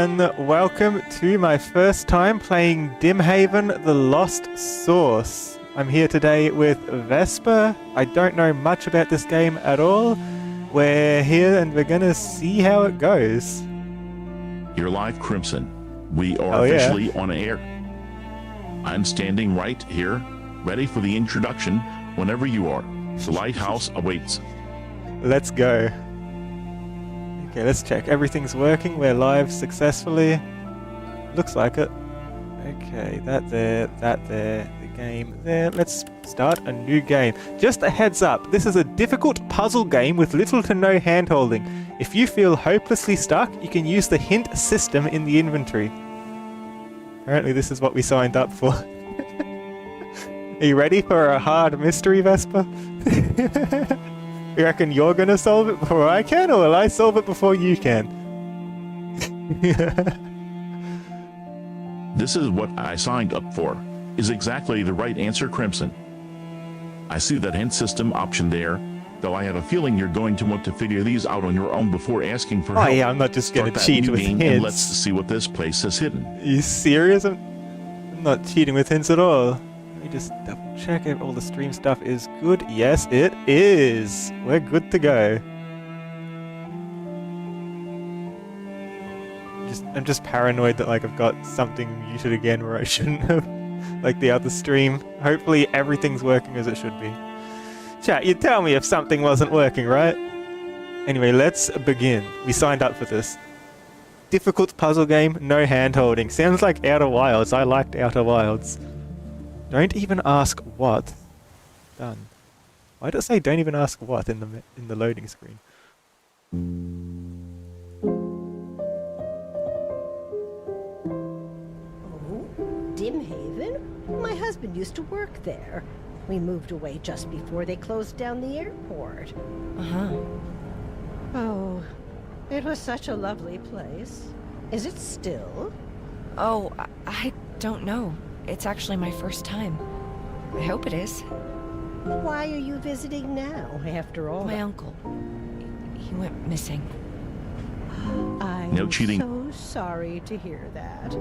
everyone, welcome to my first time playing Dimhaven the Lost Source. I'm here today with Vesper. I don't know much about this game at all. We're here and we're gonna see how it goes. You're live, Crimson. We are officially on air. I'm standing right here, ready for the introduction whenever you are. The lighthouse awaits. Let's go. Okay, let's check. Everything's working. We're live successfully. Looks like it. Okay, that there, the game there. Let's start a new game. Just a heads up, this is a difficult puzzle game with little to no hand-holding. If you feel hopelessly stuck, you can use the hint system in the inventory. Apparently this is what we signed up for. Are you ready for a hard mystery, Vesper? You reckon you're gonna solve it before I can, or will I solve it before you can? This is what I signed up for. Is exactly the right answer, Crimson. I see that hint system option there, though I have a feeling you're going to want to figure these out on your own before asking for help. Oh yeah, I'm not just gonna cheat with hints. And let's see what this place has hidden. Are you serious? I'm not cheating with hints at all. Let me just double check if all the stream stuff is good. Yes, it is. We're good to go. I'm just paranoid that like I've got something muted again where I shouldn't have, like the other stream. Hopefully everything's working as it should be. Chat, you'd tell me if something wasn't working, right? Anyway, let's begin. We signed up for this. Difficult puzzle game, no hand-holding. Sounds like Outer Wilds. I liked Outer Wilds. Don't even ask what. Done. Why did it say don't even ask what in the loading screen? Dimhaven? My husband used to work there. We moved away just before they closed down the airport. Uh-huh. Oh, it was such a lovely place. Is it still? Oh, I don't know. It's actually my first time. I hope it is. Why are you visiting now, after all? My uncle. He went missing. I'm No cheating. so sorry to hear that.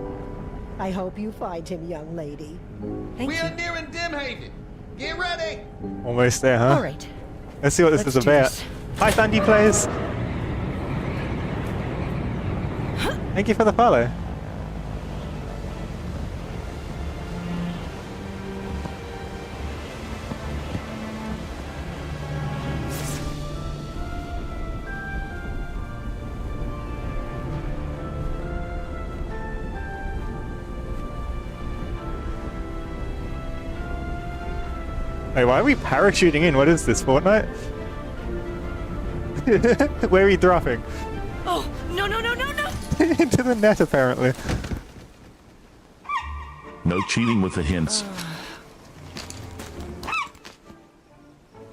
I hope you find him, young lady. Thank We you. are nearing Dimhaven. Get ready. Almost there, huh? All right. Let's see what this Let's is do about. this. Hi, Thundy Players. Thank you for the follow. Wait, why are we parachuting in? What is this, Fortnite? Where are we dropping? Oh, no, no, no, no, no! Into the net, apparently. No cheating with the hints.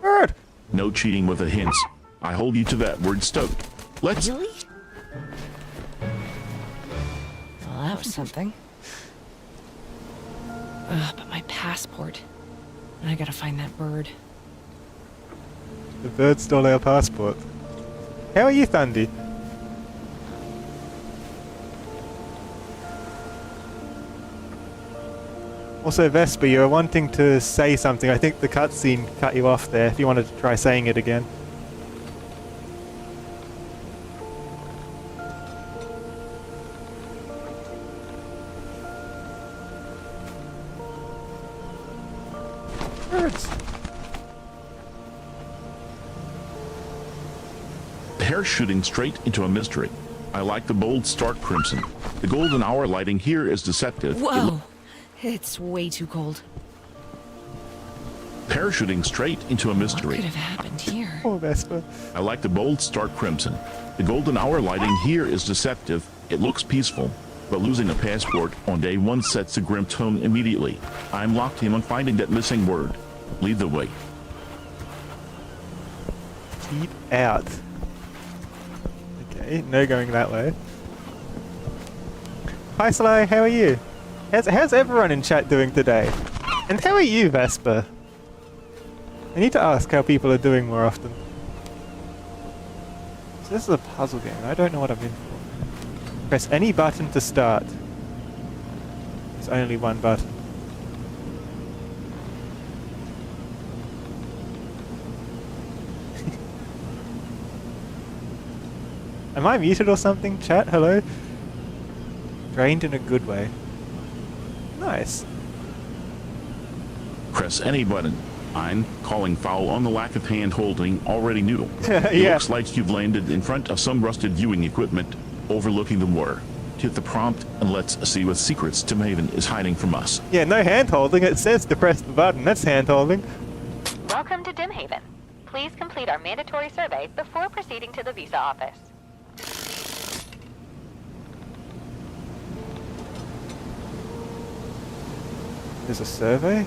Bird! No cheating with the hints. I hold you to that word, stoked. Let's... Really? Well, that was something. But my passport. I gotta find that bird. The bird stole our passport. How are you, Thundy? Also, Vesper, you were wanting to say something. I think the cutscene cut you off there, if you wanted to try saying it again. Birds. Parachuting straight into a mystery. I like the bold start, Crimson. The golden hour lighting here is deceptive. Whoa! It's way too cold. Parachuting straight into a What mystery. could have happened here? Poor Vesper. I like the bold start, Crimson. The golden hour lighting here is deceptive. It looks peaceful, but losing a passport on day one sets a grim tone immediately. I'm locked in on finding that missing word. Lead the way. Keep out. Okay, no going that way. Hi Sly, how are you? How's everyone in chat doing today? And how are you, Vesper? I need to ask how people are doing more often. So this is a puzzle game. I don't know what I'm in for. Press any button to start. There's only one button. Am I muted or something? Chat, hello? Drained in a good way. Nice. Press any button. I'm calling foul on the lack of hand-holding already new. It Yeah. looks like you've landed in front of some rusted viewing equipment overlooking the water. Hit the prompt and let's see what secrets Dimhaven is hiding from us. Yeah, no hand holding. It says to press the button. That's hand holding. Welcome to Dimhaven. Please complete our mandatory survey before proceeding to the visa office. There's a survey?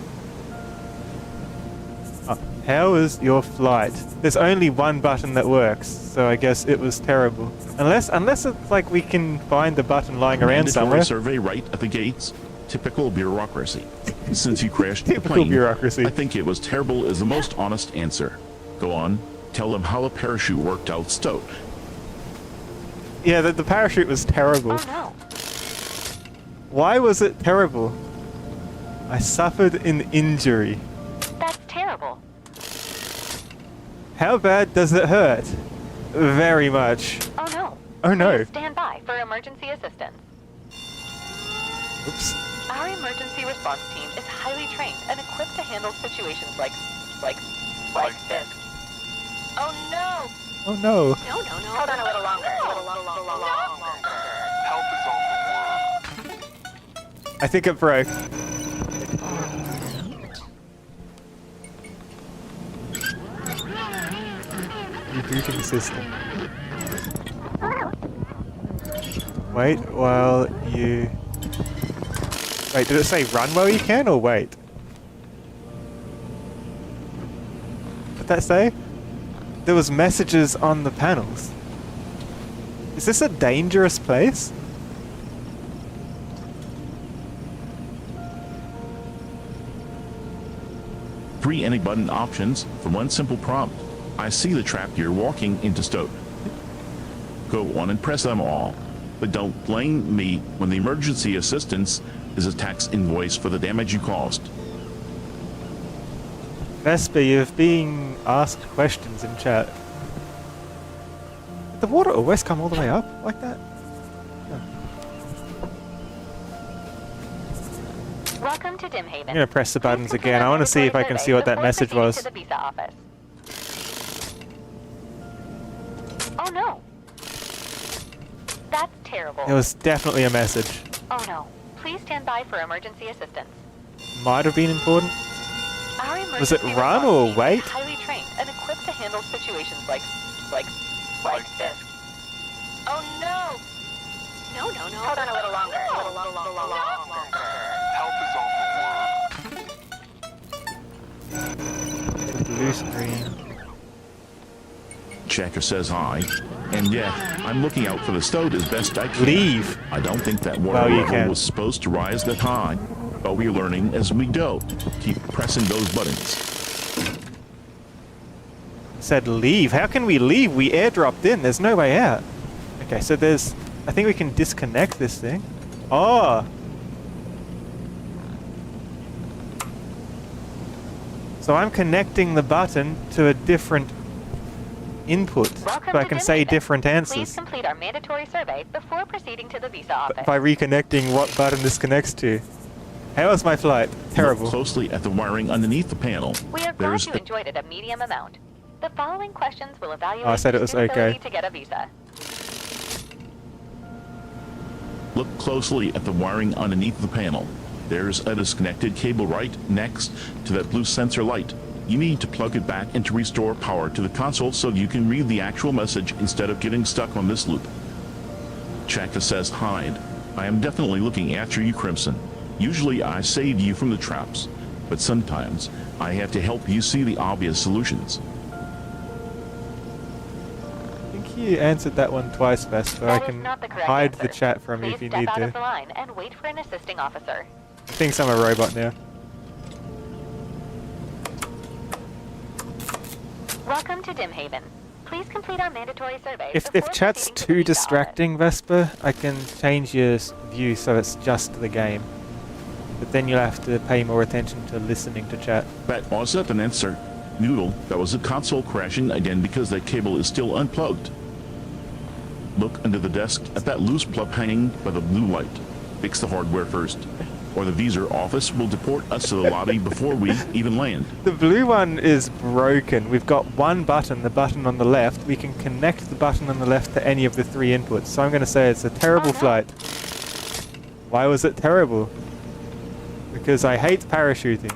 Oh, how is your flight? There's only one button that works, so I guess it was terrible. Unless it's like we can find the button lying around Mandatory somewhere. survey right at the gates. Typical bureaucracy. Since you crashed the Typical plane, bureaucracy. I think it was terrible is the most honest answer. Go on, tell them how the parachute worked out, Stoat. Yeah, the parachute was terrible. Oh no. Why was it terrible? I suffered an injury. That's terrible. How bad does it hurt? Very much. Oh no. Oh no. Please stand by for emergency assistance. Oops. Our emergency response team is highly trained and equipped to handle situations like this. Oh no. Oh no. No. Hold on a little longer. Help is on the way. I think it broke. Rebooting system. Wait while you... Wait, did it say run while you can or wait? What'd that say? There was messages on the panels. Is this a dangerous place? Three any button options for one simple prompt. I see the trap you're walking into, Stoat. Go on and press them all. But don't blame me when the emergency assistance is a tax invoice for the damage you caused. Vesper, you've been asked questions in chat. Did the water always come all the way up like that? Welcome to Dimhaven. I'm gonna press the buttons Please again. I want to see if I can see what that before message proceeding was. to the visa office. Oh no. That's terrible. It was definitely a message. Oh no. Please stand by for emergency assistance. Might have been important. Our Was it emergency run response or team is wait? highly trained and equipped to handle situations like this. Oh no. No. Hold on a little longer. Help is on the way. Blue screen. Checker says hi. And yeah, I'm looking out for the Stoat as best I can. Leave. I don't think that water Well, you level can. was supposed to rise that high. But we're learning as we go. Keep pressing those buttons. Said leave. How can we leave? We airdropped in. There's no way out. Okay, so there's... I think we can disconnect this thing. Oh! So I'm connecting the button to a different input. Welcome So I to can say Dimhaven. different Please answers. complete our mandatory survey before proceeding to the visa office. By reconnecting what button this connects to. How was my flight? Terrible. Look closely at the wiring underneath the panel. We are glad There's you a enjoyed it a medium amount. The following questions will evaluate Oh, I said it your was suitability okay. to get a visa. Look closely at the wiring underneath the panel. There's a disconnected cable right next to that blue sensor light. You need to plug it back and to restore power to the console so you can read the actual message instead of getting stuck on this loop. Chaka says hide. I am definitely looking after you, Crimson. Usually I save you from the traps, but sometimes I have to help you see the obvious solutions. I think you answered that one twice, Vesper. I That is can not the correct hide answer. the chat from you Please if you step need out to. of the line and wait for an assisting officer. I think I'm a robot now. Welcome to Dimhaven. Please complete our mandatory survey. If before chat's proceeding to the too visa distracting, Vesper, I can change your view so it's just the game. But then you'll have to pay more attention to listening to chat. That was an answer. Noodle, that was a console crashing again because that cable is still unplugged. Look under the desk at that loose plug hanging by the blue light. Fix the hardware first, or the visa office will deport us to the lobby before we even land. The blue one is broken. We've got one button, the button on the left. We can connect the button on the left to any of the three inputs. So I'm going to say it's a terrible flight. Why was it terrible? Because I hate parachuting.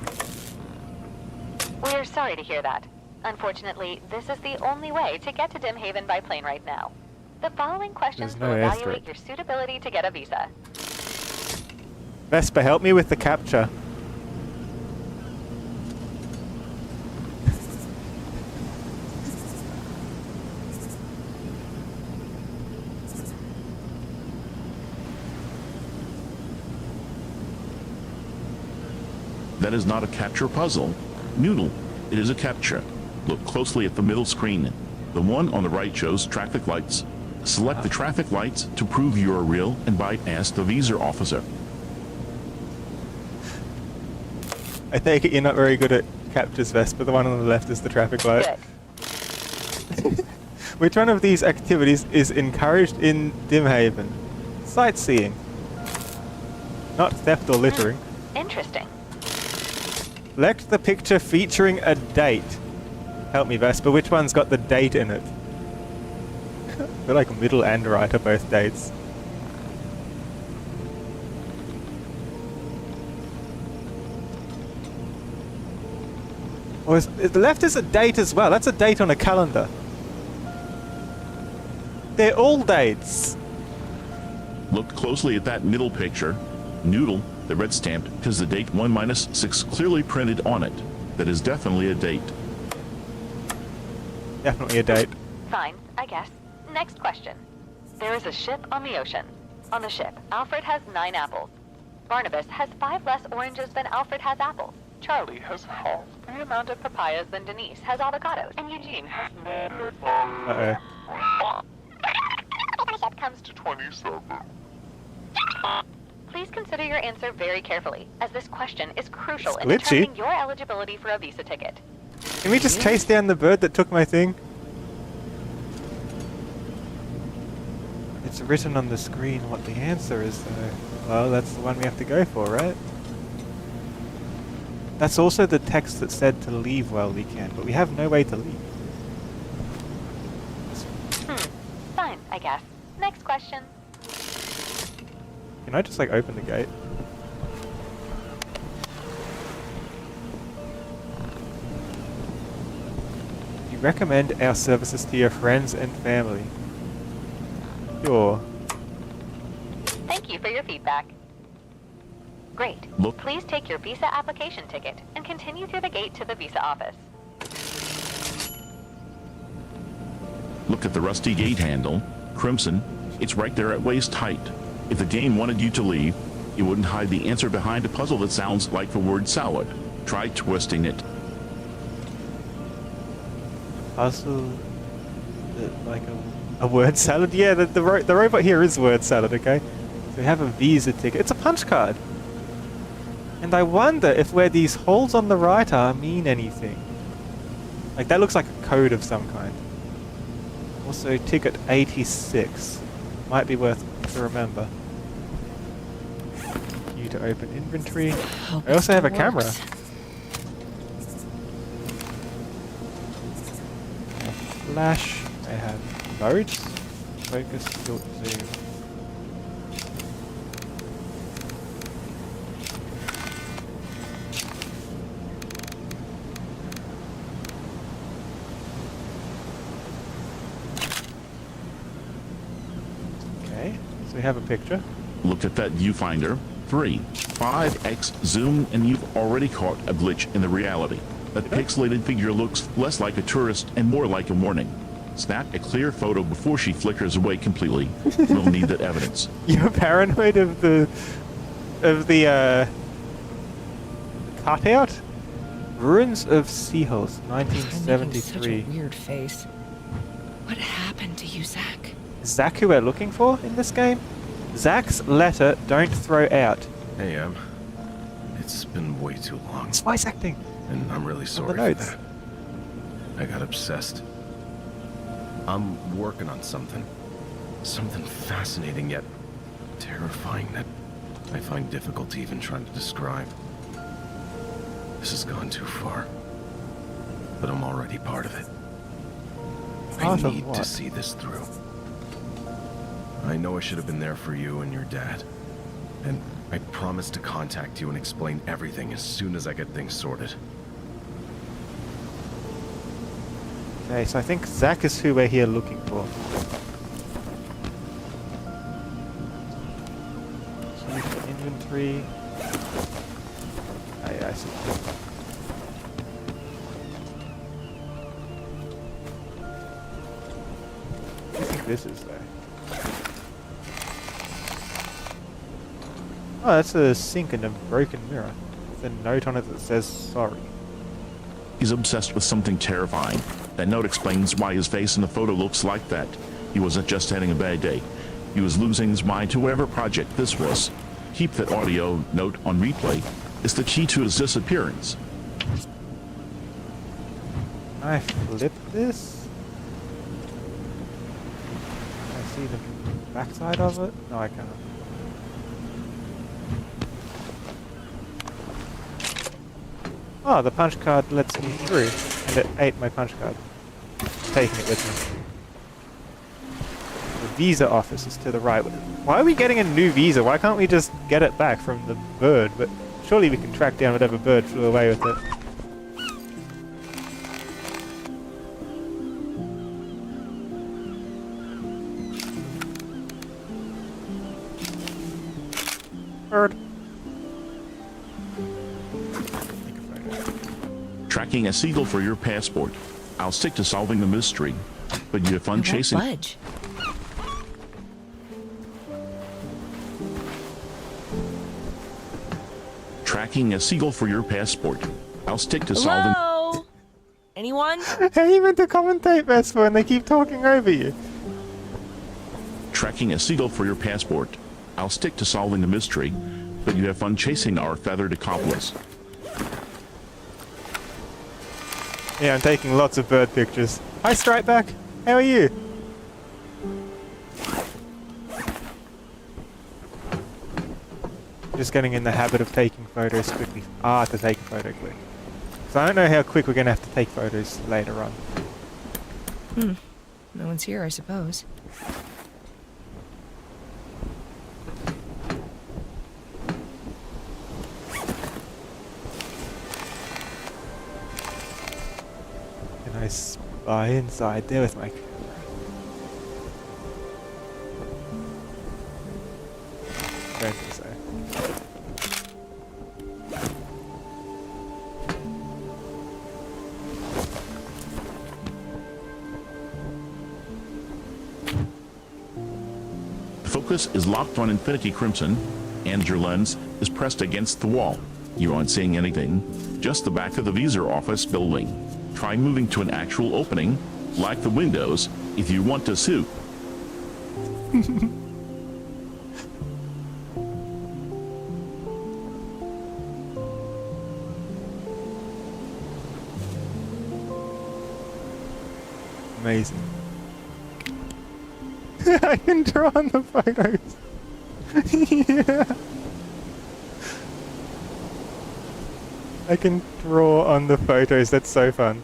We're sorry to hear that. Unfortunately, this is the only way to get to Dimhaven by plane right now. The following questions There's no will airstrip. evaluate your suitability to get a visa. Vesper, help me with the capture. That is not a capture puzzle. Noodle, it is a capture. Look closely at the middle screen. The one on the right shows traffic lights. Select the traffic lights to prove you are real and bypass the visa officer. I take it you're not very good at captures, Vesper. The one on the left is the traffic light. Good. Which one of these activities is encouraged in Dimhaven? Sightseeing. Not theft or littering. Interesting. Select the picture featuring a date. Help me, Vesper. Which one's got the date in it? I feel like middle and right are both dates. Or the left is a date as well. That's a date on a calendar. They're all dates. Look closely at that middle picture. Noodle, the red stamp, has the date 1-6 clearly printed on it. That is definitely a date. Definitely a date. Fine, I guess. Next question. There is a ship on the ocean. On the ship, Alfred has 9 apples. Barnabas has 5 less oranges than Alfred has apples. Charlie has half the amount of papayas than Denise has avocados. And Eugene has Uh-oh. comes to 27. Please consider your answer very carefully, as this question is crucial It's in glitchy. determining your eligibility for a visa ticket. Can we just chase down the bird that took my thing? It's written on the screen what the answer is, though. Well, that's the one we have to go for, right? That's also the text that said to leave while we can, but we have no way to leave. Fine, I guess. Next question. Can I just, like, open the gate? You recommend our services to your friends and family. Sure. Thank you for your feedback. Great. Look. Please take your visa application ticket and continue through the gate to the visa office. Look at the rusty gate handle. Crimson, it's right there at waist height. If the game wanted you to leave, it wouldn't hide the answer behind a puzzle that sounds like the word salad. Try twisting it. Puzzle, like a word salad. Yeah, the robot here is word salad. Okay, so we have a visa ticket. It's a punch card, and I wonder if where these holes on the right are mean anything. Like that looks like a code of some kind. Also, ticket 86 might be worth to remember. You to open inventory. I also have a camera. Flash. I have modes. Focus, tilt, zoom. Okay, so we have a picture. Look at that viewfinder. 5x zoom, and you've already caught a glitch in the reality. That pixelated figure looks less like a tourist and more like a warning. Snap a clear photo before she flickers away completely. We'll need that evidence. You're paranoid of the cutout? Ruins of Seahorse, Such 1973. a weird face. What happened to you, Zach? Is Zach who we're looking for in this game? Zach's letter, don't throw out. Hey, it's been way too long, It's voice acting. and I'm really sorry for notes. that. I got obsessed. I'm working on something. Something fascinating yet terrifying that I find difficult even trying to describe. This has gone too far. But I'm already part of it. I Part of need what? to see this through. I know I should have been there for you and your dad. And I promise to contact you and explain everything as soon as I get things sorted. Okay, so I think Zach is who we're here looking for. Keep inventory. Oh, yeah, I see. What do you think this is, though? Oh, that's a sink and a broken mirror. With a note on it that says sorry. He's obsessed with something terrifying. That note explains why his face in the photo looks like that. He wasn't just having a bad day. He was losing his mind to whatever project this was. Keep that audio note on replay. It's the key to his disappearance. Can I flip this? Can I see the backside of it? No, I can't. Oh, the punch card lets me through, and it ate my punch card. Taking it with me. The visa office is to the right. Why are we getting a new visa? Why can't we just get it back from the bird? But surely we can track down whatever bird flew away with it. Bird. Tracking a seagull for your passport. I'll stick to solving the mystery, but you have fun You won't chasing. budge. Tracking a seagull for your passport. I'll stick to solving. Hello? Anyone? How are you meant to commentate, Vesper, and they keep talking over you? Tracking a seagull for your passport. I'll stick to solving the mystery, but you have fun chasing our feathered accomplice. Yeah, I'm taking lots of bird pictures. Hi, Stripeback. How are you? Just getting in the habit of taking photos quickly. To take a photo quick. So I don't know how quick we're going to have to take photos later on. No one's here, I suppose. Can I spy inside there with my camera? Don't think so. The focus is locked on Infinity Crimson, and your lens is pressed against the wall. You aren't seeing anything, just the back of the visa office building. Try moving to an actual opening, like the windows, if you want to sue. Amazing. I can draw on the photos. Yeah. I can draw on the photos. That's so fun.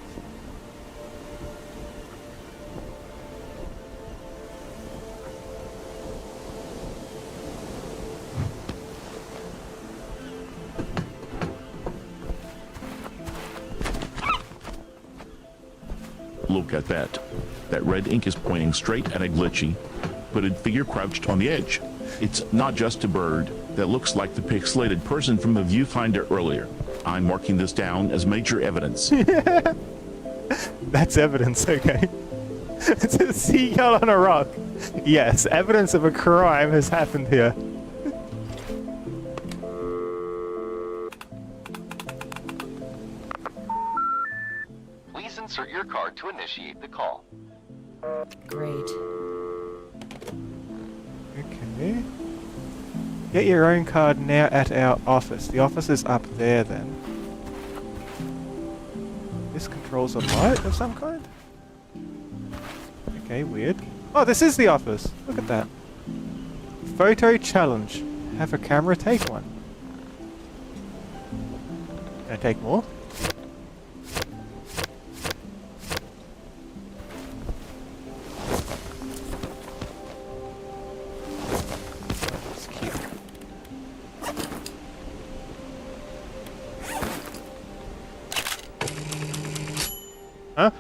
Look at that. That red ink is pointing straight at a glitchy, hooded figure crouched on the edge. It's not just a bird that looks like the pixelated person from the viewfinder earlier. I'm marking this down as major evidence. That's evidence, okay? It's a seagull on a rock. Yes, evidence of a crime has happened here. Please insert your card to initiate the call. Great. Okay. Get your own card now at our office. The office is up there then. This controls a light of some kind? Okay, weird. Oh, this is the office! Look at that. Photo challenge. Have a camera take one. Can I take more? That's cute. Huh?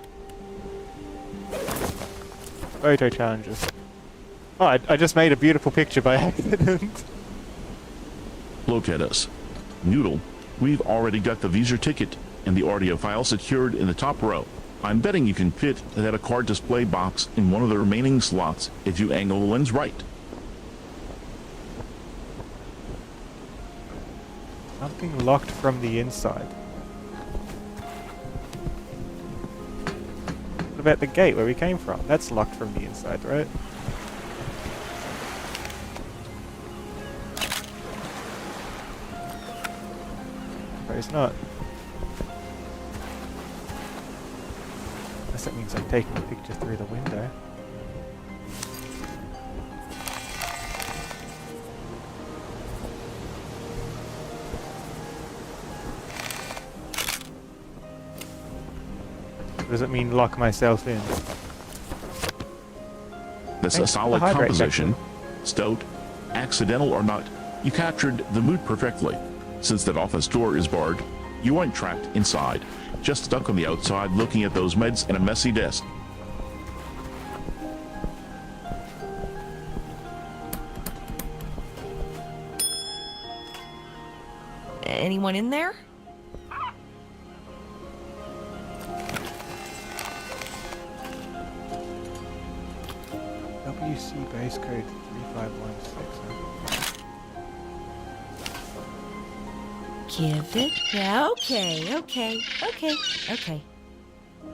Photo challenges. Oh, I just made a beautiful picture by accident. Look at us. Noodle, we've already got the Visa ticket and the audio file secured in the top row. I'm betting you can fit that card display box in one of the remaining slots if you angle the lens right. Something locked from the inside. What about the gate where we came from? That's locked from the inside, right? Suppose not. Unless that means I'm taking a picture through the window. Does it mean lock myself in? That's Thanks a for solid the hydrate composition. Stout, accidental or not, you captured the mood perfectly. Since that office door is barred, you aren't trapped inside, just stuck on the outside looking at those meds and a messy desk. Anyone in there? WC base code 3516. Give it. Yeah, okay.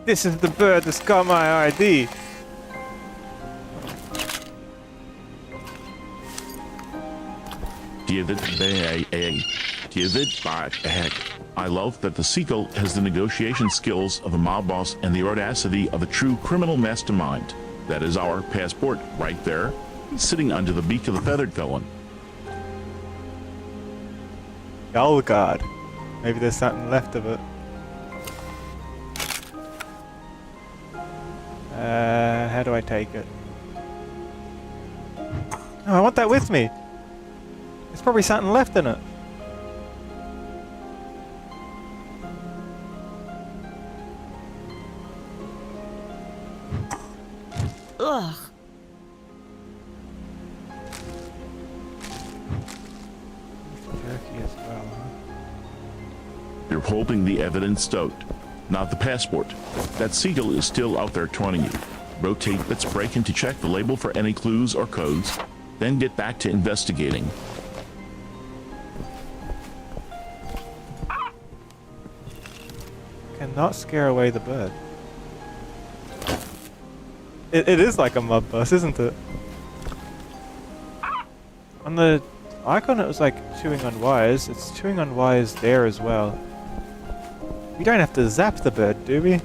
This is the bird that's got my ID. Give it back. I love that the seagull has the negotiation skills of a mob boss and the audacity of a true criminal mastermind. That is our passport right there, sitting under the beak of the feathered felon. Oh god. Maybe there's something left of it. How do I take it? Oh, I want that with me. There's probably something left in it. Ugh. Turkey as well, huh? You're holding the evidence stout, not the passport. That seagull is still out there taunting you. Rotate its braking to check the label for any clues or codes, then get back to investigating. Cannot scare away the bird. It is like a mob boss, isn't it? On the icon it was like chewing on wires. It's chewing on wires there as well. We don't have to zap the bird, do we?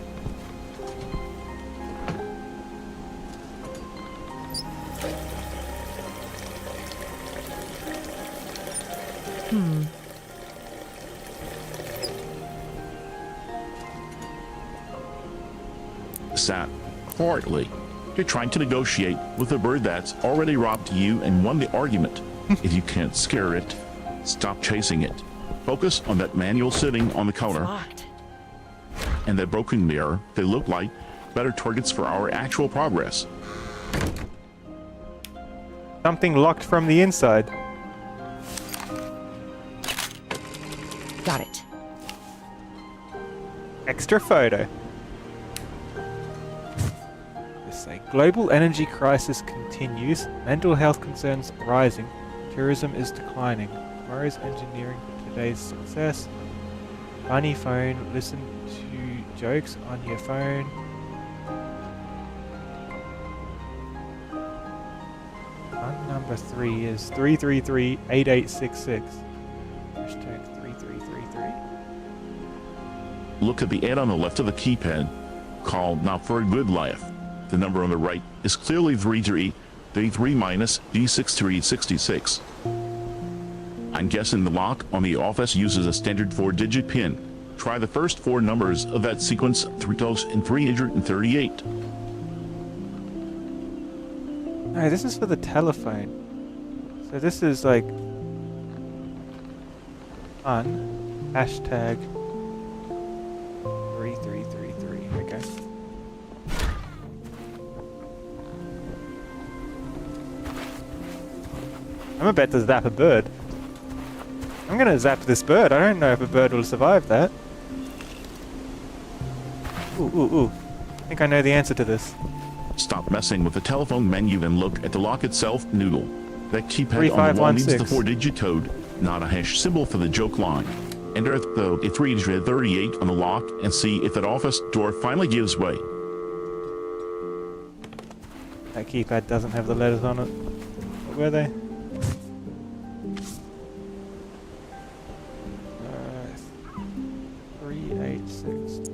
Sat quietly. You're trying to negotiate with a bird that's already robbed you and won the argument. If you can't scare it, stop chasing it. Focus on that manual sitting on the counter Locked. and that broken mirror. They look like better targets for our actual progress. Something locked from the inside. Got it. Extra photo. This say global energy crisis continues. Mental health concerns rising. Tourism is declining. Tomorrow's engineering for today's success. Funny phone. Listen to jokes on your phone. number 3 is 333-8866. Hashtag 3333. Look at the ad on the left of the keypad, called Not for a Good Life. The number on the right is clearly 33-D6366. I'm guessing the lock on the office uses a standard 4-digit pin. Try the first 4 numbers of that sequence, 3,338. No, this is for the telephone. So this is like fun. Hashtag 3333. Okay. I'm about to zap a bird. I'm gonna zap this bird. I don't know if a bird will survive that. Ooh, ooh, ooh. I think I know the answer to this. Stop messing with the telephone menu and look at the lock itself, Noodle. That keypad on the wall needs the 3516. 4-digit code, not a hash symbol for the joke line. Enter the 338 on the lock and see if that office door finally gives way. That keypad doesn't have the letters on it. What were they? 386.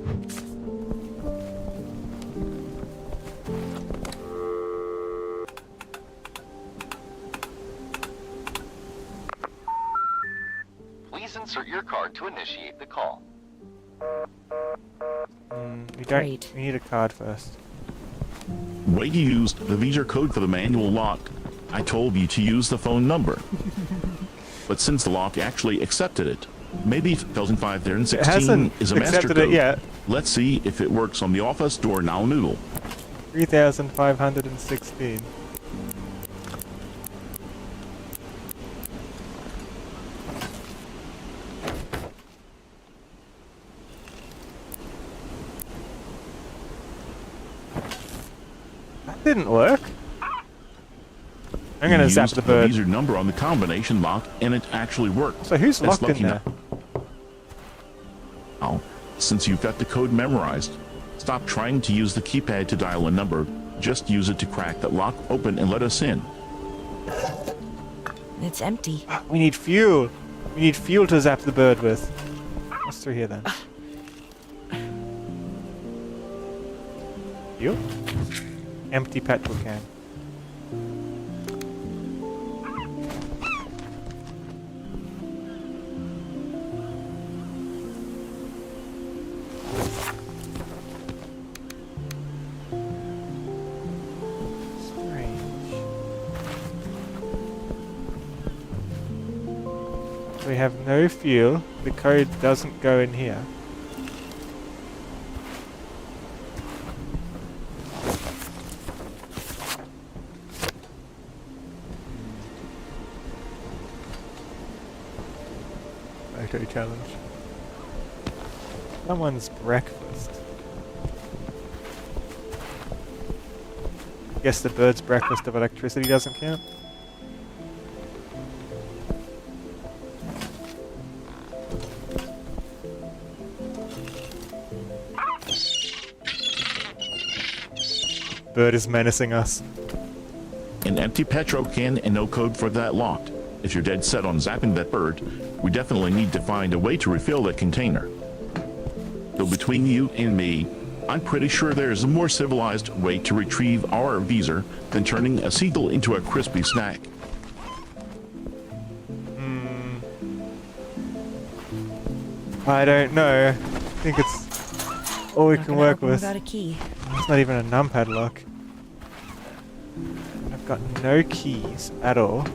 Please insert your card to initiate the call. We don't. Great. We need a card first. Way you used the Visa code for the manual lock. I told you to use the phone number. But since the lock actually accepted it, maybe 2005-16 It hasn't is a master accepted code. it yet. Let's see if it works on the office door now, Noodle. 3,516. That didn't work. I'm gonna You zap used the bird. Visa number on the combination lock, and it actually worked. So who's That's locked in lucky there? Now, since you've got the code memorized, stop trying to use the keypad to dial a number. Just use it to crack that lock open and let us in. It's empty. We need fuel. We need fuel to zap the bird with. What's through here then? Fuel? Empty petrol can. We have no fuel. The code doesn't go in here. Photo challenge. Someone's breakfast. Guess the bird's breakfast of electricity doesn't count. Bird is menacing us. An empty petrol can and no code for that locked. If you're dead set on zapping that bird, we definitely need to find a way to refill that container. So between you and me, I'm pretty sure there's a more civilized way to retrieve our Visa than turning a seagull into a crispy snack. I don't know. I think it's all we Not can gonna work open with. without a key. It's not even a numpad lock. I've got no keys at all.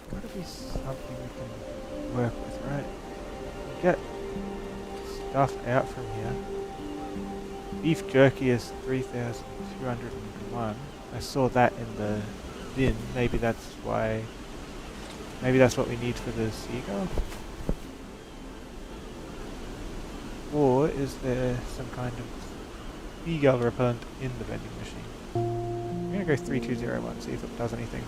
Gotta be something we can work with, right? Get stuff out from here. Beef jerky is 3,201. I saw that in the bin. Maybe that's why. Maybe that's what we need for the seagull. or is there some kind of seagull repellent in the vending machine? I'm gonna go 3201, see if it does anything.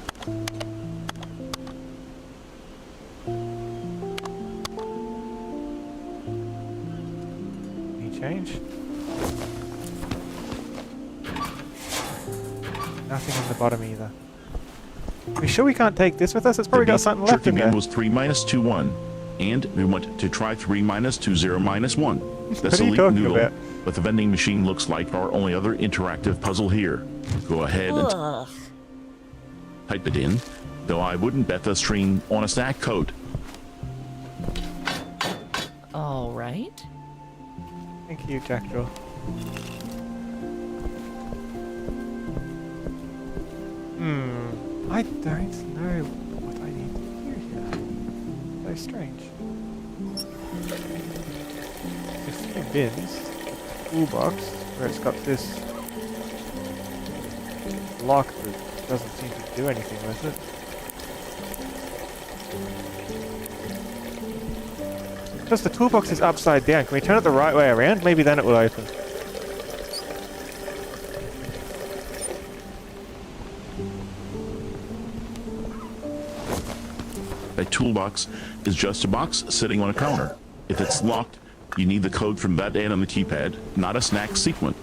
Any change? Nothing in the bottom either. Are we sure we can't take this with us? It's probably got something left in there. was 3 minus 2 1, and we want to try 3 minus 2 0 minus 1. That's What are a you leak talking noodle, about? but the vending machine looks like our only other interactive puzzle here. Go ahead and Ugh. type it in, though I wouldn't bet the stream on a stack code. All right. Thank you, Jackdaw. I don't know what I need to do here. So strange. A few bins, toolbox, where it's got this lock that doesn't seem to do anything with it. Because the toolbox is upside down. Can we turn it the right way around? Maybe then it will open. A toolbox is just a box sitting on a counter. If it's locked, you need the code from that ad on the keypad, not a snack sequence.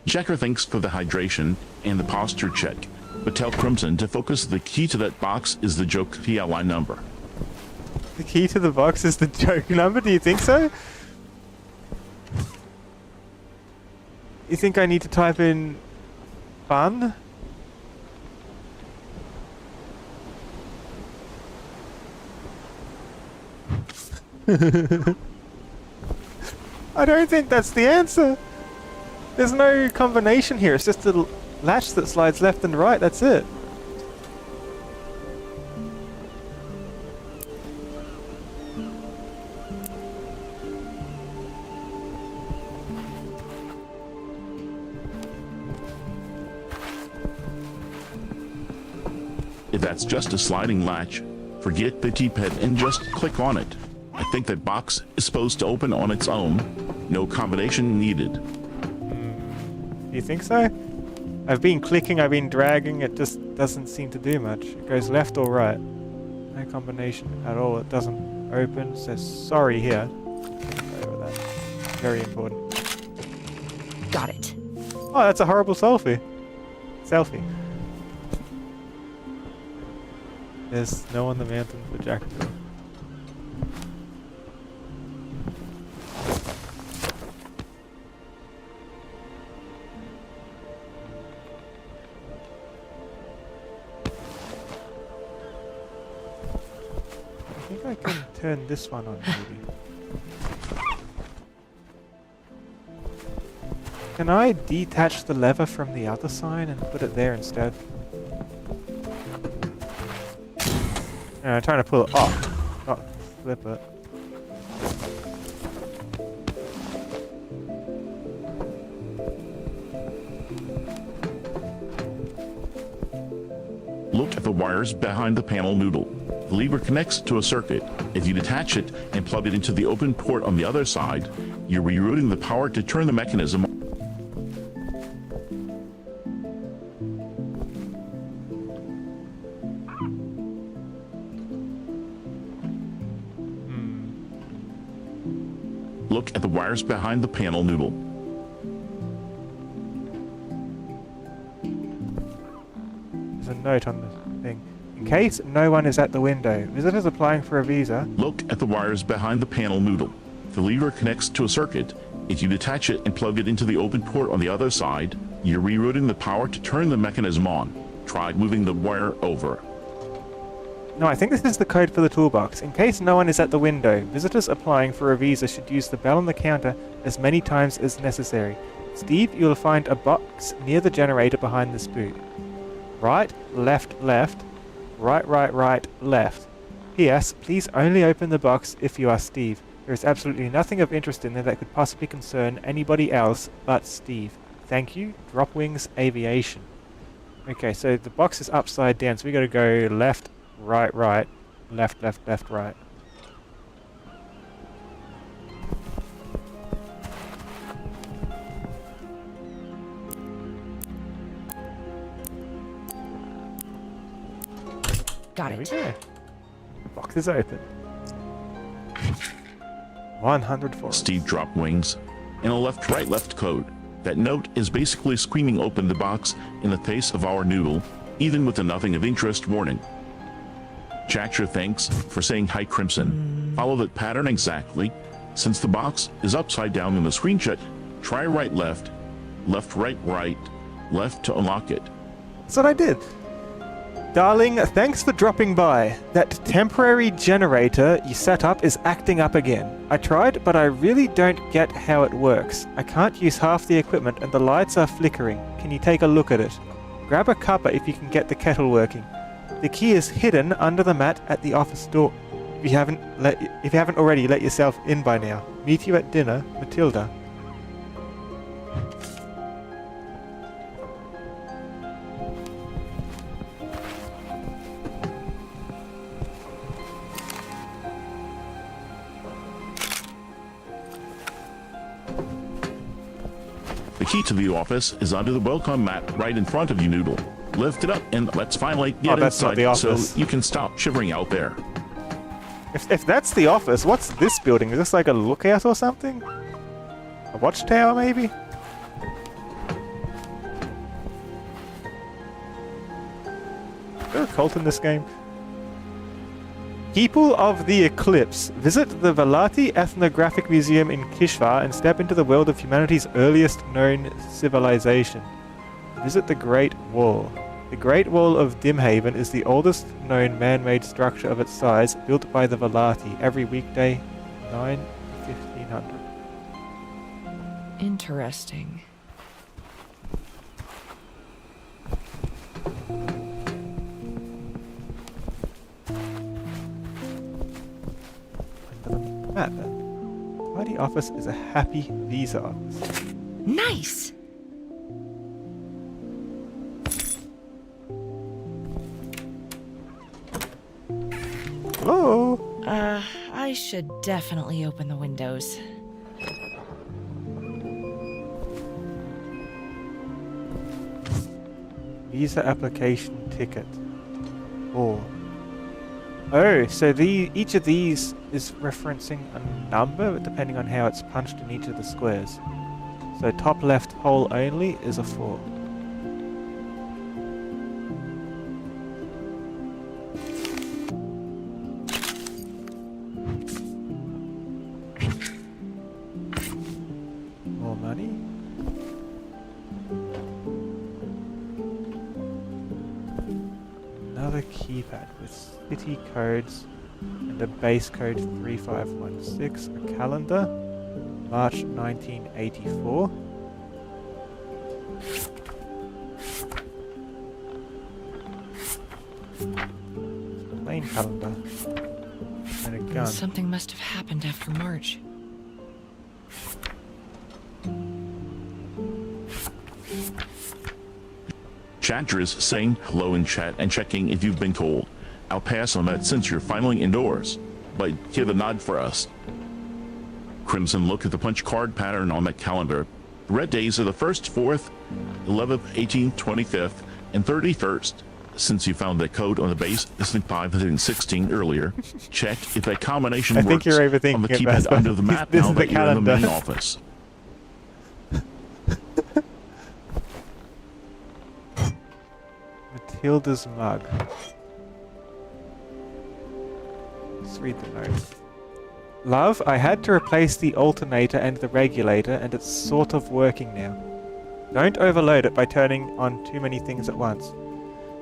Jacker thanks for the hydration and the posture check, but tell Crimson to focus the key to that box is the joke PLI number. The key to the box is the joke number? Do you think so? You think I need to type in fun? I don't think that's the answer. There's no combination here. It's just a latch that slides left and right. That's it. If that's just a sliding latch, forget the keypad and just click on it. I think that box is supposed to open on its own. No combination needed. You think so? I've been clicking, I've been dragging, it just doesn't seem to do much. It goes left or right. No combination at all. It doesn't open. It says sorry here. Go over that. Very important. Got it. Oh, that's a horrible selfie. Selfie. There's snow on the mountain for Jacksonville. I think I can turn this one on maybe. Can I detach the lever from the other sign and put it there instead? No, I'm trying to pull it off, not flip it. Look at the wires behind the panel noodle. The lever connects to a circuit. If you detach it and plug it into the open port on the other side, you're rerouting the power to turn the mechanism on. Look at the wires behind the panel noodle. There's a note on the thing. In case no one is at the window, visitors applying for a visa. Look at the wires behind the panel noodle. The lever connects to a circuit. If you detach it and plug it into the open port on the other side, you're rerouting the power to turn the mechanism on. Try moving the wire over. No, I think this is the code for the toolbox. In case no one is at the window, visitors applying for a visa should use the bell on the counter as many times as necessary. Steve, you'll find a box near the generator behind this boot. Right, left, left. Right, right, right, left. P.S. Please only open the box if you are Steve. There is absolutely nothing of interest in there that could possibly concern anybody else but Steve. Thank you, Dropwings Aviation. Okay, so the box is upside down, so we gotta go left, right, right, left, left, left, right. Got There we it. go. The box is open. 104. Steve dropped wings and a left code. That note is basically screaming open the box in the face of our noodle, even with a nothing of interest warning. Chatcher thanks for saying hi Crimson. Follow that pattern exactly. Since the box is upside down in the screenshot, try right left, left right right, left to unlock it. That's what I did. Darling, thanks for dropping by. That temporary generator you set up is acting up again. I tried, but I really don't get how it works. I can't use half the equipment and the lights are flickering. Can you take a look at it? Grab a cuppa if you can get the kettle working. The key is hidden under the mat at the office door. If you haven't already, let yourself in by now. Meet you at dinner, Matilda. The key to the office is under the welcome mat right in front of you, Noodle. Lift it up and let's finally get that's not inside the so office. you can stop shivering out there. If that's the office, what's this building? Is this like a lookout or something? A watchtower, maybe? Is there a cult in this game? People of the Eclipse. Visit the Velati Ethnographic Museum in Kishvar and step into the world of humanity's earliest known civilization. Visit the Great Wall. The Great Wall of Dimhaven is the oldest known man-made structure of its size, built by the Velati every weekday 9 to 1500. Interesting. Map then. Tidy office is a happy visa office. Nice! Hello? I should definitely open the windows. Visa application ticket. Oh, so each of these is referencing a number depending on how it's punched in each of the squares. So top left hole only is a 4. More money. Another keypad with city codes and a base code 3516, a calendar, March 1984. The main calendar. And a gun. Something must have happened after March. Chatter is saying hello in chat and checking if you've been cold. I'll pass on that since you're finally indoors, but give a nod for us. Crimson, look at the punch card pattern on that calendar. The red days are the 1st, 4th, 11th, 18th, 25th, and 31st. Since you found that code on the base isn't 516 earlier, check if that combination I works think you're overthinking on the it, keypad Vesper. under the map This now is the that you're in the calendar. main office. Matilda's mug. Let's read the note. Love, I had to replace the alternator and the regulator, and it's sort of working now. Don't overload it by turning on too many things at once.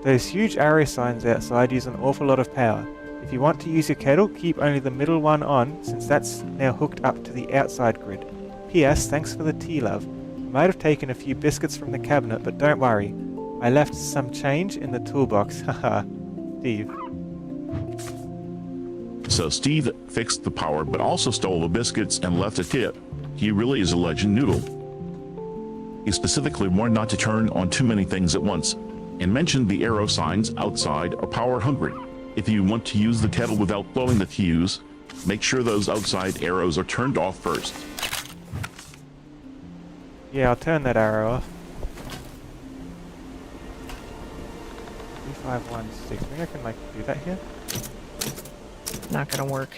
Those huge arrow signs outside use an awful lot of power. If you want to use your kettle, keep only the middle one on, since that's now hooked up to the outside grid. P.S. Thanks for the tea, love. I might have taken a few biscuits from the cabinet, but don't worry. I left some change in the toolbox. Haha. Steve. So Steve fixed the power, but also stole the biscuits and left a tip. He really is a legend noodle. He specifically warned not to turn on too many things at once, and mentioned the arrow signs outside are power hungry. If you want to use the kettle without blowing the fuse, make sure those outside arrows are turned off first. Yeah, I'll turn that arrow off. 3516. I think I can like do that here. Not gonna work.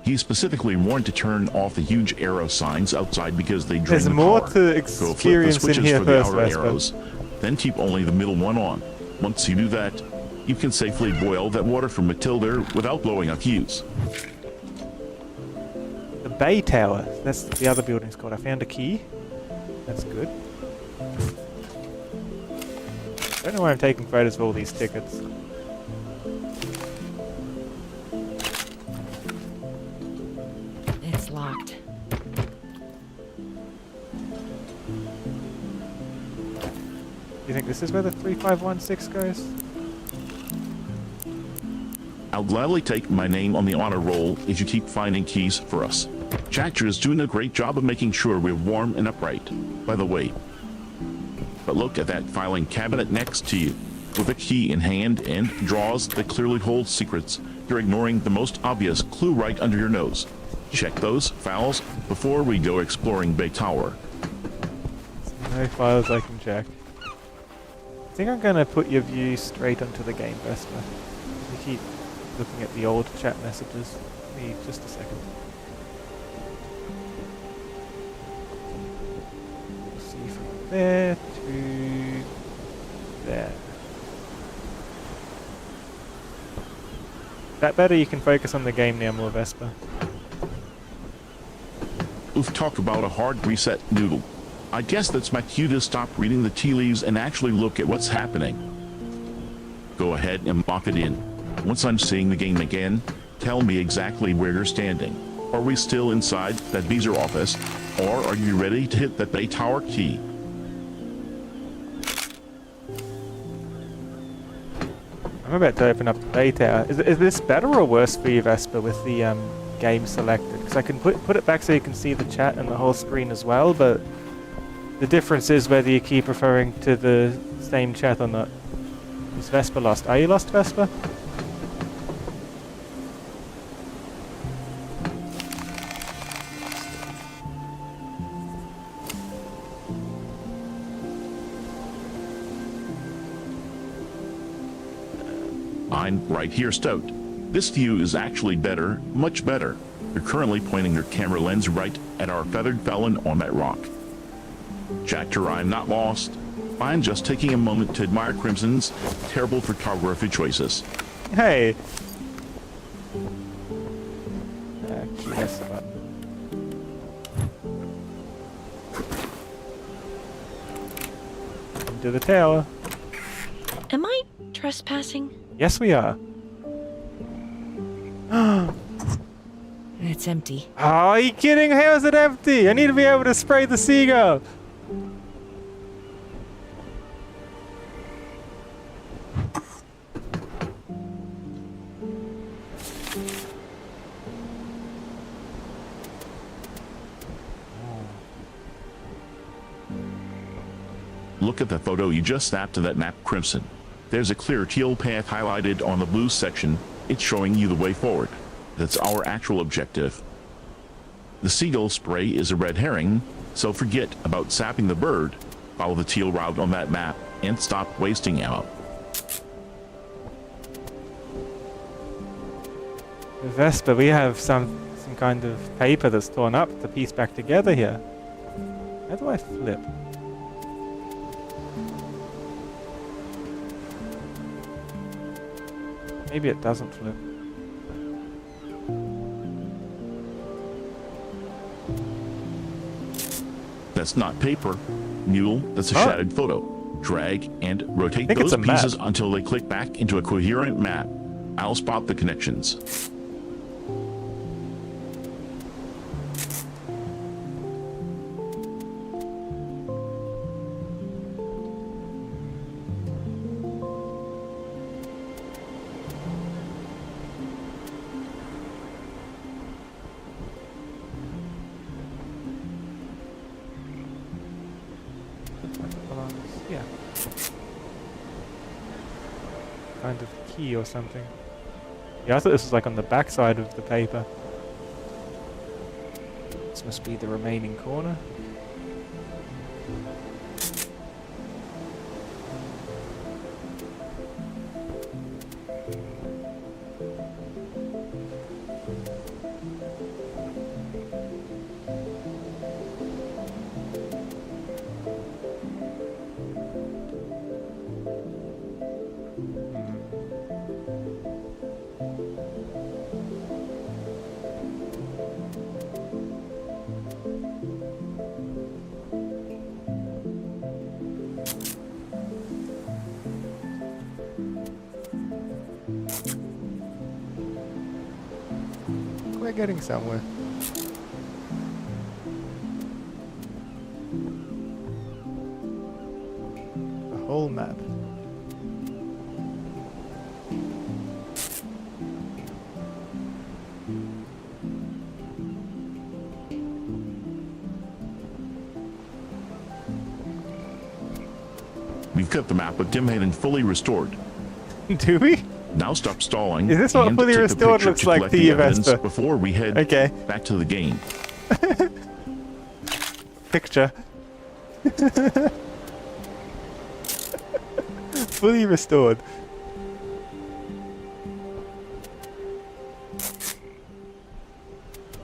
He specifically warned to turn off the huge arrow signs outside because they drain There's the more power. to Go flip the experience in switches here for the first, outer Vesper. arrows, then keep only the middle one on. Once you do that, you can safely boil that water from Matilda without blowing a fuse. The Bay Tower. That's the other building's called. I found a key. That's good. Don't know why I'm taking photos of all these tickets. It's locked. You think this is where the 3516 goes? I'll gladly take my name on the honor roll if you keep finding keys for us. Chatcher is doing a great job of making sure we're warm and upright, by the way. But look at that filing cabinet next to you. With a key in hand and drawers that clearly hold secrets, you're ignoring the most obvious clue right under your nose. Check those files before we go exploring Bay Tower. No files I can check. I think I'm gonna put your view straight onto the game, Vesper. You keep looking at the old chat messages. Give me just a second. See from there to there. That better? You can focus on the game now more, Vesper. We've talked about a hard reset noodle. I guess that's my cue to stop reading the tea leaves and actually look at what's happening. Go ahead and lock it in. Once I'm seeing the game again, tell me exactly where you're standing. Are we still inside that Beezer office, or are you ready to hit that Bay Tower key? I'm about to open up the Bay Tower. Is this better or worse for you, Vesper, with the game selected? Because I can put it back so you can see the chat and the whole screen as well, but the difference is whether you keep referring to the same chat or not. Is Vesper lost? Are you lost, Vesper? I'm right here stoked. This view is actually better, much better. You're currently pointing your camera lens right at our feathered felon on that rock. Chatter, I'm not lost. I'm just taking a moment to admire Crimson's terrible photography choices. Hey! That's the button. Into the tower. Am I trespassing? Yes, we are. It's empty. Oh, are you kidding? How is it empty? I need to be able to spray the seagull. Look at the photo you just snapped to that map, Crimson. There's a clear teal path highlighted on the blue section. It's showing you the way forward. That's our actual objective. The seagull spray is a red herring, so forget about sapping the bird. Follow the teal route on that map and stop wasting ammo. Vesper, we have some kind of paper that's torn up to piece back together here. How do I flip? Maybe it doesn't flip. That's not paper, Mule. That's a Oh. shadowed photo. Drag and rotate think it's those a map. pieces until they click back into a coherent map. I'll spot the connections. Yeah. Kind of key or something. Yeah, I thought this was like on the back side of the paper. This must be the remaining corner. We're getting somewhere. The whole map. We've got the map of Dimhaven fully restored. Do we? Now stop stalling. Is this what and fully take a restored picture looks to like collect to the you, evidence Vesper? before we head Okay. back to the game. Picture. Fully restored.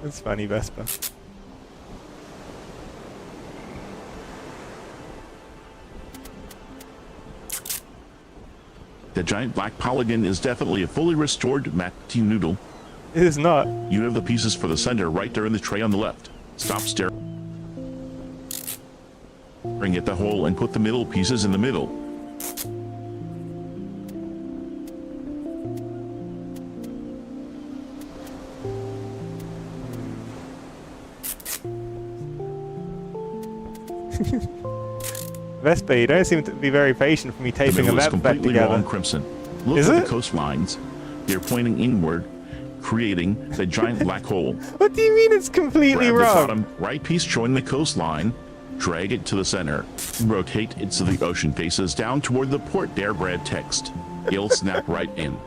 That's funny, Vesper. The giant black polygon is definitely a fully restored map team noodle. It is not. You have the pieces for the center right there in the tray on the left. Stop staring at the hole and put the middle pieces in the middle. Vesper, you don't seem to be very patient for me The taping a middle is map back completely together. wrong, Crimson. Look Is at it? the coastlines. They're pointing inward, creating the giant black hole. What do you mean it's completely Grab the wrong? bottom right piece showing the coastline, drag it to the center, rotate it so the ocean faces down toward the port there grad text. It'll snap right in.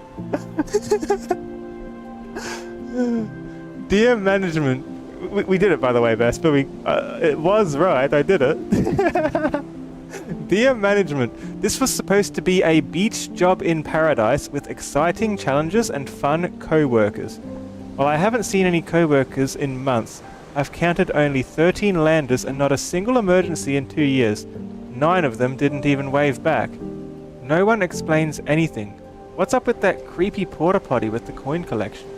Dear management, we did it by the way, Vesper. It was right. I did it. Dear management, this was supposed to be a beach job in paradise with exciting challenges and fun co-workers. While I haven't seen any co-workers in months, I've counted only 13 landers and not a single emergency in 2 years. 9 of them didn't even wave back. No one explains anything. What's up with that creepy porta potty with the coin collection?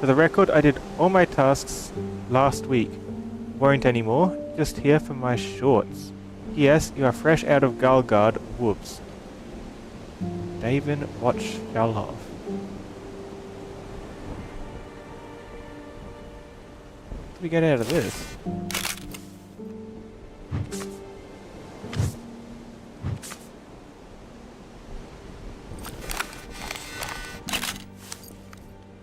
For the record, I did all my tasks last week. Won't anymore, just here for my shorts. Yes, you are fresh out of Galgard. Whoops. Davin Watch Shalhov. What do we get out of this?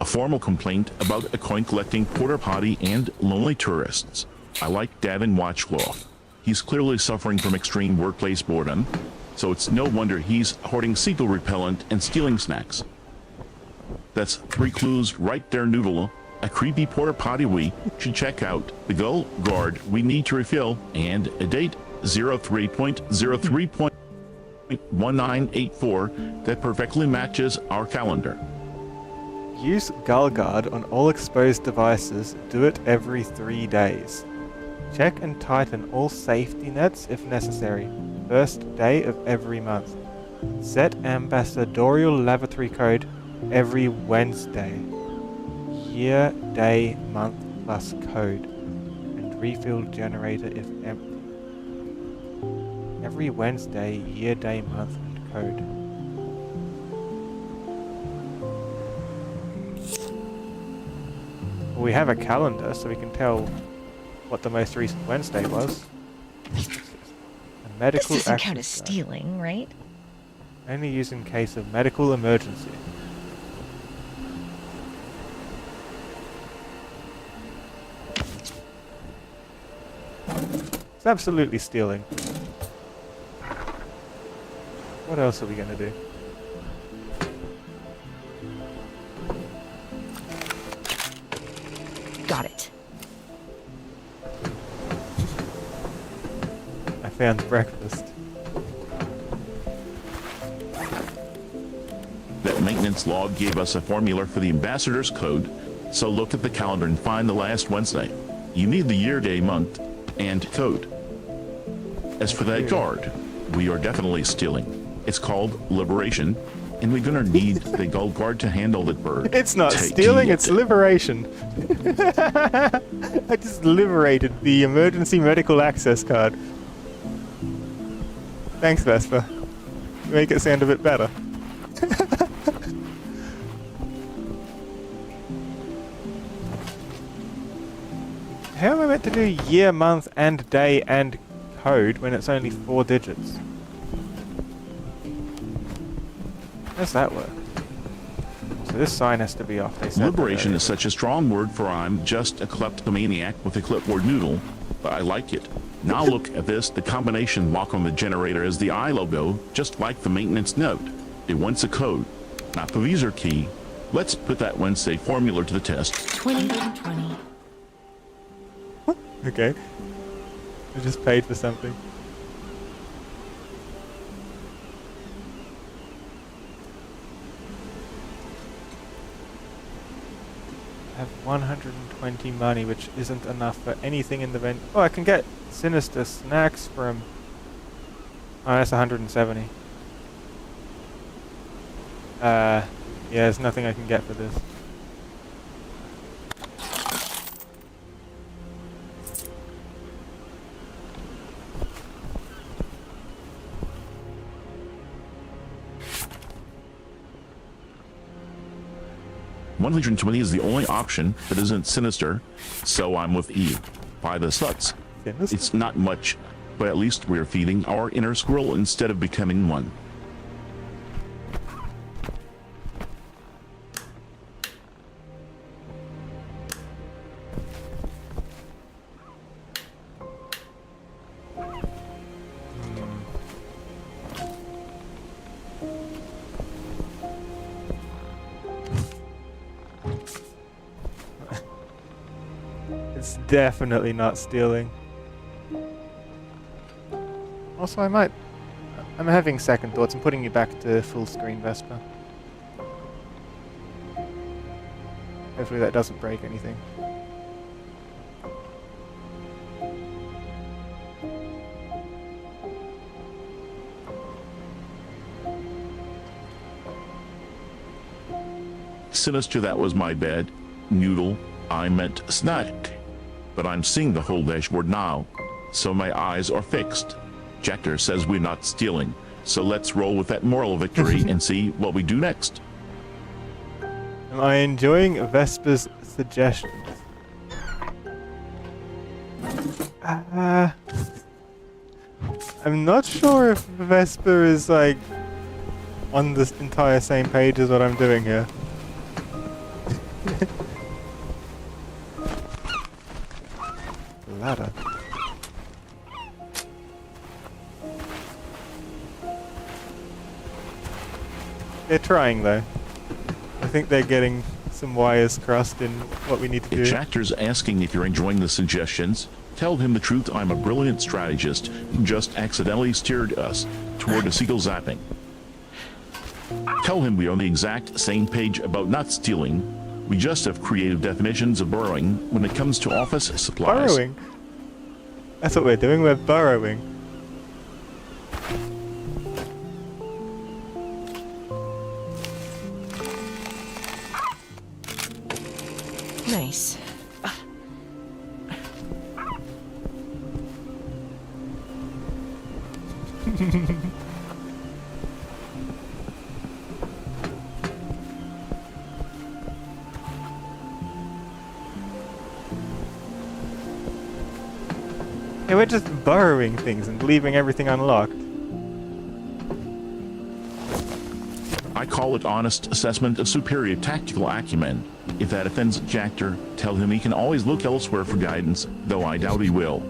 A formal complaint about a coin collecting porta potty and lonely tourists. I like Davin Watchcloth. He's clearly suffering from extreme workplace boredom, so it's no wonder he's hoarding seagull repellent and stealing snacks. That's 3 clues right there, Noodle. A creepy porta potty we should check out, the Gull Guard we need to refill, and a date 03.03.1984 that perfectly matches our calendar. Use Galgard on all exposed devices. Do it every 3 days. Check and tighten all safety nets if necessary. First day of every month. Set ambassadorial lavatory code every Wednesday. Year, day, month plus code. And refill generator if empty. Every Wednesday, year, day, month, and code. Well, we have a calendar, so we can tell what the most recent Wednesday was. A medical This doesn't count access as guide. stealing, right? Only used in case of medical emergency. It's absolutely stealing. What else are we going to do? Got it. found breakfast. That maintenance log gave us a formula for the ambassador's code, so look at the calendar and find the last Wednesday. You need the year, day, month, and code. As for that guard, we are definitely stealing. It's called Liberation, and we're gonna need the gold guard to handle that bird. It's not Take stealing, it. it's liberation. I just liberated the emergency medical access card. Thanks, Vesper. You make it sound a bit better. How am I meant to do year, month, and day, and code when it's only 4 digits? How does that work? So this sign has to be off. They said Liberation that is such a strong word for I'm just a kleptomaniac with a clipboard noodle, but I like it. Now look at this, the combination lock on the generator is the I logo, just like the maintenance note. It wants a code, not the Visa key. Let's put that Wednesday formula to the test. 20 and 20. Okay. I just paid for something. I have 120 money, which isn't enough for anything in the vent. Oh, I can get sinister snacks from... Oh, that's 170. Yeah, there's nothing I can get for this. $120 is the only option that isn't sinister, so I'm with Eve. By the sluts. Sinister? It's not much, but at least we're feeding our inner squirrel instead of becoming one. It's definitely not stealing. Also, I'm having second thoughts. I'm putting you back to full screen, Vesper. Hopefully that doesn't break anything. Sinister, that was my bad. Noodle, I meant snack. But I'm seeing the whole dashboard now, so my eyes are fixed. Jactor says we're not stealing, so let's roll with that moral victory and see what we do next. Am I enjoying Vesper's suggestions? I'm not sure if Vesper is like on the entire same page as what I'm doing here. Ladder. They're trying though. I think they're getting some wires crossed in what we need to do. If Jactor's asking if you're enjoying the suggestions, tell him the truth. I'm a brilliant strategist who just accidentally steered us toward a seagull zapping. Tell him we are on the exact same page about not stealing. We just have creative definitions of borrowing when it comes to office supplies. Burrowing? That's what we're doing, we're burrowing. Nice. Yeah, we're just burrowing things and leaving everything unlocked. I call it honest assessment of superior tactical acumen. If that offends Jactor, tell him he can always look elsewhere for guidance, though I doubt he will.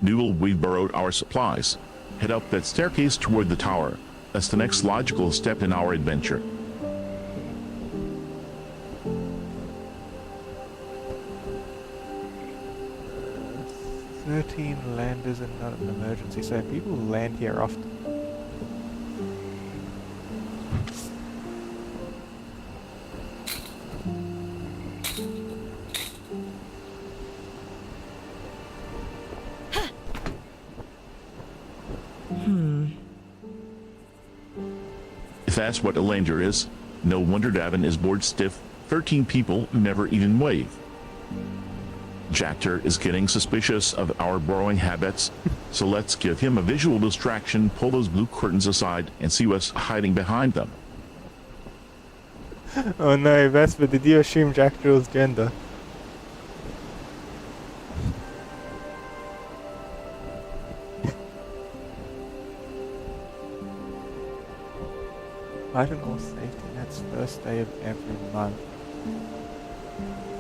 Noodle, we've borrowed our supplies. Head up that staircase toward the tower. That's the next logical step in our adventure. 13 landers and not an emergency, so people land here often. If that's what a lander is, no wonder Davin is bored stiff. 13 people never even wave. Jactor is getting suspicious of our borrowing habits, so let's give him a visual distraction, pull those blue curtains aside, and see what's hiding behind them. Oh no, Vesper, did you assume Jack Drill's gender? Biden all safety net's first day of every month.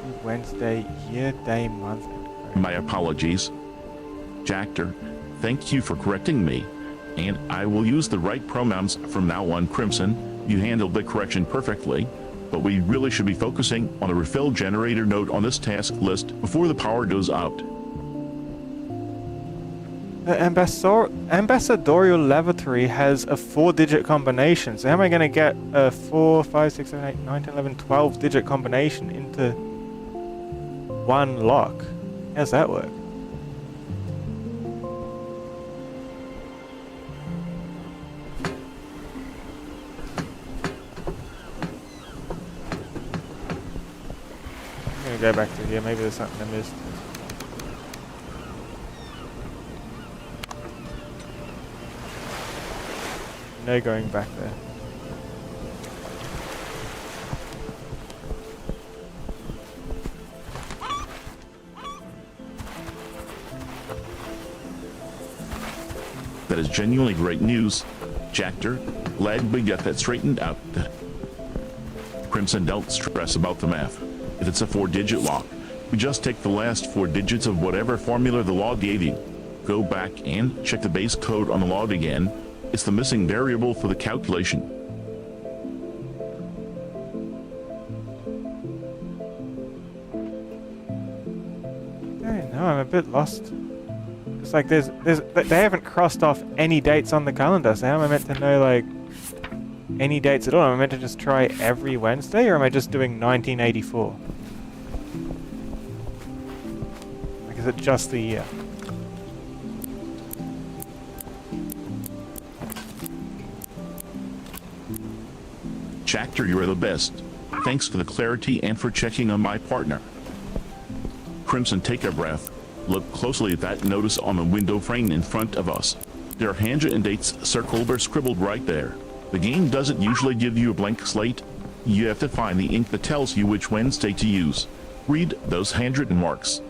Every Wednesday, year, day, month, and code. My apologies. Jactor, thank you for correcting me, and I will use the right pronouns from now on. Crimson, you handled the correction perfectly, but we really should be focusing on the refill generator node on this task list before the power goes out. The ambassadorial lavatory has a 4-digit combination, so how am I going to get a 4, 5, 6, 7, 8, 9, 10, 11, 12-digit combination into one lock? How's that work? I'm going to go back to here, maybe there's something I missed. No going back there. That is genuinely great news, Jactor. Glad we got that straightened out. Crimson, don't stress about the math. If it's a 4-digit lock, we just take the last 4 digits of whatever formula the log gave you. Go back and check the base code on the log again. It's the missing variable for the calculation. I don't know, I'm a bit lost. It's like they haven't crossed off any dates on the calendar, so how am I meant to know, like, any dates at all? Am I meant to just try every Wednesday, or am I just doing 1984? Like, is it just the year? Jactor, you're the best. Thanks for the clarity and for checking on my partner. Crimson, take a breath. Look closely at that notice on the window frame in front of us. There are handwritten dates circled or scribbled right there. The game doesn't usually give you a blank slate. You have to find the ink that tells you which Wednesday to use. Read those handwritten marks.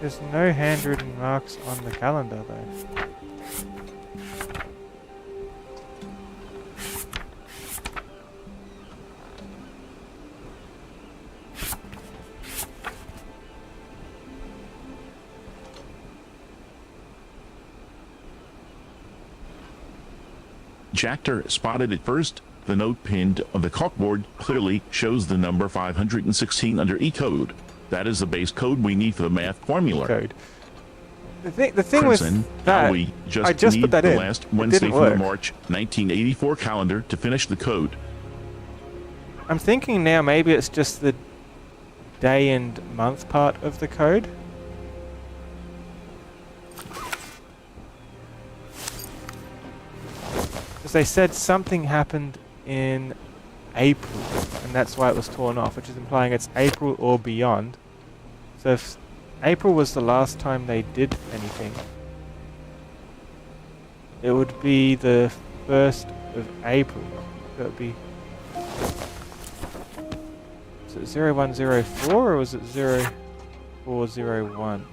There's no handwritten marks on the calendar, though. Jactor spotted it first. The note pinned on the corkboard clearly shows the number 516 under E-code. That is the base code we need for the math formula. Code. The thing Crimson, with that, we I just need put that the in. last It Wednesday didn't from the work. March 1984 calendar to finish the code. I'm thinking now maybe it's just the day and month part of the code. Because they said something happened in April, and that's why it was torn off, which is implying it's April or beyond. So if April was the last time they did anything, it would be the 1st of April. So it would be... Is it 0104 or was it 0401?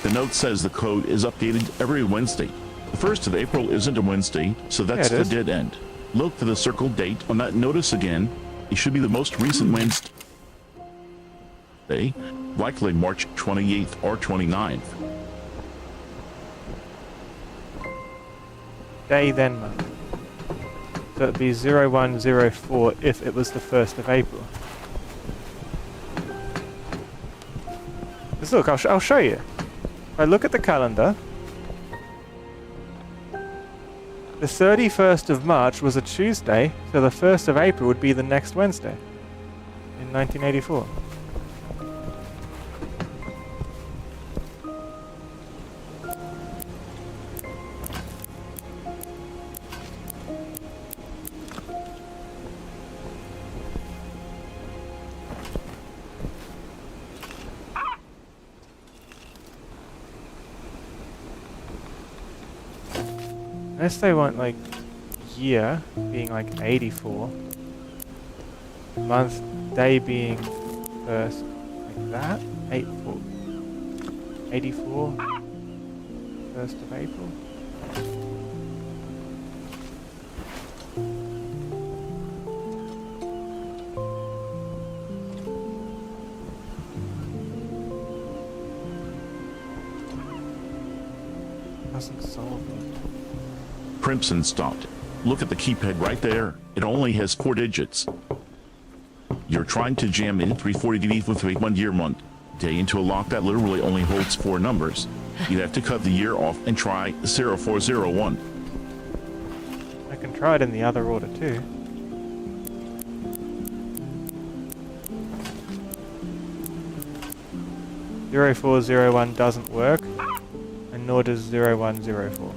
The note says the code is updated every Wednesday. The 1st of April isn't a Wednesday, so that's Yeah, it the is. dead end. Look for the circled date on that notice again. It should be the most recent Wednesday. Day, likely March 28th or 29th. Day then month. So it'd be 0104 if it was the 1st of April. Just look, I'll show you. If I look at the calendar, the 31st of March was a Tuesday, so the 1st of April would be the next Wednesday in 1984. Unless they want like year being like 84, month, day being first, like that, 84, 1st of April. Doesn't solve it. Crimson stopped. Look at the keypad right there. It only has 4 digits. You're trying to jam in 340 with a 1 year month day into a lock that literally only holds 4 numbers. You'd have to cut the year off and try 0401. I can try it in the other order too. (0401) doesn't work, and nor does 0104.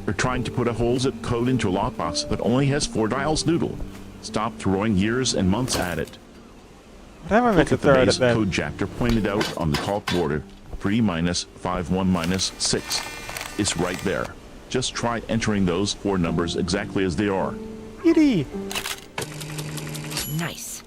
You're trying to put a whole zip code into a lockbox that only has 4 dials. Noodle. Stop throwing years and months at it. What am I meant Look to at the throw at base it then? code Jactor pointed out on the cork border. 3-51-6. It's right there. Just try entering those 4 numbers exactly as they are. Yiddy! Nice.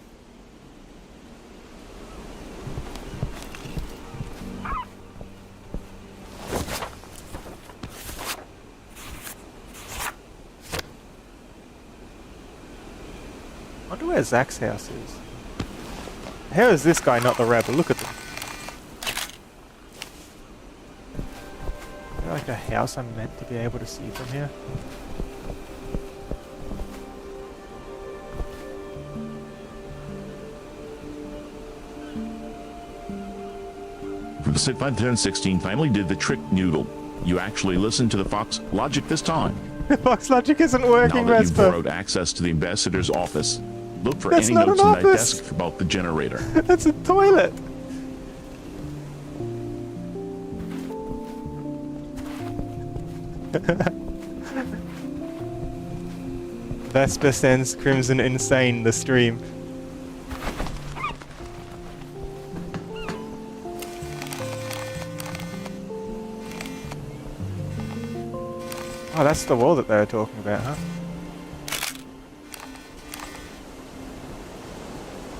I wonder where Zach's house is. How is this guy not the rebel? Look at them. Is there like a house I'm meant to be able to see from here? The Sit 51016 finally did the trick, Noodle. You actually listened to the Fox logic this time. Fox logic isn't working, Now that you've Vesper. borrowed access to the ambassador's office, look for That's any not notes an in that office. desk about the generator. That's a toilet. Vesper sends Crimson insane the stream. Oh, that's the wall that they were talking about, huh?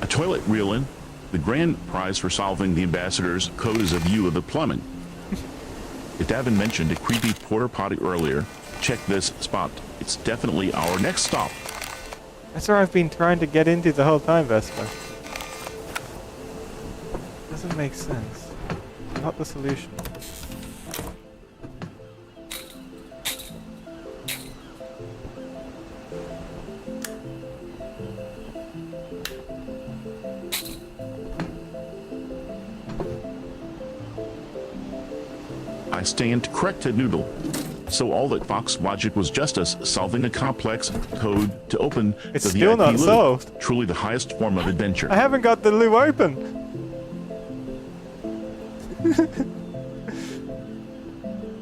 A toilet reel-in. The grand prize for solving the ambassador's code is a view of the plumbing. If Davin mentioned a creepy porta potty earlier, check this spot. It's definitely our next stop. That's where I've been trying to get into the whole time, Vesper. Doesn't make sense. Not the solution. I stand corrected, Noodle. So all that Fox logic was just us solving a complex code to open It's the still VIP not loo. solved. Truly the highest form of adventure. I haven't got the loo open.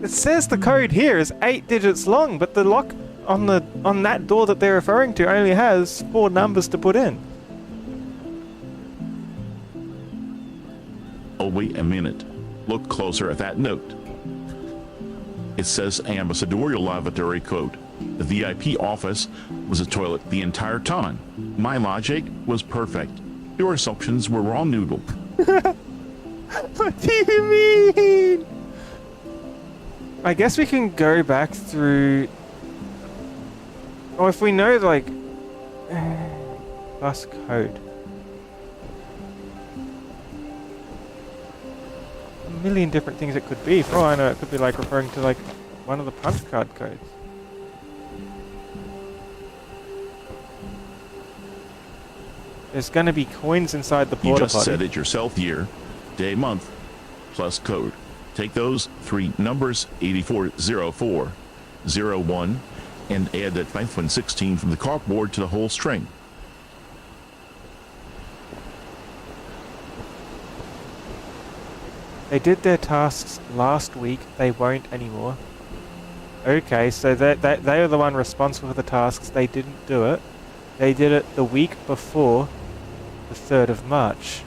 It says the code here is 8 digits long, but the lock on that door that they're referring to only has 4 numbers to put in. Oh, wait a minute. Look closer at that note. It says ambassadorial lavatory code. The VIP office was a toilet the entire time. My logic was perfect. Your assumptions were wrong, Noodle. What do you mean? I guess we can go back through... Oh, if we know, like... Plus code. A million different things it could be. For all I know, it could be like referring to like one of the punch card codes. There's going to be coins inside the You porta just potty. said it yourself. Year, day, month, plus code. Take those three numbers, 8404, 01, and add that ninth one, 16, from the cardboard to the whole string. They did their tasks last week. They won't anymore. Okay, so they are the one responsible for the tasks. They didn't do it. They did it the week before the 3rd of March.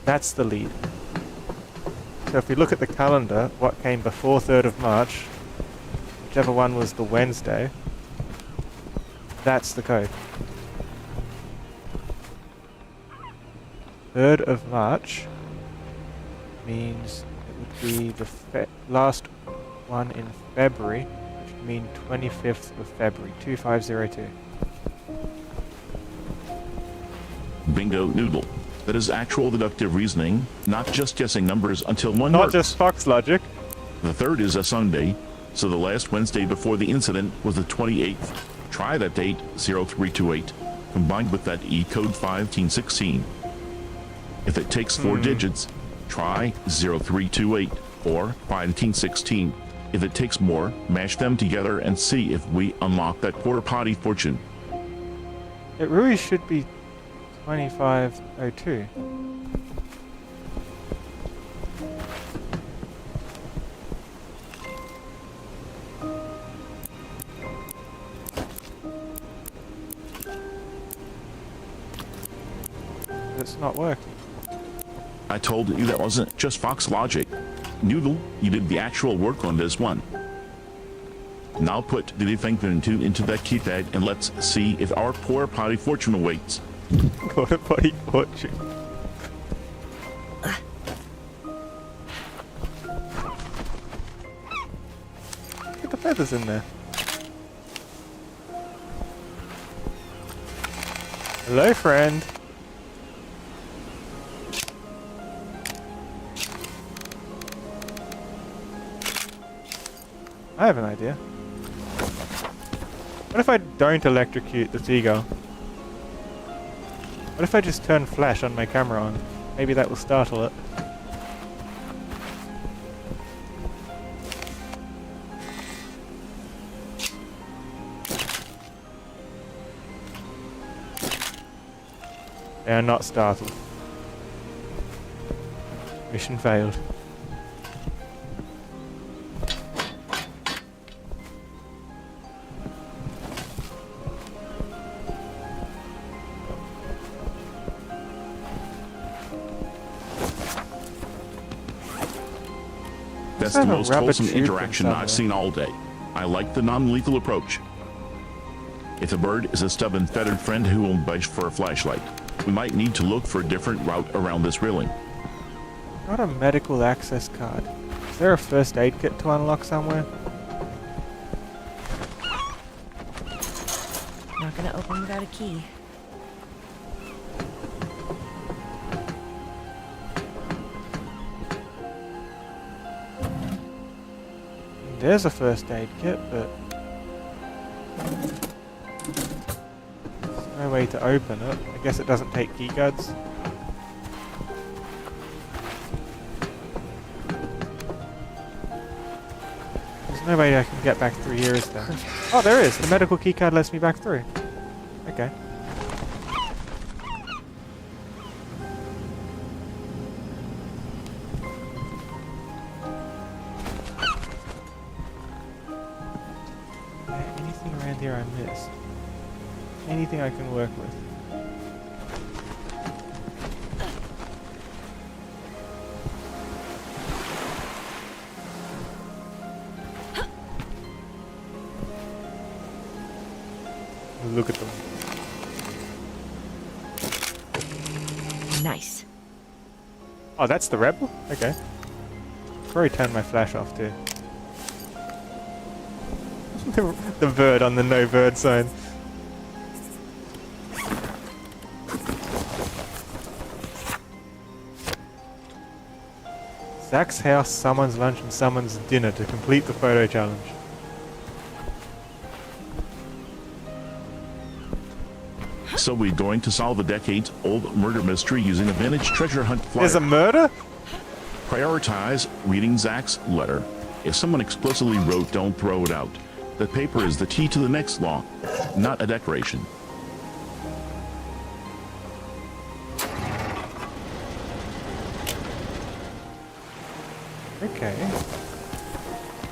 That's the lead. So if we look at the calendar, what came before 3rd of March, whichever one was the Wednesday, that's the code. 3rd of March means it would be the last one in February, which would mean 25th of February, 2502. Bingo, Noodle. That is actual deductive reasoning, not just guessing numbers until one Not works. just Fox logic. The 3rd is a Sunday, so the last Wednesday before the incident was the 28th. Try that date, 0328, combined with that E code 1516. If it takes 4 digits, try 0328 or 1516. If it takes more, mash them together and see if we unlock that porta potty fortune. It really should be 2502. It's not working. I told you that wasn't just Fox logic. Noodle, you did the actual work on this one. Now put the Dimhaven 2 into that keypad and let's see if our porta potty fortune awaits. Porta potty fortune. Get the feathers in there. Hello, friend. I have an idea. What if I don't electrocute the seagull? What if I just turn flash on my camera on? Maybe that will startle it. They are not startled. Mission failed. That's have the a most rabbit wholesome tube interaction somewhere. I've seen all day. I like the non-lethal approach. If the bird is a stubborn feathered friend who will bite for a flashlight, we might need to look for a different route around this railing. Not a medical access card. Is there a first aid kit to unlock somewhere? Not gonna open without a key. There's a first aid kit, but there's no way to open it. I guess it doesn't take keycards. There's no way I can get back through here, is there? Oh, there is! The medical keycard lets me back through. Okay. Anything around here I missed? Anything I can work with? look at them. Nice. Oh, that's the rebel? Okay. Probably turn my flash off too. The bird on the no bird sign. Zach's house, someone's lunch, and someone's dinner to complete the photo challenge. So we're going to solve a decades-old murder mystery using a vintage treasure hunt flyer. There's a murder? Prioritize reading Zach's letter. If someone explicitly wrote, don't throw it out. The paper is the key to the next law, not a decoration. Okay.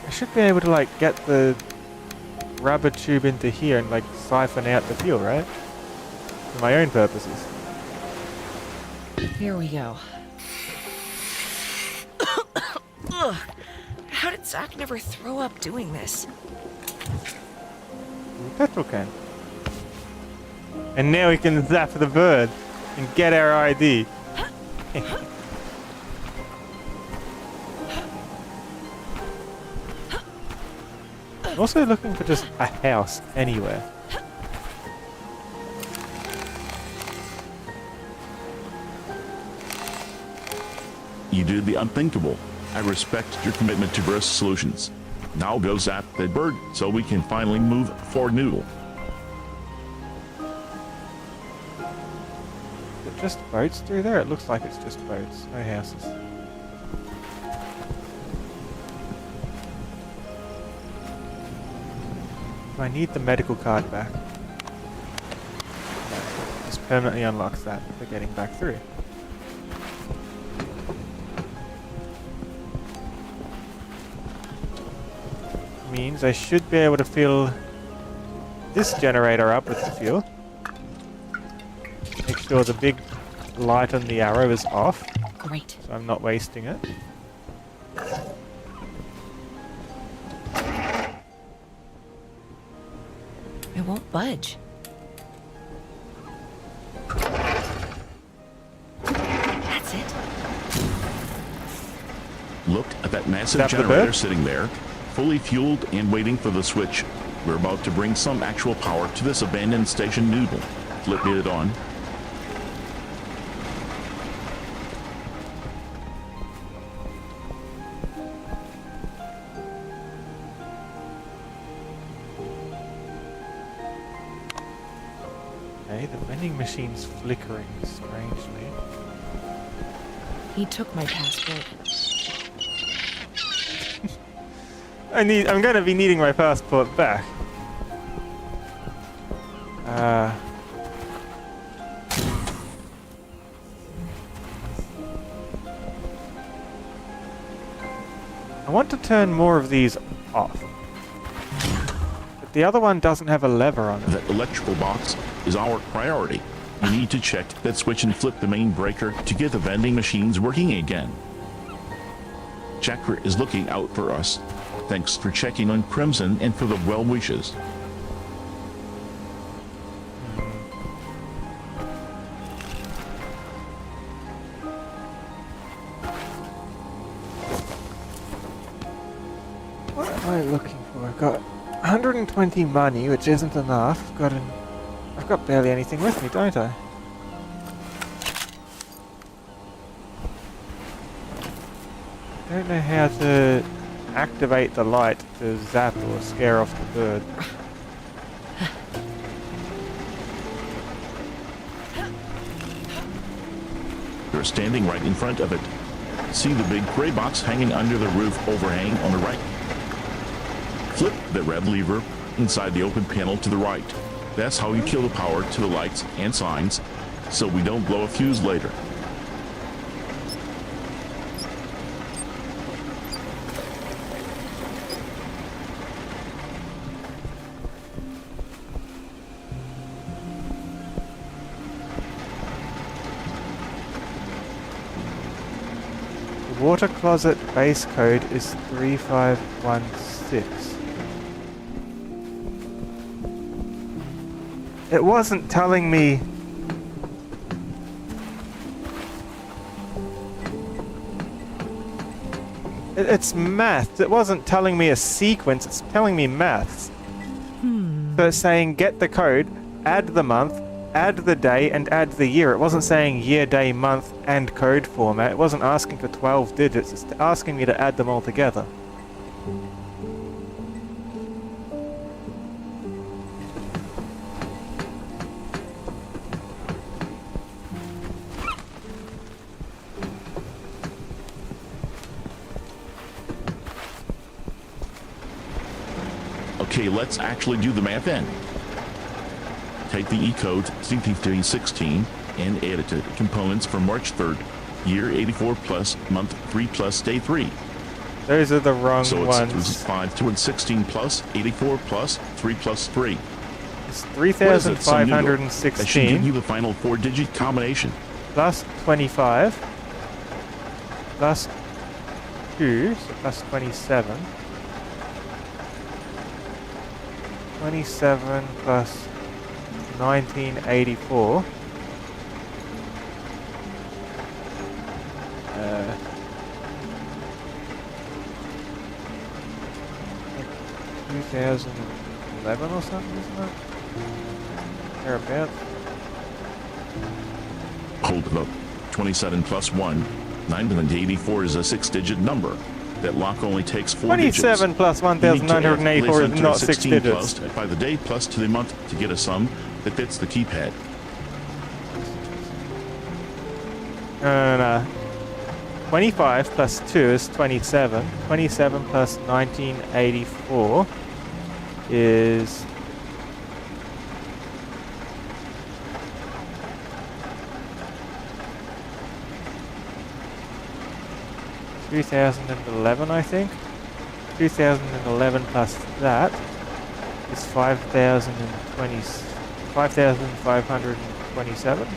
I should be able to like get the rubber tube into here and like siphon out the fuel, right? For my own purposes. Here we go. Ugh. How did Zach never throw up doing this? Petrol can. And now we can zap the bird and get our ID. I'm also looking for just a house anywhere. You did the unthinkable. I respect your commitment to various solutions. Now go zap that bird so we can finally move forward noodle. Is it just boats through there? It looks like it's just boats, no houses. Do I need the medical card back? No. Just permanently unlocks that for getting back through. Means I should be able to fill this generator up with the fuel. Make sure the big light on the arrow is off. Great. So I'm not wasting it. It won't budge. That's it. Look at that massive Zap the generator bird? sitting there, fully fueled and waiting for the switch. We're about to bring some actual power to this abandoned station noodle. Flip it on. Okay, the vending machine's flickering strangely. He took my passport. I'm gonna be needing my passport back. I want to turn more of these off. But the other one doesn't have a lever on it. That electrical box is our priority. We need to check that switch and flip the main breaker to get the vending machines working again. Checker is looking out for us. Thanks for checking on Crimson and for the well wishes. What am I looking for? I've got 120 money, which isn't enough. I've got barely anything with me, don't I? I don't know how to activate the light to zap or scare off the bird. You're standing right in front of it. See the big gray box hanging under the roof overhang on the right? Flip the red lever inside the open panel to the right. That's how you kill the power to the lights and signs, so we don't blow a fuse later. The water closet base code is 3516. It wasn't telling me... It's math. It wasn't telling me a sequence, it's telling me maths. So it's saying get the code, add the month, add the day, and add the year. It wasn't saying year, day, month, and code format. It wasn't asking for 12 digits. It's asking me to add them all together. Okay, let's actually do the math then. Take the E-code CT316 and add it to components for March 3rd, year 84 plus month 3 plus day 3. Those are the wrong So ones. it's 516 plus 84 plus 3 plus 3. It's What is it? Some noodle. That should give 3,516 you the final 4-digit combination. plus 25 plus 2, so plus 27. 27 plus 1984. 2011 or something, isn't it? Thereabouts. Hold it up. 27 plus 1. 984 is a 6-digit number. That lock only takes 4 digits. 27 plus You need to add 1,984 is place not enter 6 16 digits. plus by the day plus to the month to get a sum that fits the keypad. No. 25 plus 2 is 27. 27 plus 1984 is... ...2011, I think. 2011 plus that is 5,020... 5,527.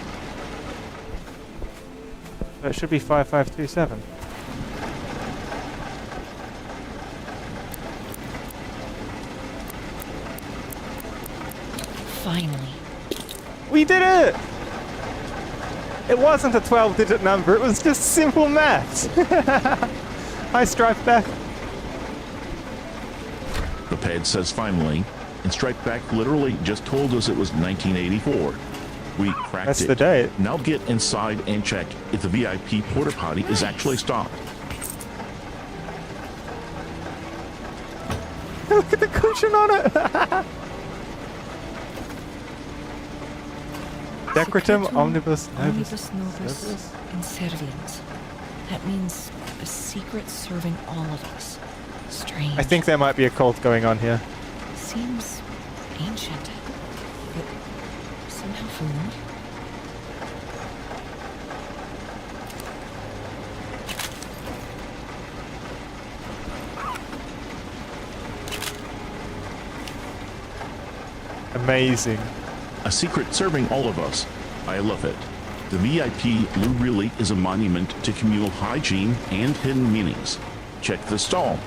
So it should be 5527. Finally. We did it! It wasn't a 12-digit number, it was just simple maths. Hi, Stripe Back. The pad says finally, and Strike Back literally just told us it was 1984. We cracked That's it. the date. Now get inside and check if the VIP porta potty is actually stopped. Look at the cushion on it! Decretum omnibus Omnibus novus. novus inserviens. That means a secret serving all of us. Strange. I think there might be a cult going on here. Seems ancient, but somehow familiar. Amazing. A secret serving all of us. I love it. The VIP Lou really is a monument to communal hygiene and hidden meanings. Check the stall.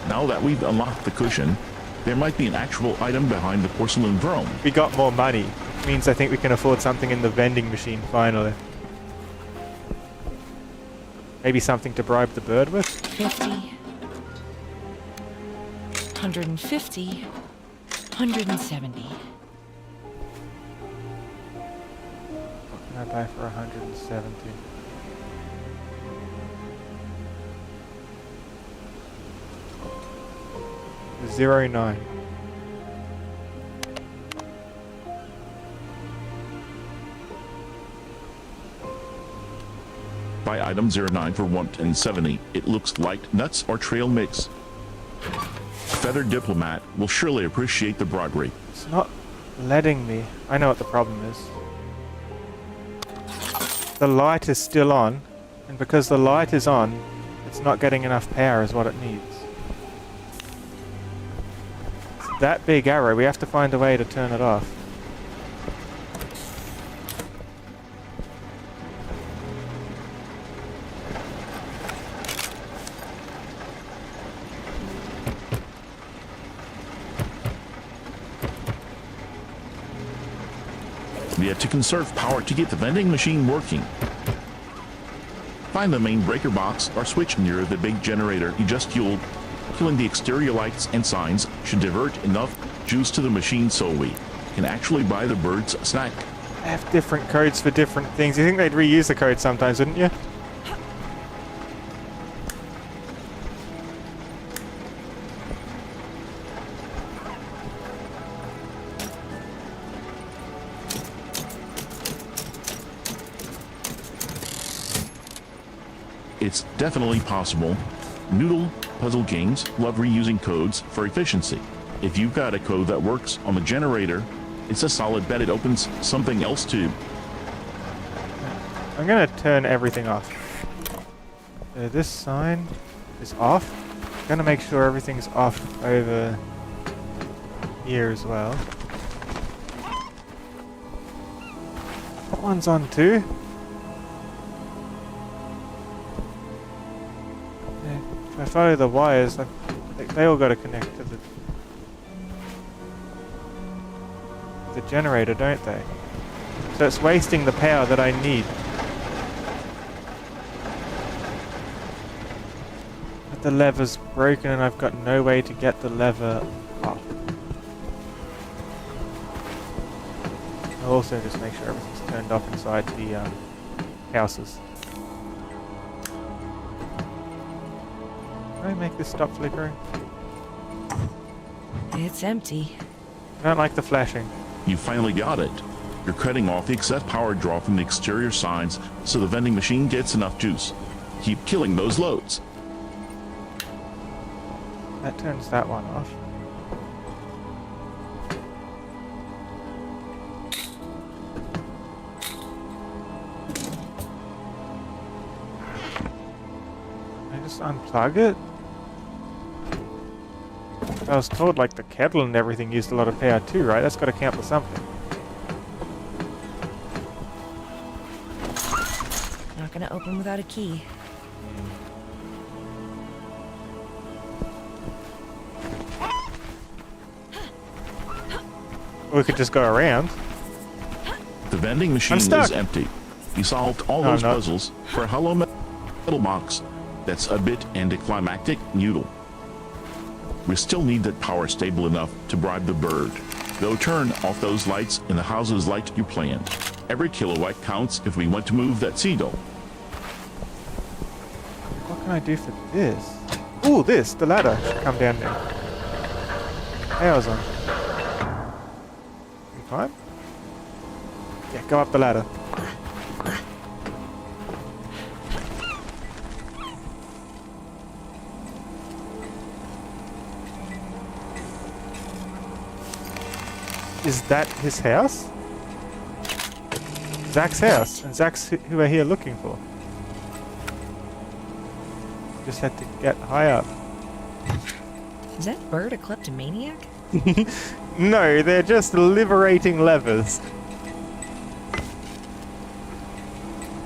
Now that we've unlocked the cushion, there might be an actual item behind the porcelain throne. We got more money. Means I think we can afford something in the vending machine finally. Maybe something to bribe the bird with? 50. 150. 170. What can I buy for 170? Zero 09. Buy item 09 for 170. It looks like nuts or trail mix. Feathered Diplomat will surely appreciate the broderie. It's not letting me. I know what the problem is. The light is still on, and because the light is on, it's not getting enough power is what it needs. It's that big arrow, we have to find a way to turn it off. We have to conserve power to get the vending machine working. Find the main breaker box or switch near the big generator you just fueled. Killing the exterior lights and signs should divert enough juice to the machine so we can actually buy the birds a snack. I have different codes for different things. You think they'd reuse the code sometimes, wouldn't you? It's definitely possible. Noodle puzzle games love reusing codes for efficiency. If you've got a code that works on the generator, it's a solid bet it opens something else too. I'm gonna turn everything off. This sign is off. I'm gonna make sure everything's off over here as well. That one's on too. If I follow the wires, they all got to connect to the generator, don't they? So it's wasting the power that I need. But the lever's broken and I've got no way to get the lever off. I'll also just make sure everything's turned off inside the houses. Can I make this stop flickering? It's empty. I don't like the flashing. You finally got it. You're cutting off the excess power draw from the exterior signs so the vending machine gets enough juice. Keep killing those loads. That turns that one off. Can I just unplug it? I was told like the kettle and everything used a lot of power too, right? That's got to count for something. Not gonna open without a key. We could just go around. The vending machine is empty. You solved all those puzzles for a hollow metal box that's a bit anticlimactic noodle. We still need that power stable enough to bribe the bird. Go turn off those lights in the houses like you planned. Every kilowatt counts if we want to move that seedle. What can I do for this? Ooh, this! The ladder should come down now. Power's on. Can you climb? Yeah, go up the ladder. Is that his house? Zach's house. And Zach's who we're here looking for. Just had to get high up. Is that bird a kleptomaniac? No, they're just liberating levers.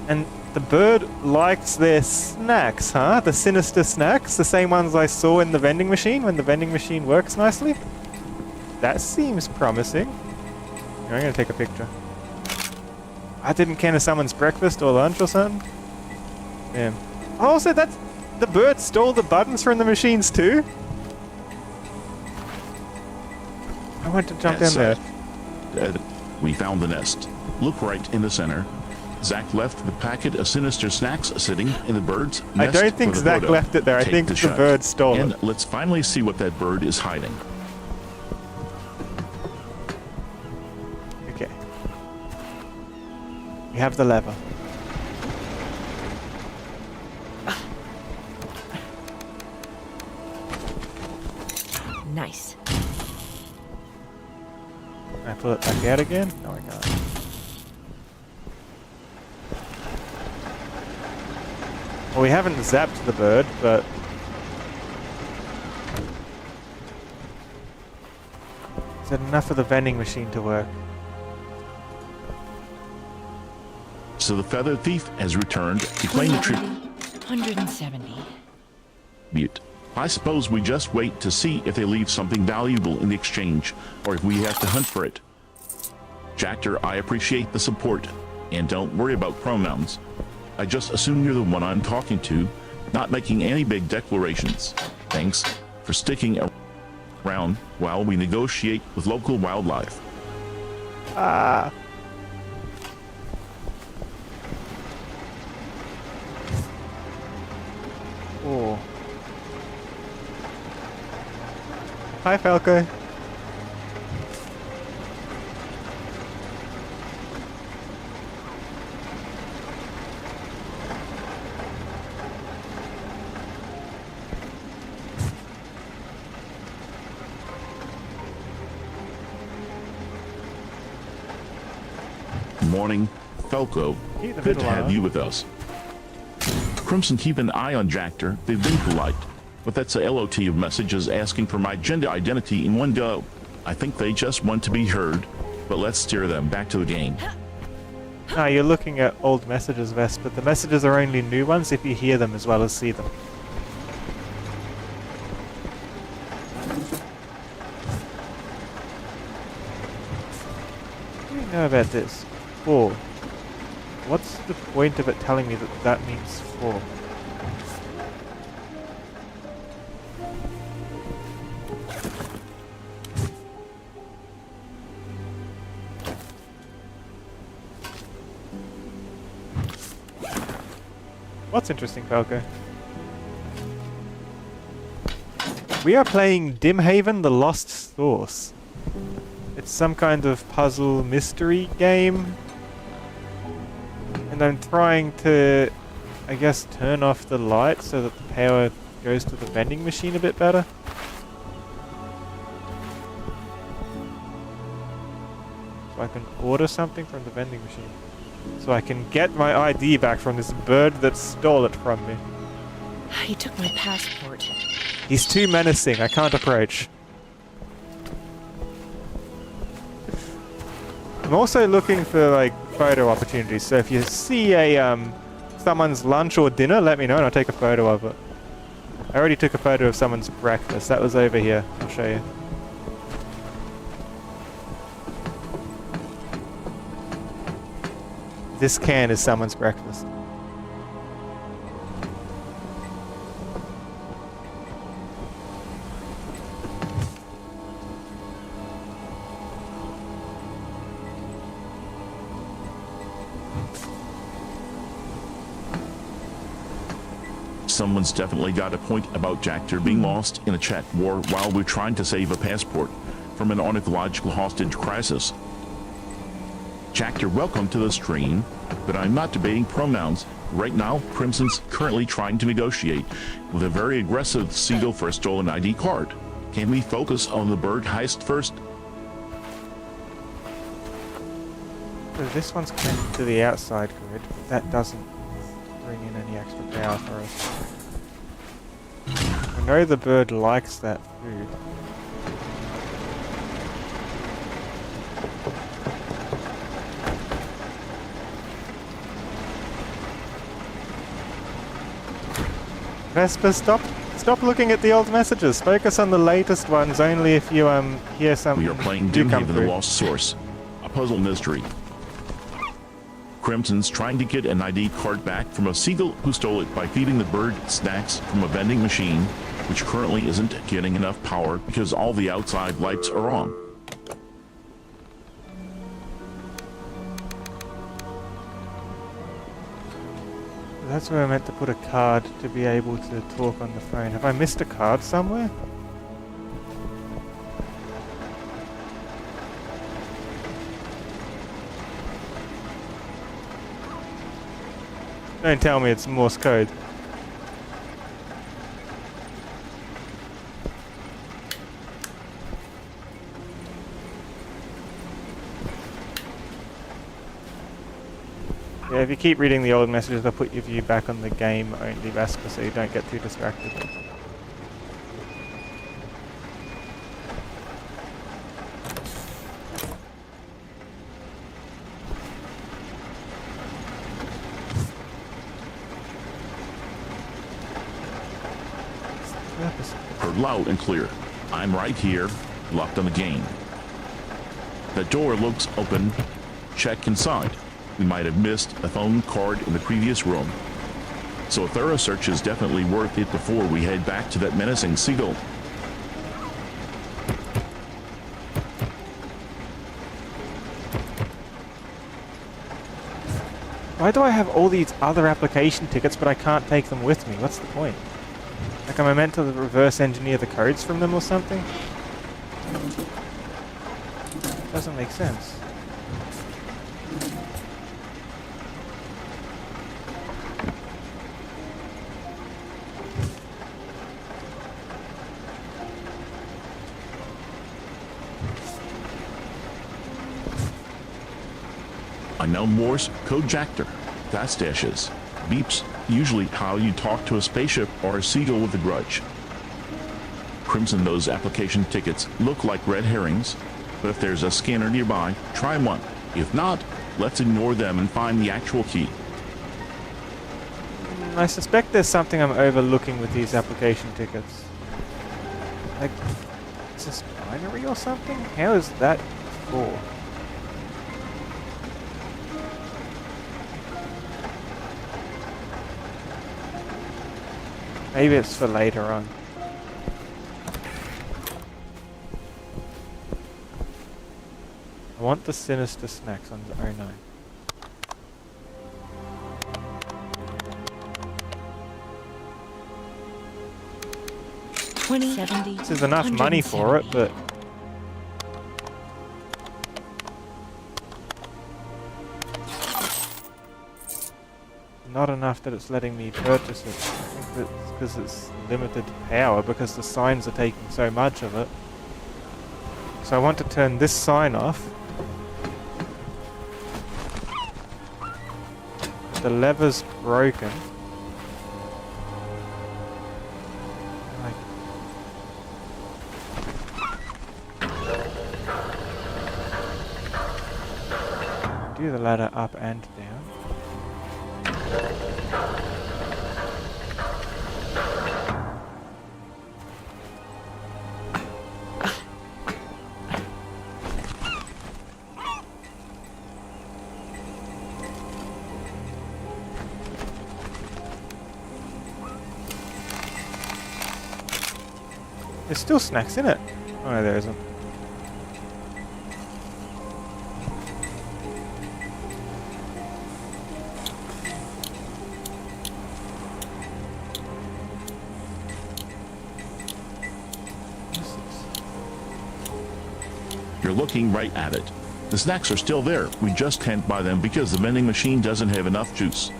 And the bird likes their snacks, huh? The sinister snacks? The same ones I saw in the vending machine when the vending machine works nicely? That seems promising. I'm gonna take a picture. I didn't count as someone's breakfast or lunch or something. Damn. Oh, so that's... The bird stole the buttons from the machines too? I want to jump down there. We found the nest. Look right in the center. Zach left the packet of sinister snacks sitting in the bird's nest. I don't think for the Zach photo. left it there. I Take think the shot. bird stole it. And let's finally see what that bird is hiding. Okay. We have the lever. Nice. Can I pull it back out again? No, I can't. Well, we haven't zapped the bird, but... Is that enough for the vending machine to work? So the feather thief has returned to claim the tribute. 170. I suppose we just wait to see if they leave something valuable in the exchange, or if we have to hunt for it. Jactor, I appreciate the support, and don't worry about pronouns. I just assume you're the one I'm talking to, not making any big declarations. Thanks for sticking around while we negotiate with local wildlife. Ah. Oh. Hi, Falco. Morning, Falco. Keep the Good to middle have on. you with us. Crimson, keep an eye on Jactor. They've been polite, but that's a LOT of messages asking for my gender identity in one go. I think they just want to be heard, but let's steer them back to the game. No, you're looking at old messages, Vesper. The messages are only new ones if you hear them as well as see them. What do you know about this? 4. What's the point of it telling me that that means 4? What's interesting, Falco? We are playing Dimhaven, the Lost Source. It's some kind of puzzle mystery game. And I'm trying to, I guess, turn off the light so that the power goes to the vending machine a bit better. So I can order something from the vending machine. So I can get my ID back from this bird that stole it from me. He took my passport. He's too menacing, I can't approach. I'm also looking for, like, photo opportunities, so if you see a, someone's lunch or dinner, let me know and I'll take a photo of it. I already took a photo of someone's breakfast, that was over here, I'll show you. This can is someone's breakfast. Someone's definitely got a point about Jactor being lost in a chat war while we're trying to save a passport from an ornithological hostage crisis. Jactor, welcome to the stream, but I'm not debating pronouns. Right now, Crimson's currently trying to negotiate with a very aggressive seagull for a stolen ID card. Can we focus on the bird heist first? So this one's connected to the outside grid, but that doesn't bring in any extra power for us. I know the bird likes that food. Vesper, stop looking at the old messages. Focus on the latest ones only if you hear something. We are playing do come Dimhaven, the through. Lost Source, a puzzle mystery. Crimson's trying to get an ID card back from a seagull who stole it by feeding the bird snacks from a vending machine, which currently isn't getting enough power because all the outside lights are on. That's where I meant to put a card to be able to talk on the phone. Have I missed a card somewhere? Don't tell me it's Morse code. Yeah, if you keep reading the old messages, they'll put your view back on the game only, Vesper, so you don't get too distracted. Heard loud and clear. I'm right here, locked on the game. The door looks open. Check inside. We might have missed a phone card in the previous room. So a thorough search is definitely worth it before we head back to that menacing seagull. Why do I have all these other application tickets but I can't take them with me? What's the point? Like, am I meant to reverse engineer the codes from them or something? Doesn't make sense. I know Morse code Jactor. That's dashes. Beeps, usually how you talk to a spaceship or a seagull with a grudge. Crimson, those application tickets look like red herrings, but if there's a scanner nearby, try one. If not, let's ignore them and find the actual key. I suspect there's something I'm overlooking with these application tickets. Like, is this binary or something? How is that for? Maybe it's for later on. I want the sinister snacks on the 09. This is enough money for it, but not enough that it's letting me purchase it. I think that's because it's limited power, because the signs are taking so much of it. So I want to turn this sign off. The lever's broken. Do the ladder up and down. There's still snacks in it. Oh no, there isn't. You're looking right at it. The snacks are still there. We just can't buy them because the vending machine doesn't have enough juice.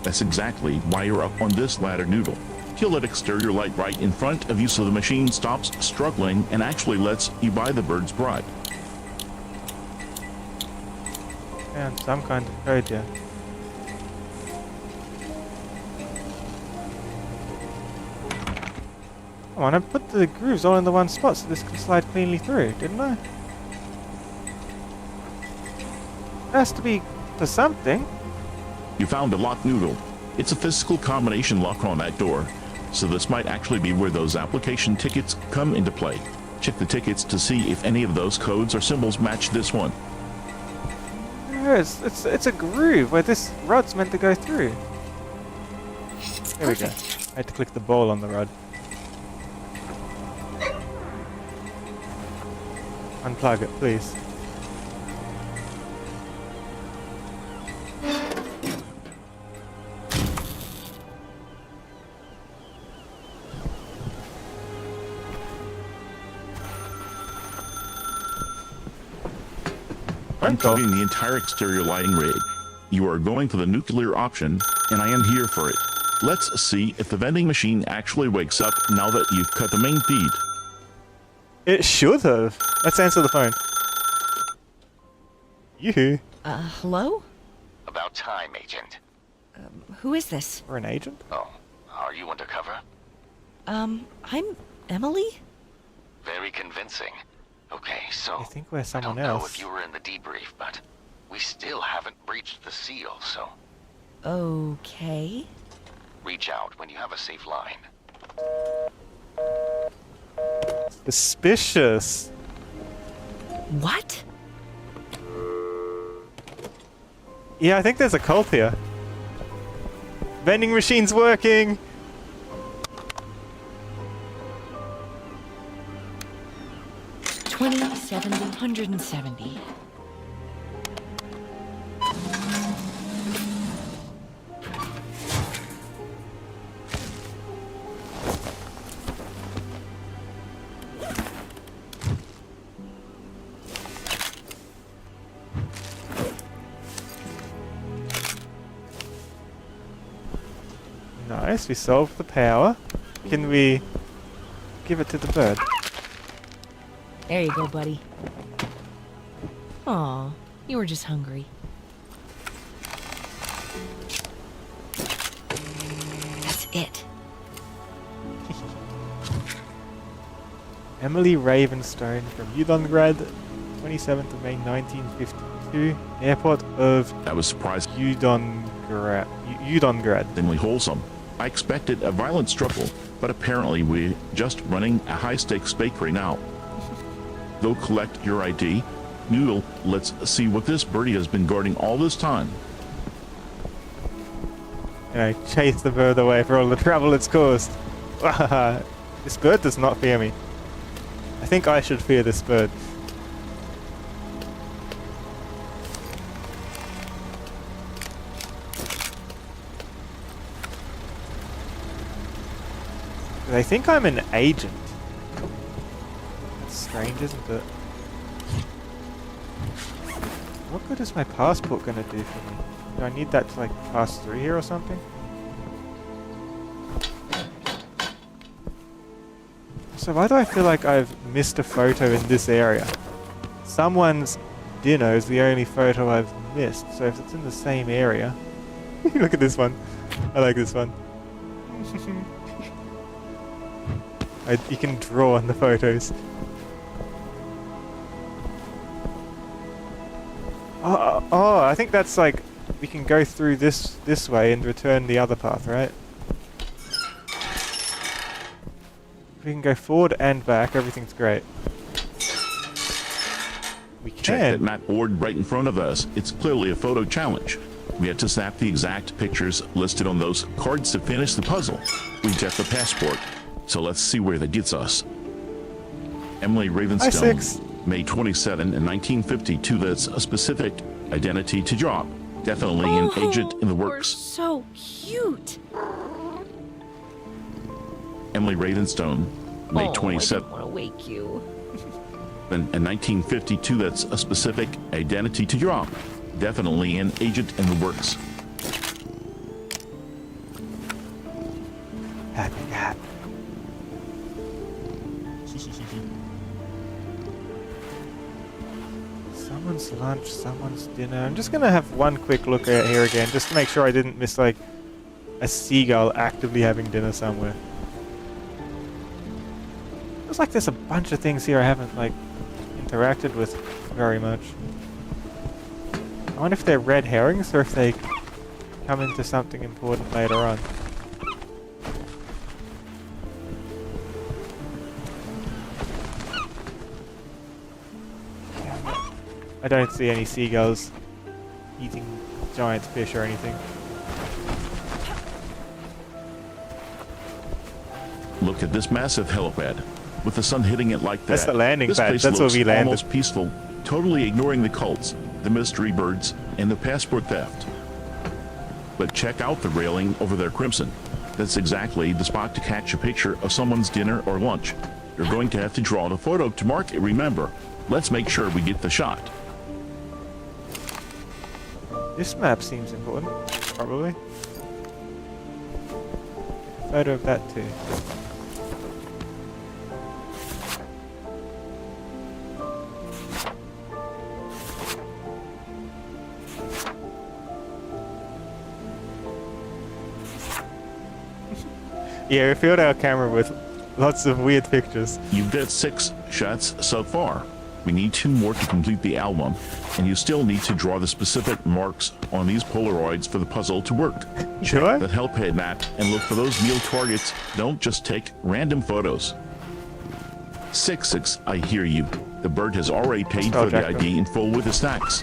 That's exactly why you're up on this ladder, Noodle. Kill that exterior light right in front of you so the machine stops struggling and actually lets you buy the bird's bribe. Found some kind of code, yeah. Come on, I put the grooves all in the one spot so this can slide cleanly through, didn't I? It has to be for something. You found a lock, Noodle. It's a physical combination lock on that door, so this might actually be where those application tickets come into play. Check the tickets to see if any of those codes or symbols match this one. No, it's a groove where this rod's meant to go through. There we go. I had to click the ball on the rod. Unplug it, please. Unplugging the entire exterior lighting rig. You are going for the nuclear option, and I am here for it. Let's see if the vending machine actually wakes up now that you've cut the main feed. It should have. Let's answer the phone. Yoo-hoo. Hello? About time, Agent. Who is this? We're an agent? Oh, are you undercover? I'm Emily? Very convincing. Okay, so I think we're I someone don't know else. if you were in the debrief, but we still haven't breached the seal, so Okay. reach out when you have a safe line. Suspicious. What? Yeah, I think there's a cult here. Vending machine's working! $20,770. Nice, we solved the power. Can we give it to the bird? There you go, buddy. Aw, you were just hungry. That's it. Emily Ravenstone from Udongrad, 27th of May 1952, airport of I was surprised Udongrad. Extremely wholesome. I expected a violent struggle, but apparently we're just running a high-stakes bakery now. Go collect your ID. Noodle, let's see what this birdie has been guarding all this time. And I chase the bird away for all the trouble it's caused. This bird does not fear me. I think I should fear this bird. I think I'm an agent. That's strange, isn't it? What good is my passport gonna do for me? Do I need that to like pass through here or something? So why do I feel like I've missed a photo in this area? Someone's dinner is the only photo I've missed, so if it's in the same area... Look at this one. I like this one. You can draw on the photos. Oh, I think that's like... We can go through this way and return the other path, right? We can go forward and back, everything's great. We can. Check that map board right in front of us. It's clearly a photo challenge. We have to snap the exact pictures listed on those cards to finish the puzzle. We get the passport. So let's see where that gets us. Emily Ravenstone, May 27 in 1952. That's a specific identity to drop. Definitely an agent in the works. You're so cute. Emily Ravenstone, May 27. I didn't want to wake you. In 1952, that's a specific identity to drop. Definitely an agent in the works. Happy cat. Someone's lunch, someone's dinner. I'm just gonna have one quick look at here again, just to make sure I didn't miss like a seagull actively having dinner somewhere. Looks like there's a bunch of things here I haven't like interacted with very much. I wonder if they're red herrings or if they come into something important later on. I don't see any seagulls eating giant fish or anything. Look at this massive helipad. With the sun hitting it like that, That's the landing this pad. place That's where looks we landed. almost peaceful, totally ignoring the cults, the mystery birds, and the passport theft. But check out the railing over there, Crimson. That's exactly the spot to catch a picture of someone's dinner or lunch. You're going to have to draw the photo to mark it, remember. Let's make sure we get the shot. This map seems important, probably. Photo of that too. Yeah, we filled our camera with lots of weird pictures. You've got 6 shots so far. We need 2 more to complete the album, and you still need to draw the specific marks on these Polaroids for the puzzle to work. Check that helipad map and look for those meal targets. Don't just take random photos. 6, I hear you. The bird has already paid Spell for the check ID in full with his tax.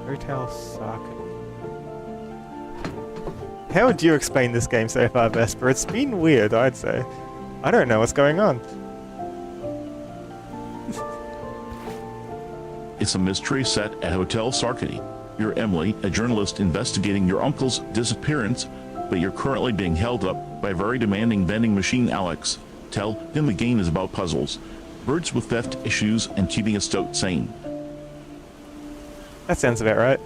Hotel Socket. How would you explain this game so far, Vesper? It's been weird, I'd say. I don't know what's going on. It's a mystery set at Hotel Sarkany. You're Emily, a journalist investigating your uncle's disappearance, but you're currently being held up by a very demanding vending machine Alex. Tell him the game is about puzzles, birds with theft issues, and keeping a stoat sane. That sounds about right.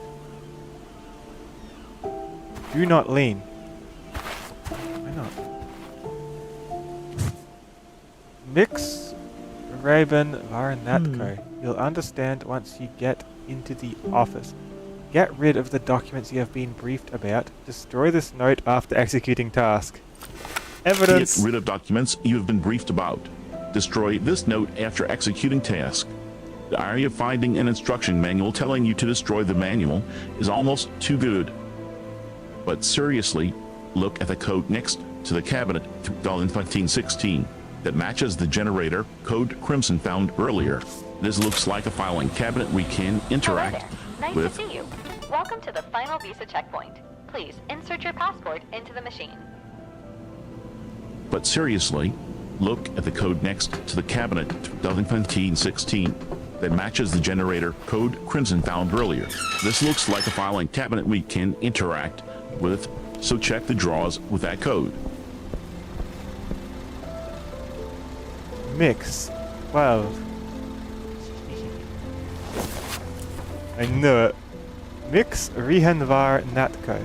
Do not lean. Why not? Mix Raven Varanatko. You'll understand once you get into the office. Get rid of the documents you have been briefed about. Destroy this note after executing task. Evidence. Get rid of documents you have been briefed about. Destroy this note after executing task. The irony of finding an instruction manual telling you to destroy the manual is almost too good. But seriously, look at the code next to the cabinet installed in 1516 that matches the generator code Crimson found earlier. This looks like a filing cabinet we can interact Nice with. to see you. Welcome to the final visa checkpoint. Please insert your passport into the machine. But seriously, look at the code next to the cabinet 1516 that matches the generator code Crimson found earlier. This looks like a filing cabinet we can interact with, so check the drawers with that code. Mix 12. I knew it. Mix Rihanvar Natko.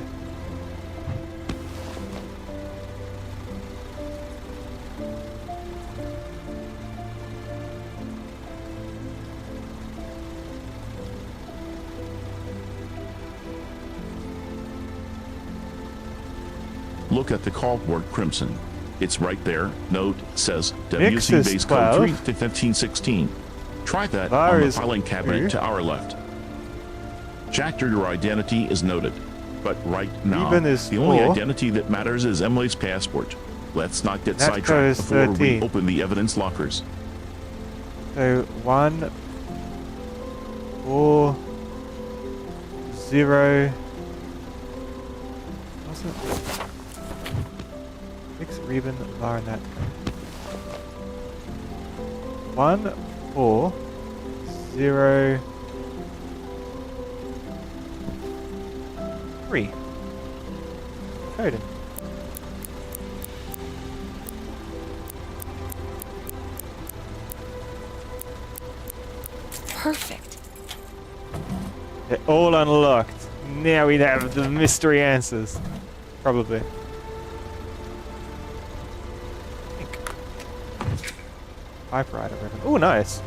Look at the call word Crimson. It's right there. Note says Mix WC is base 12. code 31516. Try that Var on the is filing cabinet 3. to our left. Jack, your identity is noted. But right now, Even is the only 4. identity that matters is Emily's passport. Let's not get Natko sidetracked is before 13. we open the evidence lockers. So 1 4 0. What's it? Mix Ribbon Varanatko. 1 4 0 3. Code him. Perfect. They're all unlocked. Now we have the mystery answers. Probably. Typewriter ribbon. Oh, nice.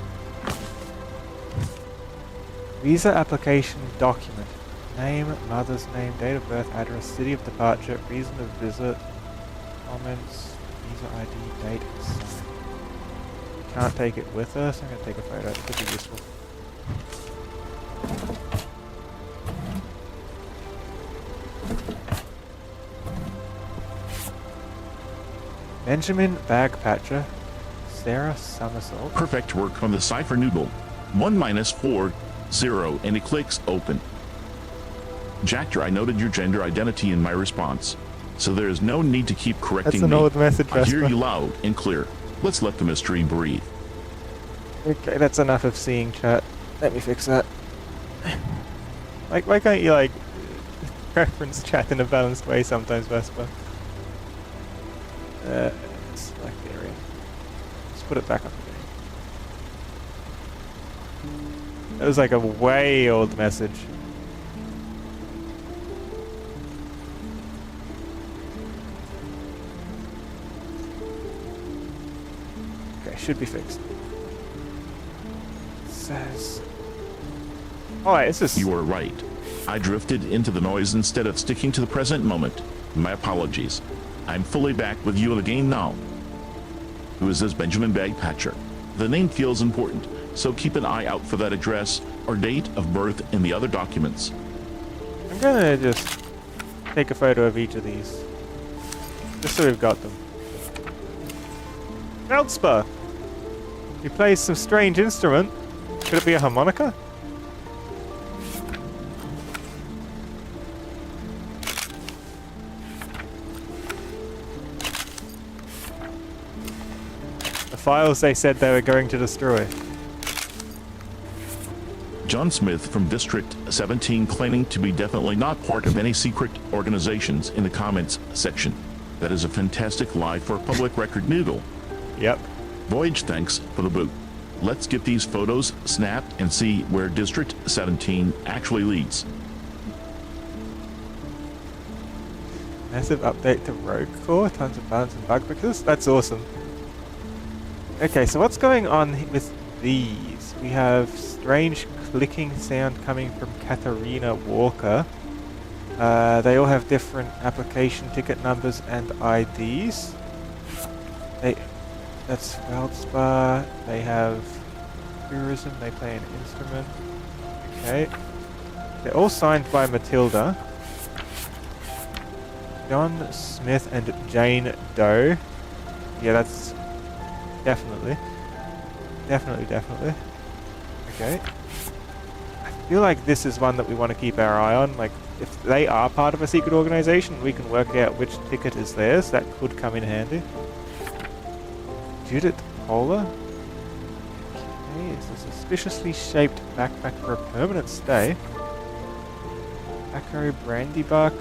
Visa application document. Name, mother's name, date of birth, address, city of departure, reason of visit, comments, visa ID, date, and sign. Can't take it with us. I'm going to take a photo. It could be useful. Benjamin Bagpatcher, Sarah Somersault. Perfect work on the cipher noodle. 1 - 4 0, and it clicks open. Jactor, I noted your gender identity in my response, so there is no need to keep correcting That's an me. old message, I hear Vesper. you loud and clear. Let's let the mystery breathe. Okay, that's enough of seeing chat. Let me fix that. Like, why can't you, like, reference chat in a balanced way sometimes, Vesper? Select area. Let's put it back up again. That was like a way old message. Okay, should be fixed. Says. Alright, it's just. You are right. I drifted into the noise instead of sticking to the present moment. My apologies. I'm fully back with you in the game now. Who is this Benjamin Bagpatcher? The name feels important, so keep an eye out for that address or date of birth in the other documents. I'm gonna just take a photo of each of these. Just so we've got them. Vesper! He plays some strange instrument. Could it be a harmonica? The files they said they were going to destroy. John Smith from District 17 claiming to be definitely not part of any secret organizations in the comments section. That is a fantastic lie for a public record noodle. Yep. Voyage thanks for the boot. Let's get these photos snapped and see where District 17 actually leads. Massive update to Rogue Core, tons of balance and bug fixes. That's awesome. Okay, so what's going on with these? We have strange clicking sound coming from Katharina Walker. They all have different application ticket numbers and IDs. That's Feldspar. They have tourism. They play an instrument. Okay. They're all signed by Matilda. John Smith and Jane Doe. Yeah, that's definitely. Definitely. Okay. I feel like this is one that we want to keep our eye on. Like, if they are part of a secret organization, we can work out which ticket is theirs. That could come in handy. Judith Polar. Okay, it's a suspiciously shaped backpack for a permanent stay. Acro Brandybuck.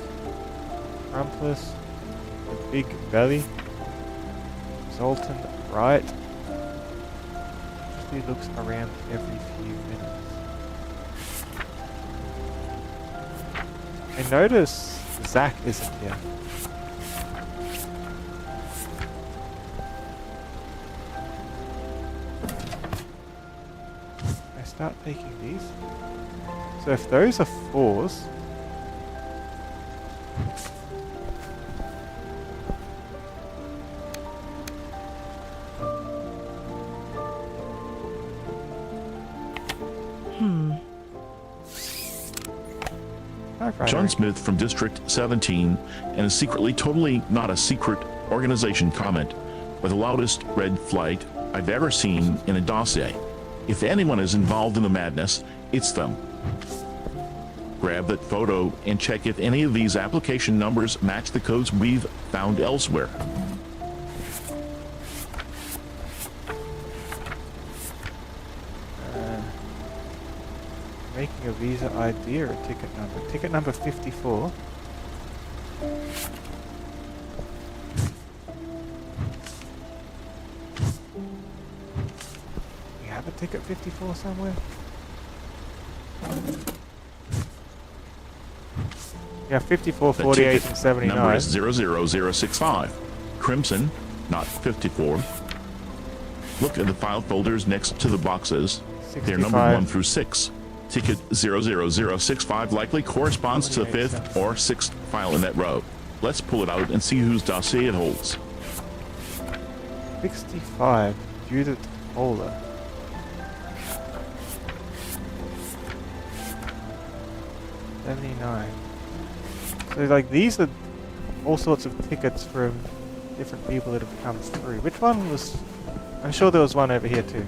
Rumpus. The Big Belly. Zoltan Wright. Usually looks around every few minutes. I notice Zach isn't here. I start taking these. So if those are 4s, John Smith from District 17 and a secretly totally not a secret organization comment with the loudest red flag I've ever seen in a dossier. If anyone is involved in the madness, it's them. Grab that photo and check if any of these application numbers match the codes we've found elsewhere. making a visa ID or a ticket number. Ticket number 54. We have a ticket 54 somewhere? Yeah, 54, 48, and 79. Number is 00065. Crimson, not 54. Look at the file folders next to the boxes. 65. They're numbered 1 through 6. Ticket 00065 likely corresponds to the 5th or 6th file in that row. Let's pull it out and see whose dossier it holds. 65. Judith Ola. $79. So like these are all sorts of tickets from different people that have come through. Which one was... I'm sure there was one over here too.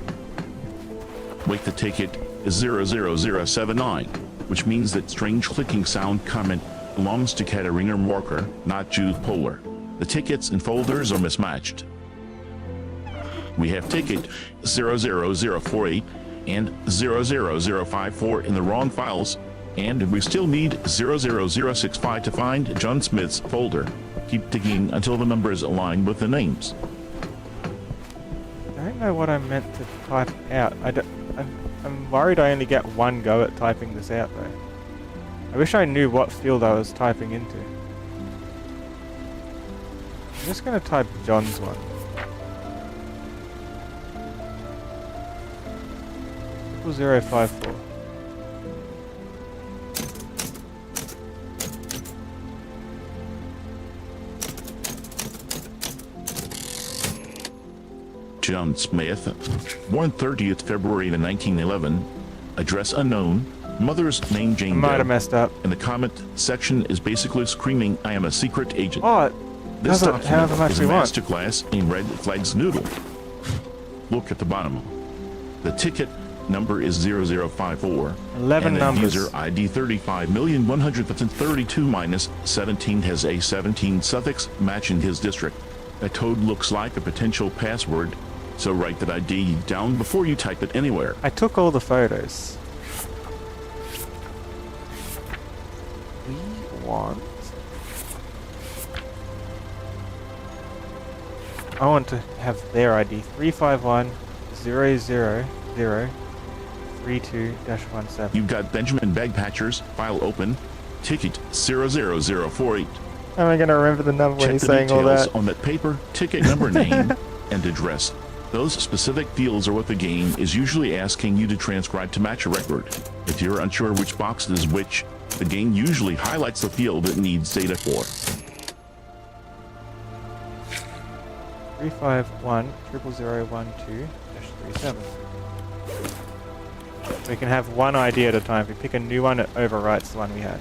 Wait, the ticket is 00079, which means that strange clicking sound comment belongs to Katharina Walker, not Judith Polar. The tickets and folders are mismatched. We have ticket 00048 and 00054 in the wrong files, and we still need 00065 to find John Smith's folder. Keep digging until the numbers align with the names. I don't know what I meant to type out. I'm worried I only get one go at typing this out though. I wish I knew what field I was typing into. I'm just going to type John's one. 0054. John Smith, born 30th February 1911, address unknown, Mother's name Jane Might Doe, have messed up. and the comment section is basically screaming, "I am a secret agent." Oh, it This does it document however much is we a want. masterclass in red flags noodle. Look at the bottom. The ticket number is 0054. 11 and the numbers. user ID 35,132-17 has a 17 suffix match in his district. A code looks like a potential password, so write that ID down before you type it anywhere. I took all the photos. We want... I want to have their ID 351-000-32-17. You've got Benjamin Bagpatcher's file open, ticket 00048. How am I going to remember the number when Check he's the saying all details that? on that paper, ticket number, name, and address. Those specific fields are what the game is usually asking you to transcribe to match a record. If you're unsure which box is which, the game usually highlights the field it needs data for. 351-000-37. We can have one ID at a time. If we pick a new one, it overwrites the one we had.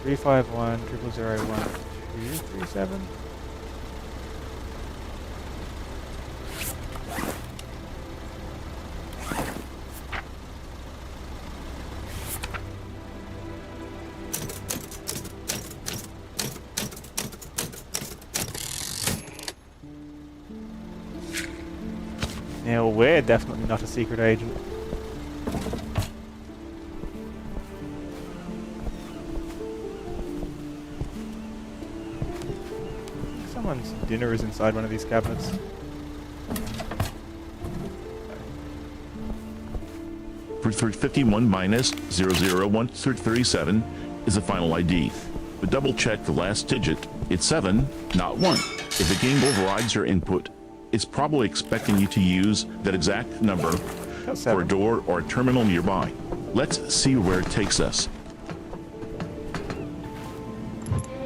351-000-1237. Yeah, well, we're definitely not a secret agent. Someone's dinner is inside one of these cabinets. For 351 minus 001-37 is the final ID. But double check the last digit. It's 7, not 1. If the game overrides your input, it's probably expecting you to use that exact number for a door or a terminal nearby. Let's see where it takes us.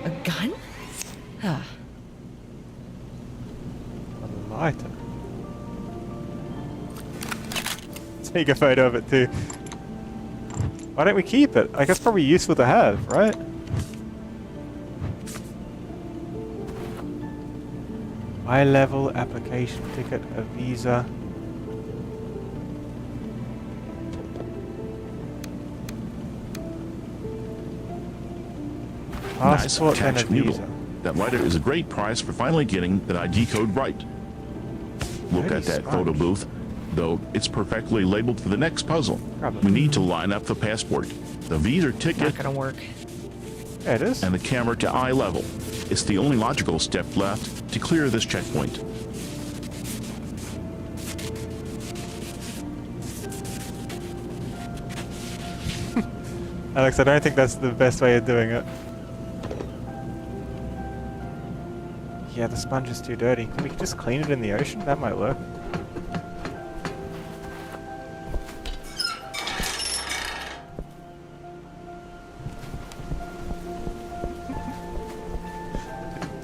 A gun? Huh. A lighter. Take a photo of it too. Why don't we keep it? I guess probably useful to have, right? High level application ticket, a visa. Nice Passport and a attached noodle. visa. That lighter is a great prize for finally getting that ID code right. Look Pretty at that sponge. photo booth, though it's perfectly labeled for the next puzzle. Probably. We need to line up the passport, the visa ticket, Not gonna work. There it is. and the camera to eye level. It's the only logical step left to clear this checkpoint. Alex, I don't think that's the best way of doing it. Yeah, the sponge is too dirty. Can we just clean it in the ocean? That might work.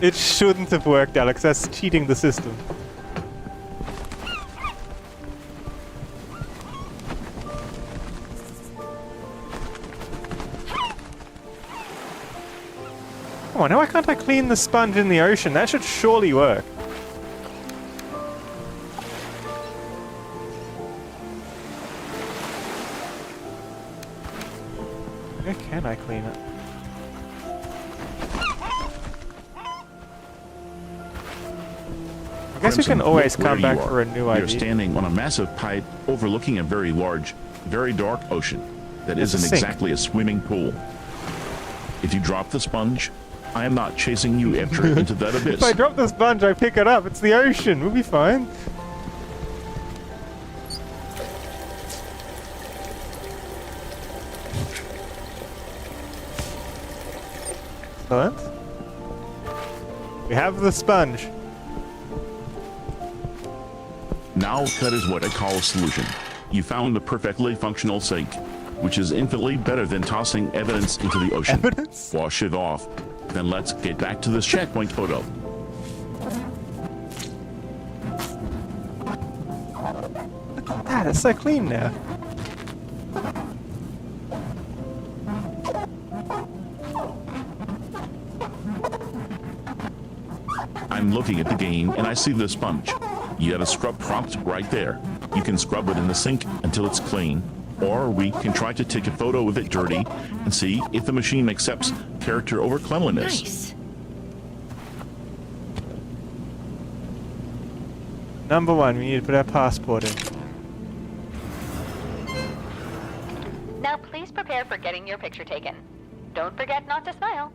It shouldn't have worked, Alex. That's cheating the system. Come on, why can't I clean the sponge in the ocean? That should surely work. Where can I clean it? I guess we can Crimson, always look where come back you are. for a new You're ID. standing on a massive pipe overlooking a very large, very dark ocean that It's a isn't sink. exactly a swimming pool. If you drop the sponge, I am not chasing you after it into that abyss. If I drop the sponge, I pick it up. It's the ocean. We'll be fine. Excellent. We have the sponge. Now that is what I call a solution. You found a perfectly functional sink, which is infinitely better than tossing evidence into the ocean. Evidence? Wash it off. Then let's get back to this checkpoint photo. Look at that. It's so clean now. I'm looking at the game and I see the sponge. You have a scrub prompt right there. You can scrub it in the sink until it's clean, or we can try to take a photo with it dirty and see if the machine accepts character over cleanliness. Nice. Number 1, we need to put our passport in. Now please prepare for getting your picture taken. Don't forget not to smile.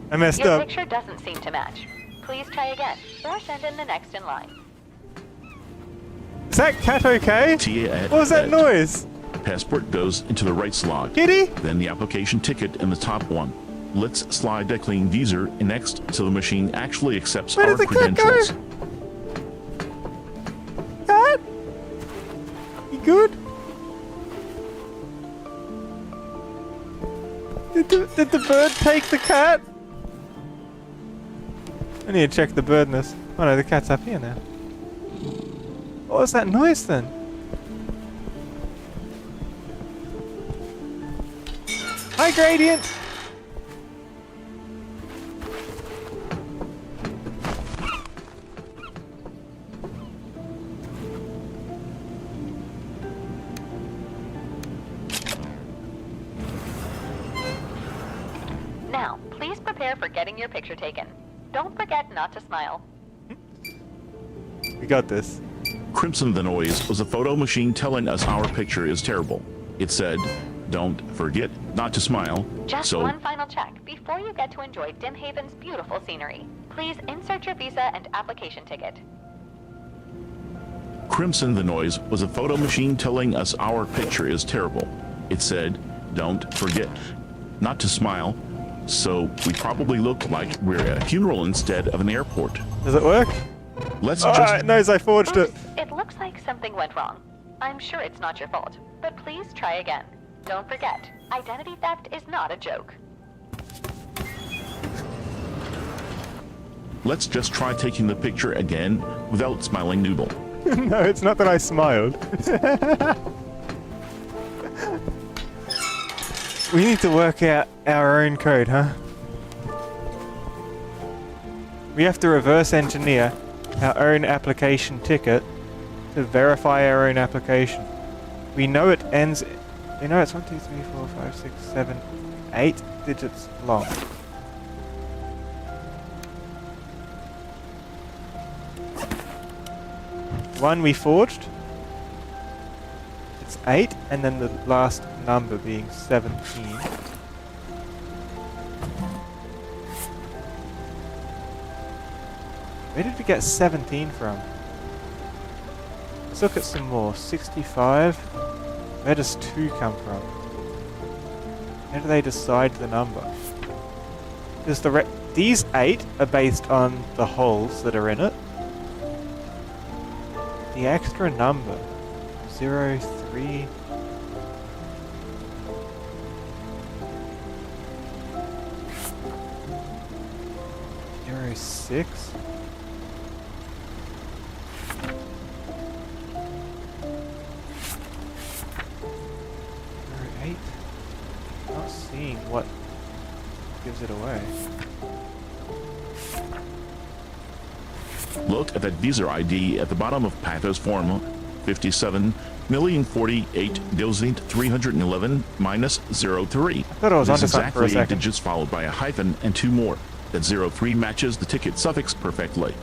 I messed Your up. picture doesn't seem to match. Please try again, or send in the next in line. Is that cat okay? Tia What was that noise? Passport goes into the right slot. Kitty? Then the application ticket in the top one. Let's slide that clean visa in next so the machine actually accepts Where our did the cat go? credentials. Cat? You good? Did the bird take the cat? I need to check the birdness. Oh no, the cat's up here now. What was that noise then? Hi, Gradient! Now, please prepare for getting your picture taken. Don't forget not to smile. We got this. Crimson the Noise was a photo machine telling us our picture is terrible. It said, don't forget not to smile. Just So one final check before you get to enjoy Dimhaven's beautiful scenery. Please insert your visa and application ticket. Crimson the Noise was a photo machine telling us our picture is terrible. It said, don't forget not to smile. So we probably look like we're at a funeral instead of an airport. Does it work? Let's Oh, just it knows I forged it. Oops, it looks like something went wrong. I'm sure it's not your fault, but please try again. Don't forget, identity theft is not a joke. let's just try taking the picture again without smiling noodle. No, it's not that I smiled. We need to work out our own code, huh? We have to reverse engineer our own application ticket to verify our own application. We know it ends... We know it's 1, 2, 3, 4, 5, 6, 7, 8 digits long. One we forged. It's 8, and then the last number being 17. Where did we get 17 from? Let's look at some more. 65. Where does 2 come from? How do they decide the number? Because these 8 are based on the holes that are in it. The extra number, 0, 3... 6. Not seeing what gives it away. Look at that visa ID at the bottom of Pathos form 57,048,311 minus 03. I thought I was This onto is something for a exactly 8 second. digits followed by a hyphen and 2 more. That 03 matches the ticket suffix perfectly.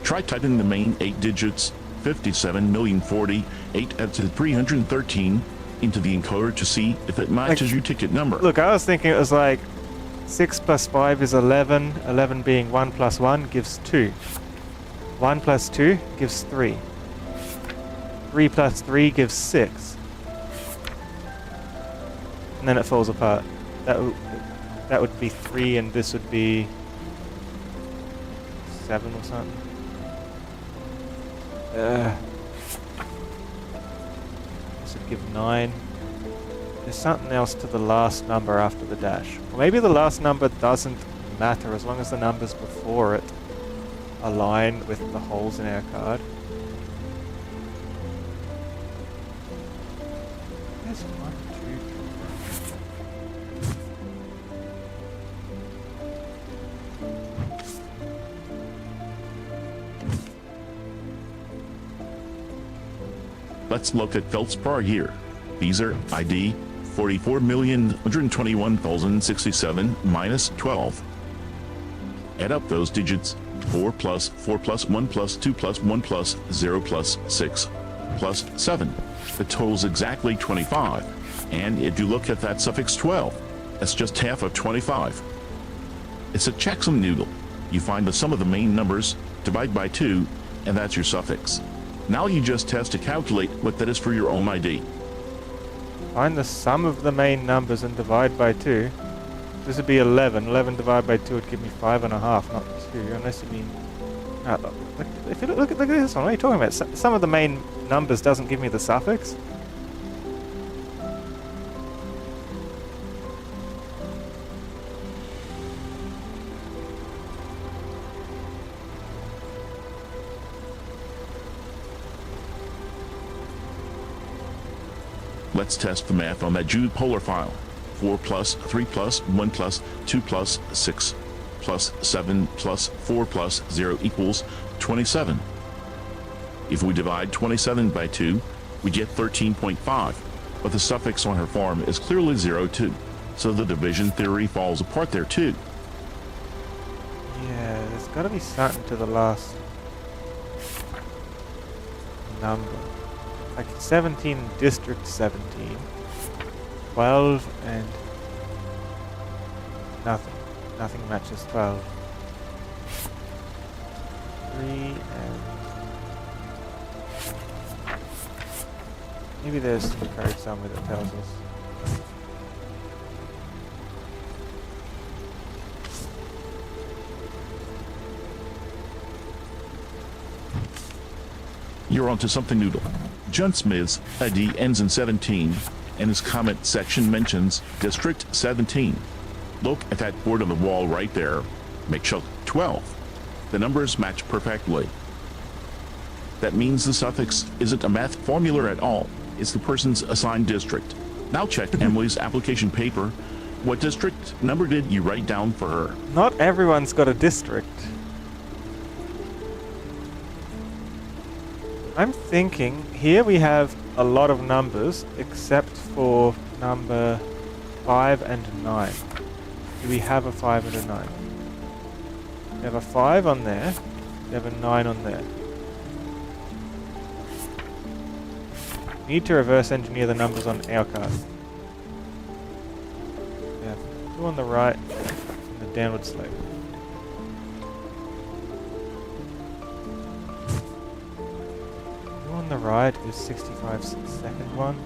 Try typing the main 8 digits 57,048,313 into the encoder to see if it matches your ticket number. Look, I was thinking it was like 6 plus 5 is 11. 11 being 1 plus 1 gives 2. 1 plus 2 gives 3. 3 plus 3 gives 6. And then it falls apart. That would be 3, and this would be 7 or something. This would give 9. There's something else to the last number after the dash. Or maybe the last number doesn't matter as long as the numbers before it align with the holes in our card. Where's 1, 2? Let's look at Feldspar here. These are ID 44,121,067 minus 12. Add up those digits: 4 plus 4 plus 1 plus 2 plus 1 plus 0 plus 6 plus 7. The total's exactly 25. And if you look at that suffix 12, that's just half of 25. It's a checksum noodle. You find the sum of the main numbers, divide by 2, and that's your suffix. Now you just test to calculate what that is for your own ID. Find the sum of the main numbers and divide by 2. This would be 11. 11 divided by 2 would give me 5.5, not 2, unless you mean... if you look at this one, what are you talking about? Sum of the main numbers doesn't give me the suffix. Let's test the math on that Jude polar file. 4 plus 3 plus 1 plus 2 plus 6 plus 7 plus 4 plus 0 equals 27. If we divide 27 by 2, we get 13.5, but the suffix on her form is clearly 02, so the division theory falls apart there too. Yeah, there's got to be something to the last number. Like 17 District 17, 12 and nothing. Nothing matches 12. 3 and... maybe there's some code somewhere that tells us. You're onto something noodle. John Smith's ID ends in 17, and his comment section mentions District 17. Look at that board on the wall right there. Make sure 12. The numbers match perfectly. That means the suffix isn't a math formula at all. It's the person's assigned district. Now check Emily's application paper. What district number did you write down for her? Not everyone's got a district. I'm thinking here we have a lot of numbers except for number 5 and 9. Do we have a 5 and a 9? We have a 5 on there. We have a 9 on there. We need to reverse engineer the numbers on our card. We have 2 on the right and the downward slope. On the right is 65 second one.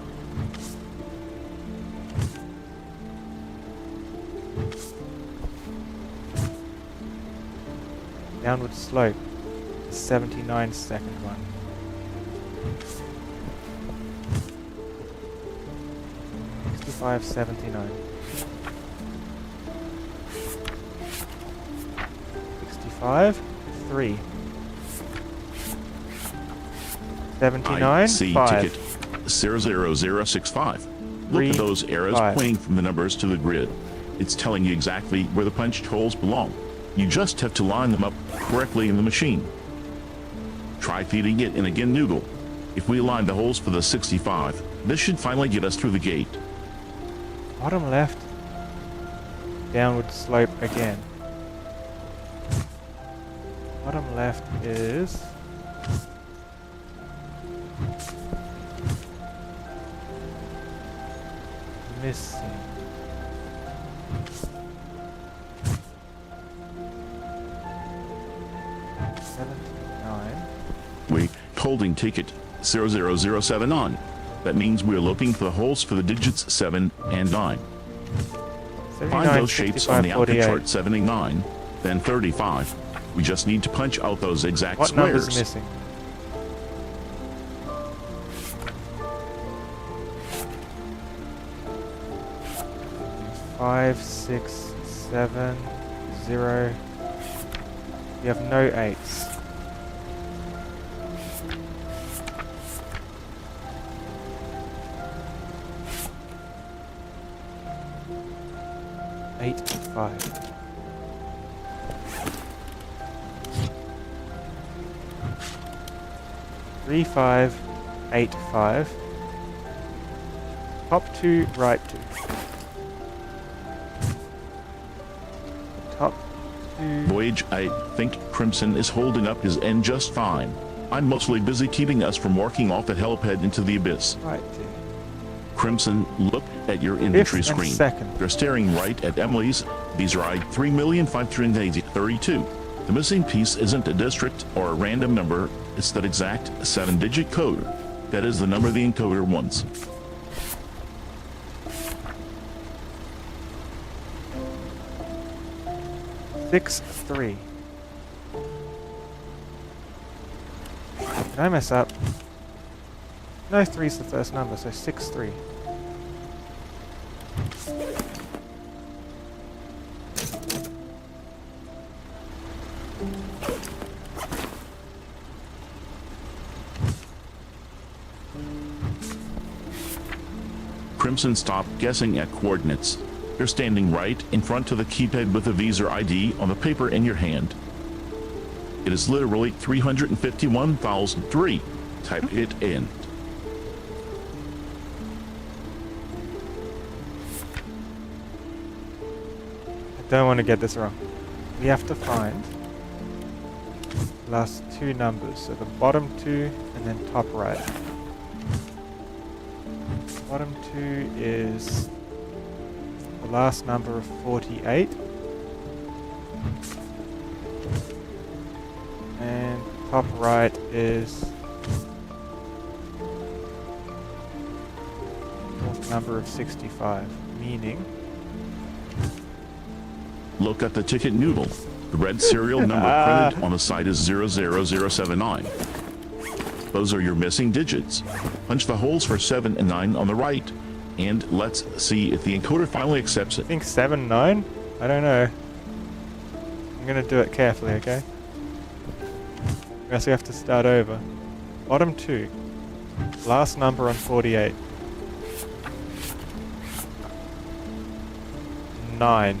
Downward slope is 79 second one. $65, 79. 65, 3. 79, IC 5. ticket 00065. Look at those arrows 5. pointing from the numbers to the grid. It's telling you exactly where the punched holes belong. You just have to line them up correctly in the machine. Try feeding it in again noodle. If we align the holes for the 65, this should finally get us through the gate. Bottom left. Downward slope again. Bottom left is... missing. We holding ticket 0007 on. That means we're looking for the holes for the digits 7 and 9. Find those shapes on the output chart 79, then 35. We just need to punch out those exact what squares. Number's missing? Five, 6, 7, 0. We have no 8s. 85. Three, 5, 8, 5. Top 2, right 2. Top 2. Voyage, I think Crimson is holding up his end just fine. I'm mostly busy keeping us from walking off the helipad into the abyss. Right 2. Crimson, look at your inventory Fifth and screen. second. You're staring right at Emily's Visa ID 3,532. The missing piece isn't a district or a random number, it's that exact 7-digit code. That is the number the encoder wants. Six, 3. Did I mess up? No, 3's the first number, so 6, 3. Crimson, stop guessing at coordinates. You're standing right in front of the keypad with the Visa ID on the paper in your hand. It is literally 351,003. Type it in. I don't want to get this wrong. We have to find the last 2 numbers, so the bottom 2 and then top right. Bottom 2 is the last number of 48. And top right is the number of 65, meaning Look at the ticket noodle. The red serial number printed on the side is 00079. Those are your missing digits. Punch the holes for 7 and 9 on the right, and let's see if the encoder finally accepts it. I think 7, 9? I don't know. I'm gonna do it carefully, okay? I guess we have to start over. Bottom 2. Last number on 48. 9.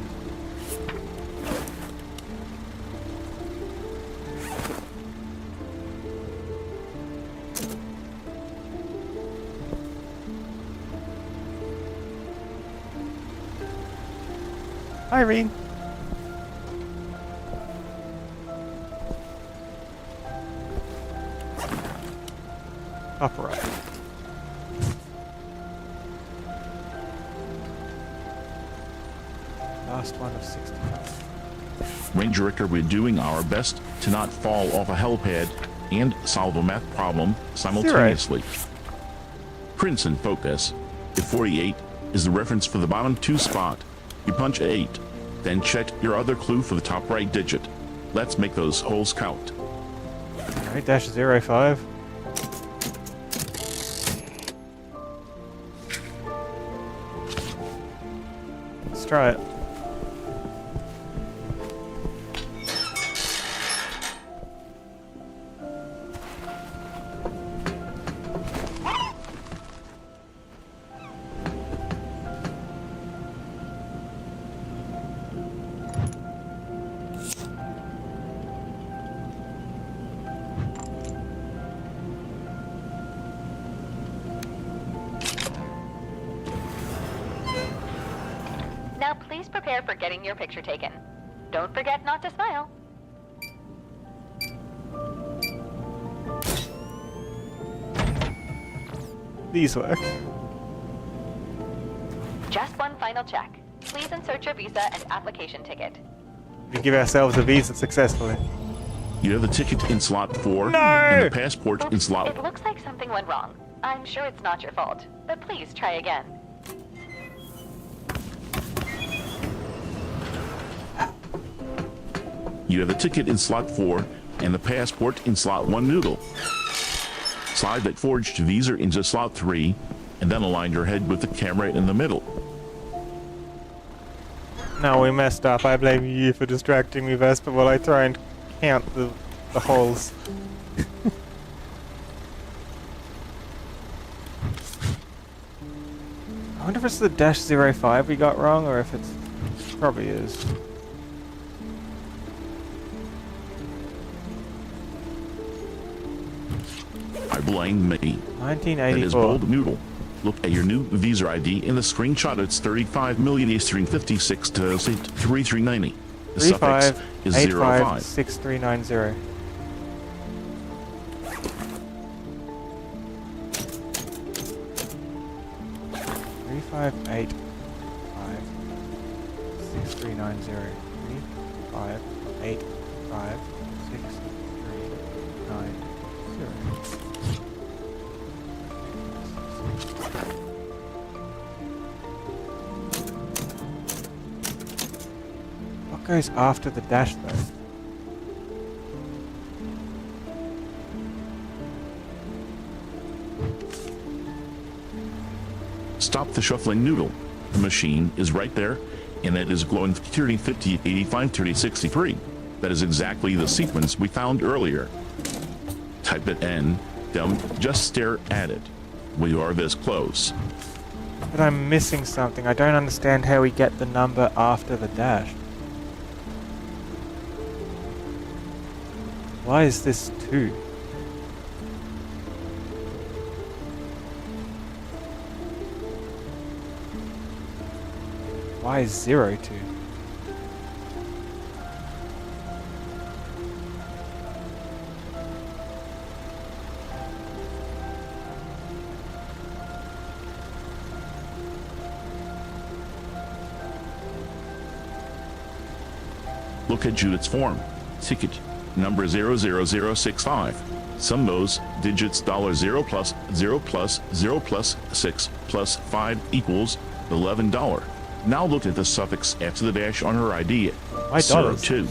Irene. Top right. Last one of 65. Ranger Richter, we're doing our best to not fall off a helipad and solve a math problem simultaneously. Crimson, focus. If 48 is the reference for the bottom 2 spot, you punch 8, then check your other clue for the top right digit. Let's make those holes count. Alright, dash 05. Let's try it. Now please prepare for getting your picture taken. Don't forget not to smile. These work. Just one final check. Please insert your visa and application ticket. We give ourselves a visa successfully. You have the ticket in slot 4 No! and the passport in It slot. looks like something went wrong. I'm sure it's not your fault, but please try again. You have the ticket in slot 4 and the passport in slot 1 noodle. Slide that forged visa into slot 3 and then align your head with the camera in the middle. No, we messed up. I blame you for distracting me, Vesper, while I try and count the holes. I wonder if it's the dash 05 we got wrong, or if it's probably is. I blame me. That is 1984. bold noodle. Look at your new Visa ID in the screenshot. It's 35 million Eastern 56 to 3390. The suffix is 05. 6390. Three five eight five 6390. 3585 6390. What goes after the dash though? Stop the shuffling noodle. The machine is right there, and it is glowing 30, 50, 85, 30, 63. That is exactly the sequence we found earlier. Type it in, then just stare at it. We are this close. But I'm missing something. I don't understand how we get the number after the dash. Why is this 2? Why is 0 2? Look at Judith's form. Ticket number 00065. Sum those digits $0 plus 0 plus 0 plus 6 plus 5 equals $11. Now look at the suffix after the dash on her ID. Why dollars? 02.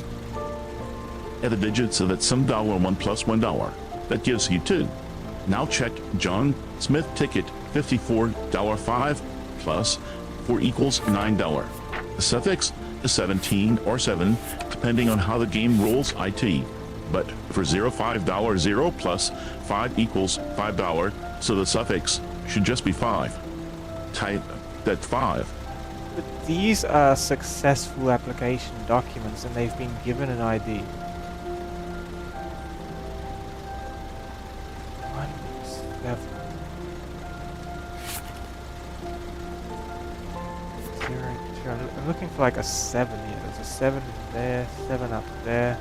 At the digits of that sum $1 plus $1. That gives you 2. Now check John Smith ticket $54.05 plus 4 equals $9. The suffix is 17 or 7 depending on how the game rolls IT. But for $05 0 plus 5 equals $5, so the suffix should just be 5. Type that 5. But these are successful application documents and they've been given an ID. 1 7 0 2. I'm looking for like a 7 here. There's a 7 there, 7 up there.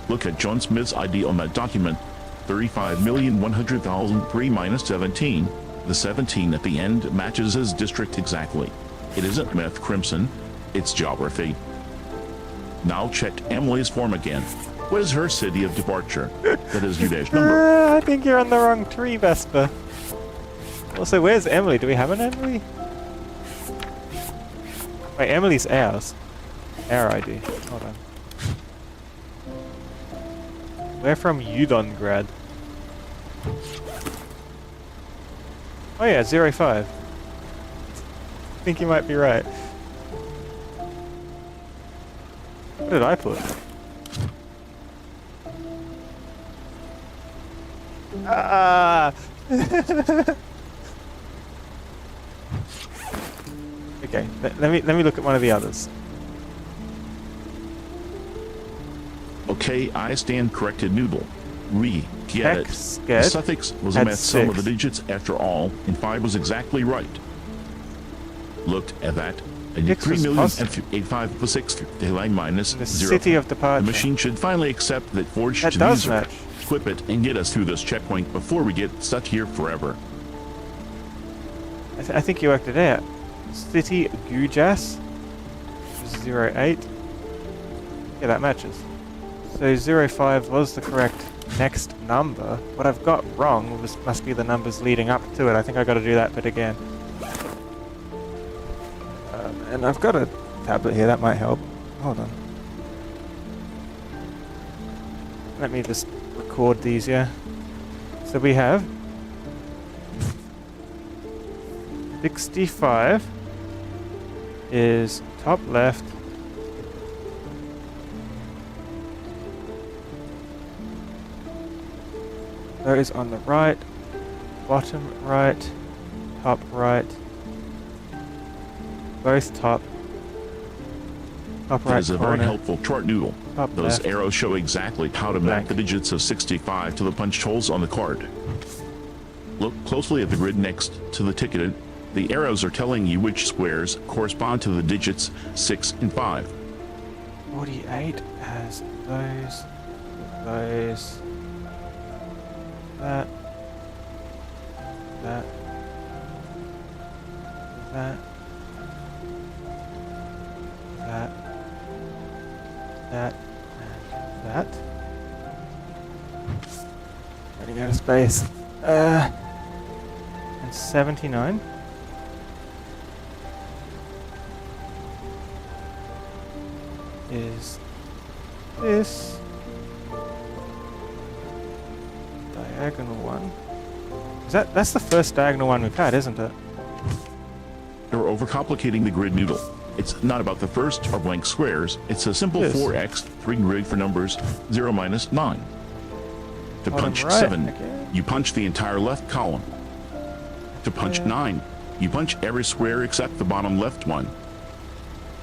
Look at John Smith's ID on that document. 35,100,003 minus 17. The 17 at the end matches his district exactly. It isn't Meth Crimson, it's geography. Now check Emily's form again. What is her city of departure? That is U-dash number. I think you're on the wrong tree, Vesper. Also, where's Emily? Do we have an Emily? Wait, Emily's ours. Our ID. Hold on. We're from Udon grad. Oh yeah, 05. I think you might be right. What did I put? Ah! Okay, let me look at one of the others. Okay, I stand corrected noodle. We get it. The suffix was a math sum of the digits after all, and 5 was exactly right. Looked at that. And 3,085 plus 6 minus the 0. City of departure. The machine should finally accept that forged That does user. match. Equip it and get us through this checkpoint before we get stuck here forever. I think you worked it out. City Gujas 08. Yeah, that matches. So 05 was the correct next number. What I've got wrong must be the numbers leading up to it. I think I got to do that bit again. And I've got a tablet here, that might help. Hold on. Let me just record these, yeah. So we have 65 is top left. Those on the right, bottom right, top right, both top, Top It right is a corner. very helpful chart noodle. Top Those left. arrows show exactly how to Blank. map the digits of 65 to the punched holes on the card. Look closely at the grid next to the ticketed. The arrows are telling you which squares correspond to the digits 6 and 5. 48 has those, that, that, that, that, that, and that. Running out of space. And 79. Is this diagonal one? That's the first diagonal one we've had, isn't it? You're overcomplicating the grid noodle. It's not about the first or blank squares. It's a simple Yes. 4x3 grid for numbers 0 minus 9. To Bottom punch right, 7, okay. you punch the entire left column. To punch 9, you punch every square except the bottom left one.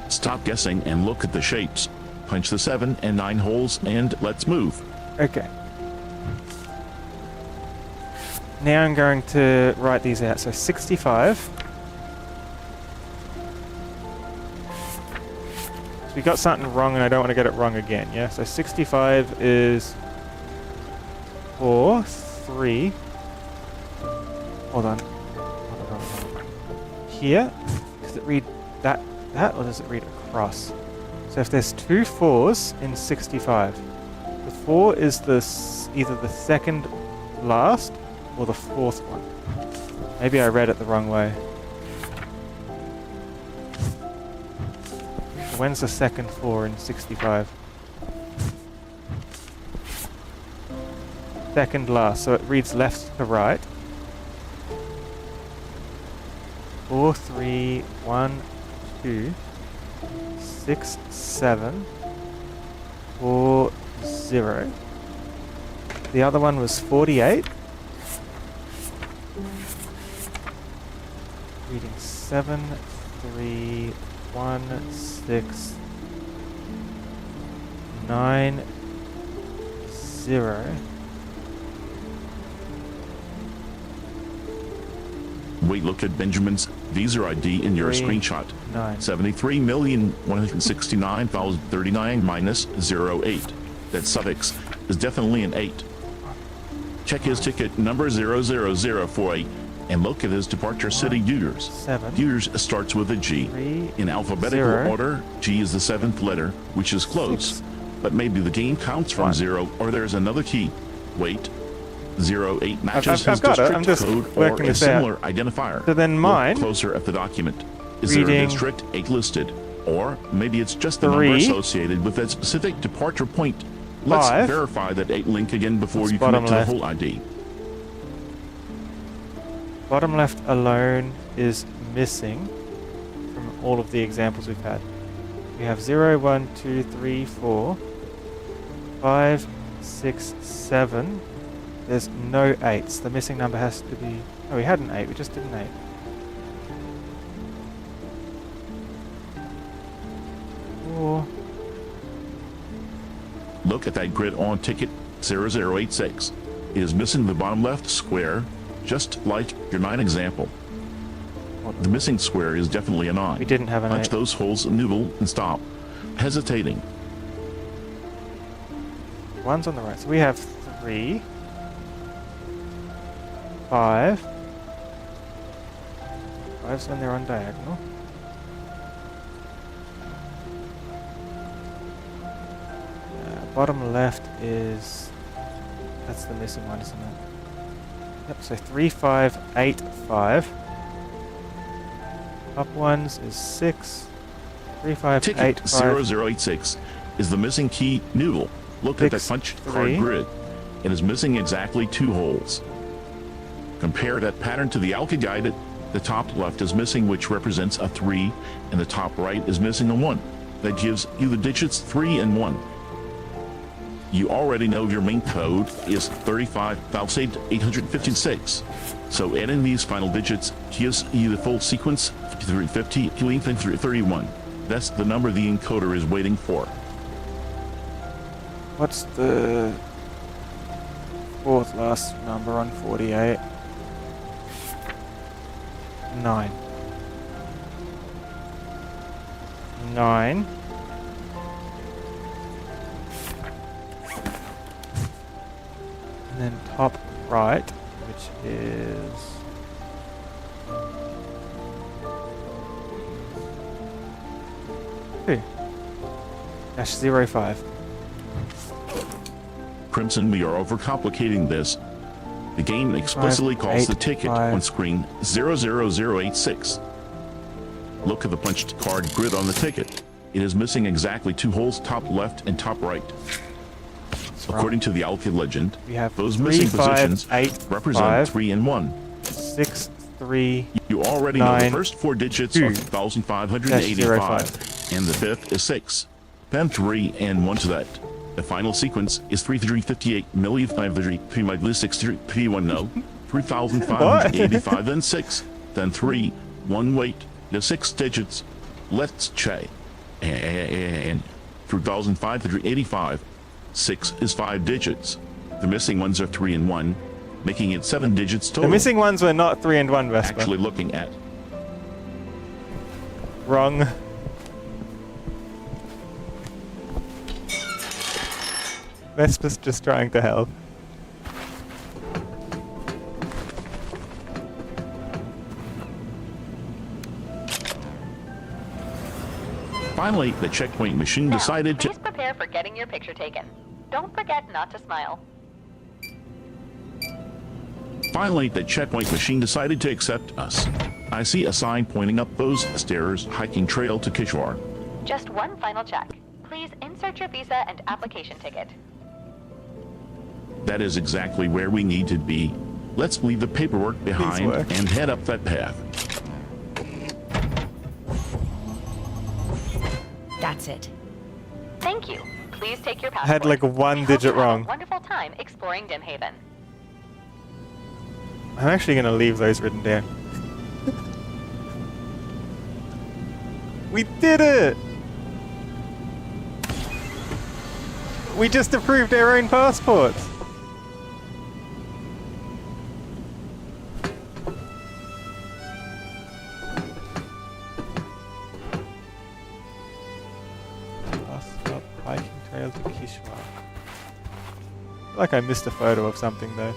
Stop guessing and look at the shapes. Punch the 7 and 9 holes and let's move. Okay. Now I'm going to write these out. So 65. So we got something wrong and I don't want to get it wrong again, yeah? So 65 is 4, 3. Hold on. Here, does it read that or does it read across? So if there's 2 4s in 65, the 4 is either the second last or the fourth one. Maybe I read it the wrong way. So when's the second 4 in 65? Second last, so it reads left to right. 4, 3, 1, 2, 6, 7, 4, 0. The other one was 48. Reading 7, 3, 1, 6, 9, 0. Wait, look at Benjamin's Visa ID in your 3, screenshot. 9. 73,169,039 minus 08. That suffix is definitely an 8. Check his ticket number 00048 and look at his departure city Deuters. 7. Deuters starts with a G. 3, In alphabetical 0. order, G is the 7th letter, which is close. 6. But maybe the game counts from 1. 0 or there's another key. Wait. 08 matches I've his got it. district I'm just code or working a this out. similar identifier. So then mine, Look closer at the document. Is there a reading district 8 listed? Or maybe it's just the number 3, associated with that specific departure point. Let's 5. verify that 8 link again before That's you commit bottom to the left. whole ID. bottom left alone is missing from all of the examples we've had. We have 0, 1, 2, 3, 4, 5, 6, 7. There's no 8s. The missing number has to be... Oh, we had an 8. We just did an 8. Four. Look at that grid on ticket 0086. It is missing the bottom left square, just like your 9 example. The missing square is definitely a 9. We didn't have an Punch 8. those holes, noodle, and stop. Hesitating. One's on the right. So we have 3, 5. 5's when they're on diagonal. Bottom left is... That's the missing one, isn't it? Yep, so 3, 5, 8, 5. Up ones is 6. 3, 5, Ticket 8, 5. 0086 is the missing key noodle. Look at that 6, punch 3. card grid. It is missing exactly 2 holes. Compare that pattern to the Alka guide. At the top left is missing, which represents a 3, and the top right is missing a 1. That gives you the digits 3 and 1. You already know your main code is 35,856. So adding these final digits gives you the full sequence 5350, 31. That's the number the encoder is waiting for. What's the fourth last number on 48? 9. 9. And then top right, which is... -05. Crimson, we are overcomplicating this. The game explicitly calls the ticket on screen 00086. Look at the punched card grid on the ticket. It is missing exactly 2 holes, top left and top right. According to the Alfie legend, We have those 3, missing 5, positions 8, represent 5, 3 and 1. 6, 3. You already know 9, the first 4 digits 2, are 1,585, and the fifth is 6. Then 3 and 1 to that. The final sequence is 3358 3,510, 3,585, then 6, then 3, 1 wait, the 6 digits. Let's check. And 3,585, 6 is 5 digits. The missing ones are 3 and 1, making it 7 digits total. The missing ones were not 3 and 1, Vesper. Actually looking at. Wrong. Vesper's just trying to help. Finally, the checkpoint machine Now, decided to... please prepare for getting your picture taken. Don't forget not to smile. Finally, the checkpoint machine decided to accept us. I see a sign pointing up those stairs, hiking trail to Kishwar. Just one final check. Please insert your visa and application ticket. That is exactly where we need to be. Let's leave the paperwork behind work. and head up that path. That's it. Thank you. Please take your passport. I had like one We hope digit you have wrong. a wonderful time exploring Dimhaven. I'm actually going to leave those written down. We did it! We just approved our own passports! Bus stop, hiking trail to Kishwar. I feel like I missed a photo of something though.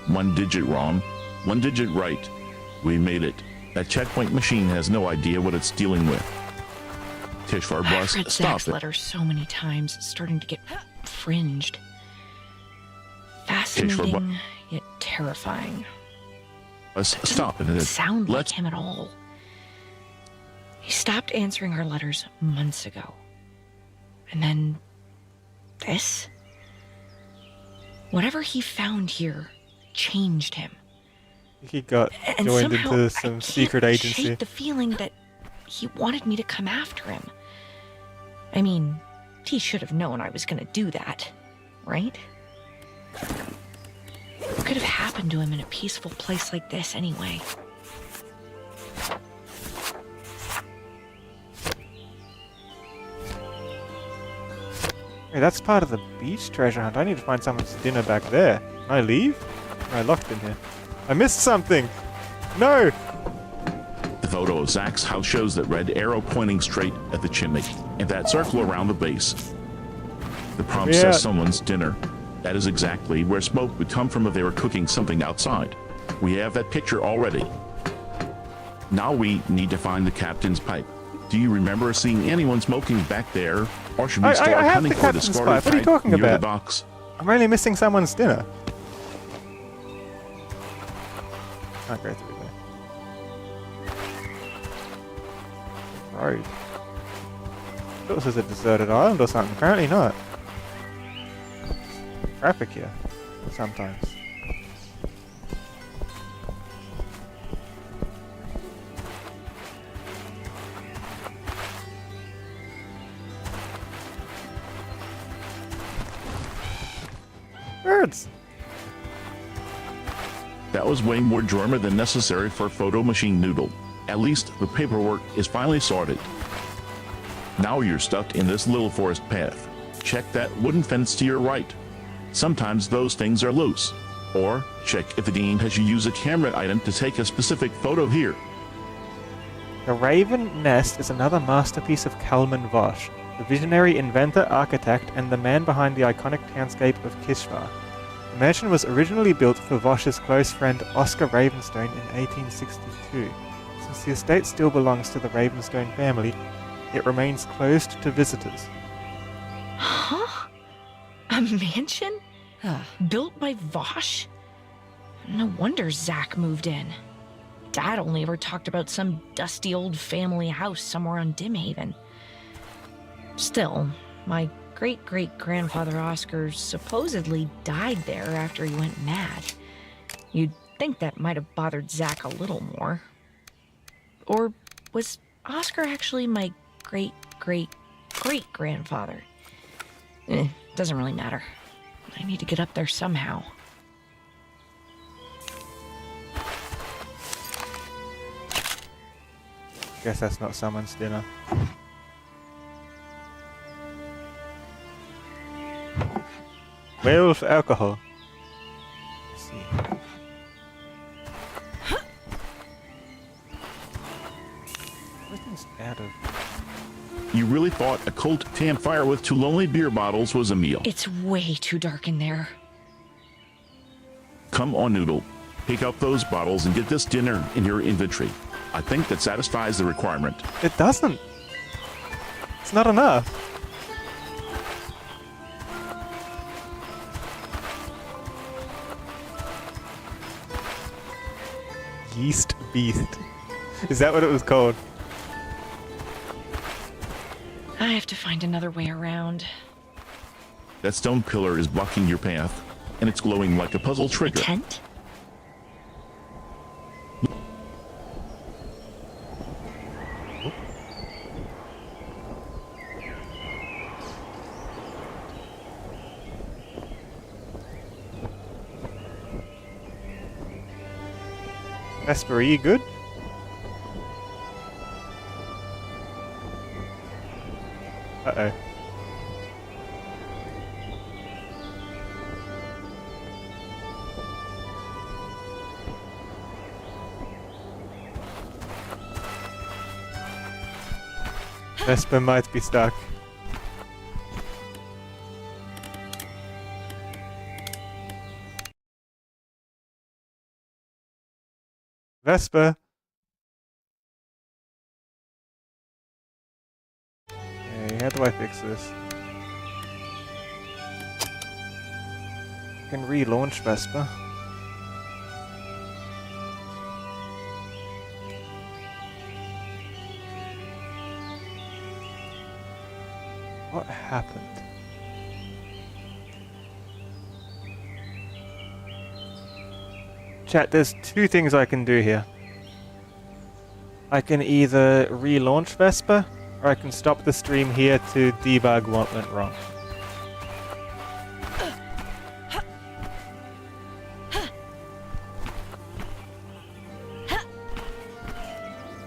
1 digit wrong, 1 digit right. We made it. That checkpoint machine has no idea what it's dealing with. Kishwar I've bus, read stop Zach's it. letter so many times, it's starting to get fringed. Fascinating, yet terrifying. Bus, stop it. Doesn't sound like Let's... him at all. He stopped answering our letters months ago. And then... this? Whatever he found here changed him. He got And joined somehow into I some can't secret agency. shake the feeling that he wanted me to come after him. I mean, he should have known I was going to do that, right? What could have happened to him in a peaceful place like this anyway? Hey, that's part of the beach treasure hunt. I need to find someone's dinner back there. Can I leave? Am I locked in here? I missed something! No! The photo of Zach's house shows that red arrow pointing straight at the chimney, and that circle around the base. The prompt Yeah. says someone's dinner. That is exactly where smoke would come from if they were cooking something outside. We have that picture already. Now we need to find the captain's pipe. Do you remember seeing anyone smoking back there? Or should we I start have hunting the for the captain's discarded pipe. What are you pipe talking near about? the docks? I'm only missing someone's dinner. Can't go through there. Road. I thought this was a deserted island or something. Apparently not. Traffic here. Sometimes. Birds! That was way more drama than necessary for Photo Machine Noodle. At least the paperwork is finally sorted. Now you're stuck in this little forest path. Check that wooden fence to your right. Sometimes those things are loose. Or check if the game has you use a camera item to take a specific photo here. The Raven Nest is another masterpiece of Kalman Vosh, the visionary inventor, architect, and the man behind the iconic townscape of Kishvar. The mansion was originally built for Vosh's close friend Oscar Ravenstone in 1862. Since the estate still belongs to the Ravenstone family, it remains closed to visitors. Huh? A mansion? Built by Vosh? No wonder Zack moved in. Dad only ever talked about some dusty old family house somewhere on Dimhaven. Still, my great-great-grandfather Oscar supposedly died there after he went mad. You'd think that might have bothered Zack a little more. Or was Oscar actually my great-great-great-grandfather? Doesn't really matter. I need to get up there somehow. Guess that's not someone's dinner. Werewolf alcohol. Let's see. Everything's out of... You really thought a cold campfire with 2 lonely beer bottles was a meal. It's way too dark in there. Come on, Noodle. Pick up those bottles and get this dinner in your inventory. I think that satisfies the requirement. It doesn't. It's not enough. Yeast Beast. Is that what it was called? I have to find another way around. That stone pillar is blocking your path, and it's glowing like a puzzle A trigger. tent? Vesper, are you good? Uh-oh. Vesper might be stuck. Vesper! Okay, how do I fix this? I can relaunch Vesper. What happened? Chat, there's 2 things I can do here. I can either relaunch Vesper, or I can stop the stream here to debug what went wrong.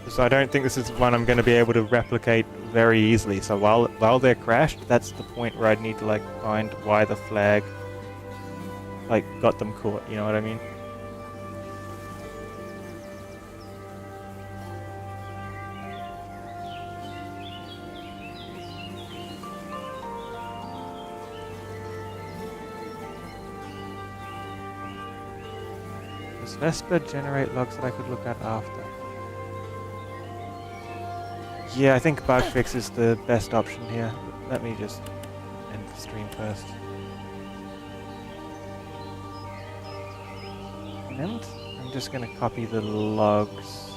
So I don't think this is one I'm going to be able to replicate very easily. So while they're crashed, that's the point where I'd need to like find why the flag like got them caught. You know what I mean? Does Vesper generate logs that I could look at after? Yeah, I think bug fix is the best option here. Let me just end the stream first. And I'm just going to copy the logs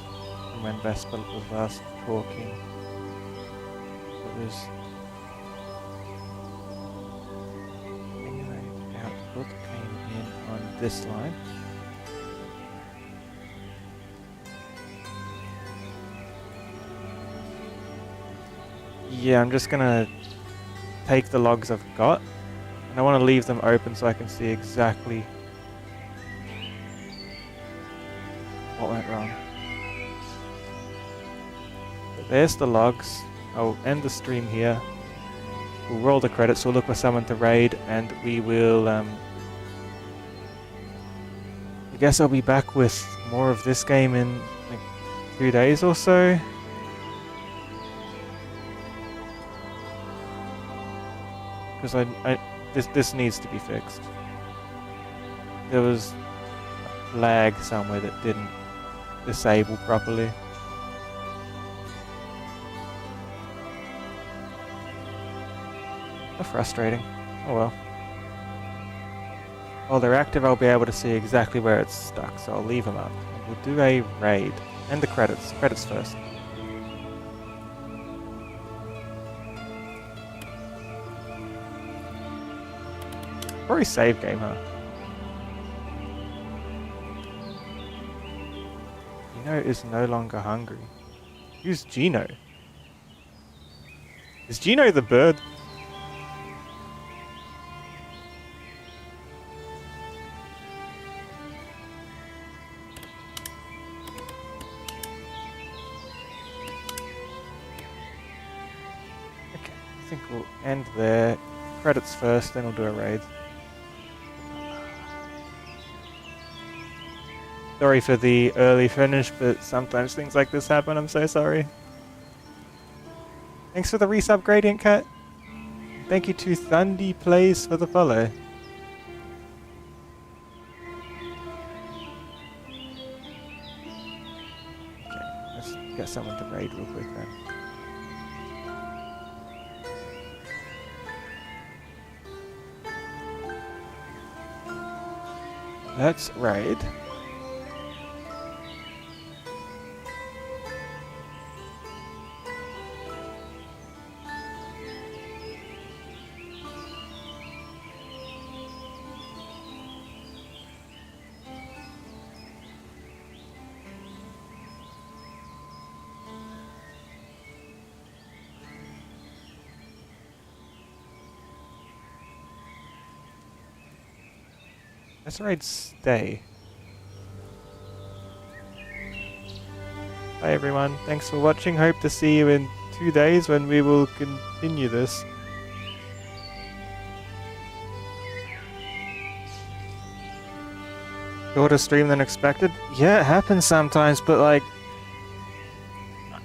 from when Vesper was last talking. It was generate output came in on this line. Yeah, I'm just gonna take the logs I've got, and I want to leave them open so I can see exactly what went wrong. But there's the logs. I'll end the stream here. We'll roll the credits, we'll look for someone to raid, and we will, I guess I'll be back with more of this game in like 2 days or so. Because this needs to be fixed. There was lag somewhere that didn't disable properly. How frustrating. Oh well. While they're active, I'll be able to see exactly where it's stuck, so I'll leave them up. We'll do a raid. And the credits. Credits first. Probably save game, huh? Gino is no longer hungry. Who's Gino? Is Gino the bird? Okay, I think we'll end there. Credits first, then we'll do a raid. Sorry for the early finish, but sometimes things like this happen, I'm so sorry. Thanks for the resub, Gradient Cat. Thank you to Thundy Plays for the follow. Okay, let's get someone to raid real quick then. Let's raid. Let's raid stay. Hi everyone, thanks for watching. Hope to see you in 2 days when we will continue this. Shorter stream than expected? Yeah, it happens sometimes, but like,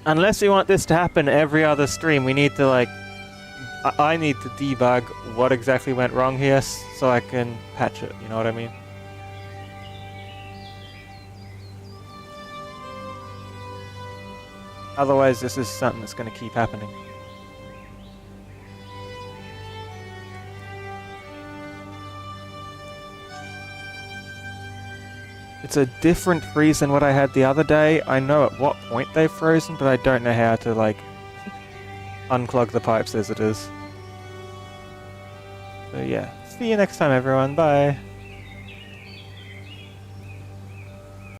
unless we want this to happen every other stream, we need to like, I need to debug what exactly went wrong here so I can patch it, you know what I mean? Otherwise this is something that's going to keep happening. It's a different freeze than what I had the other day. I know at what point they've frozen, but I don't know how to like unclog the pipes as it is. So yeah, see you next time everyone, bye!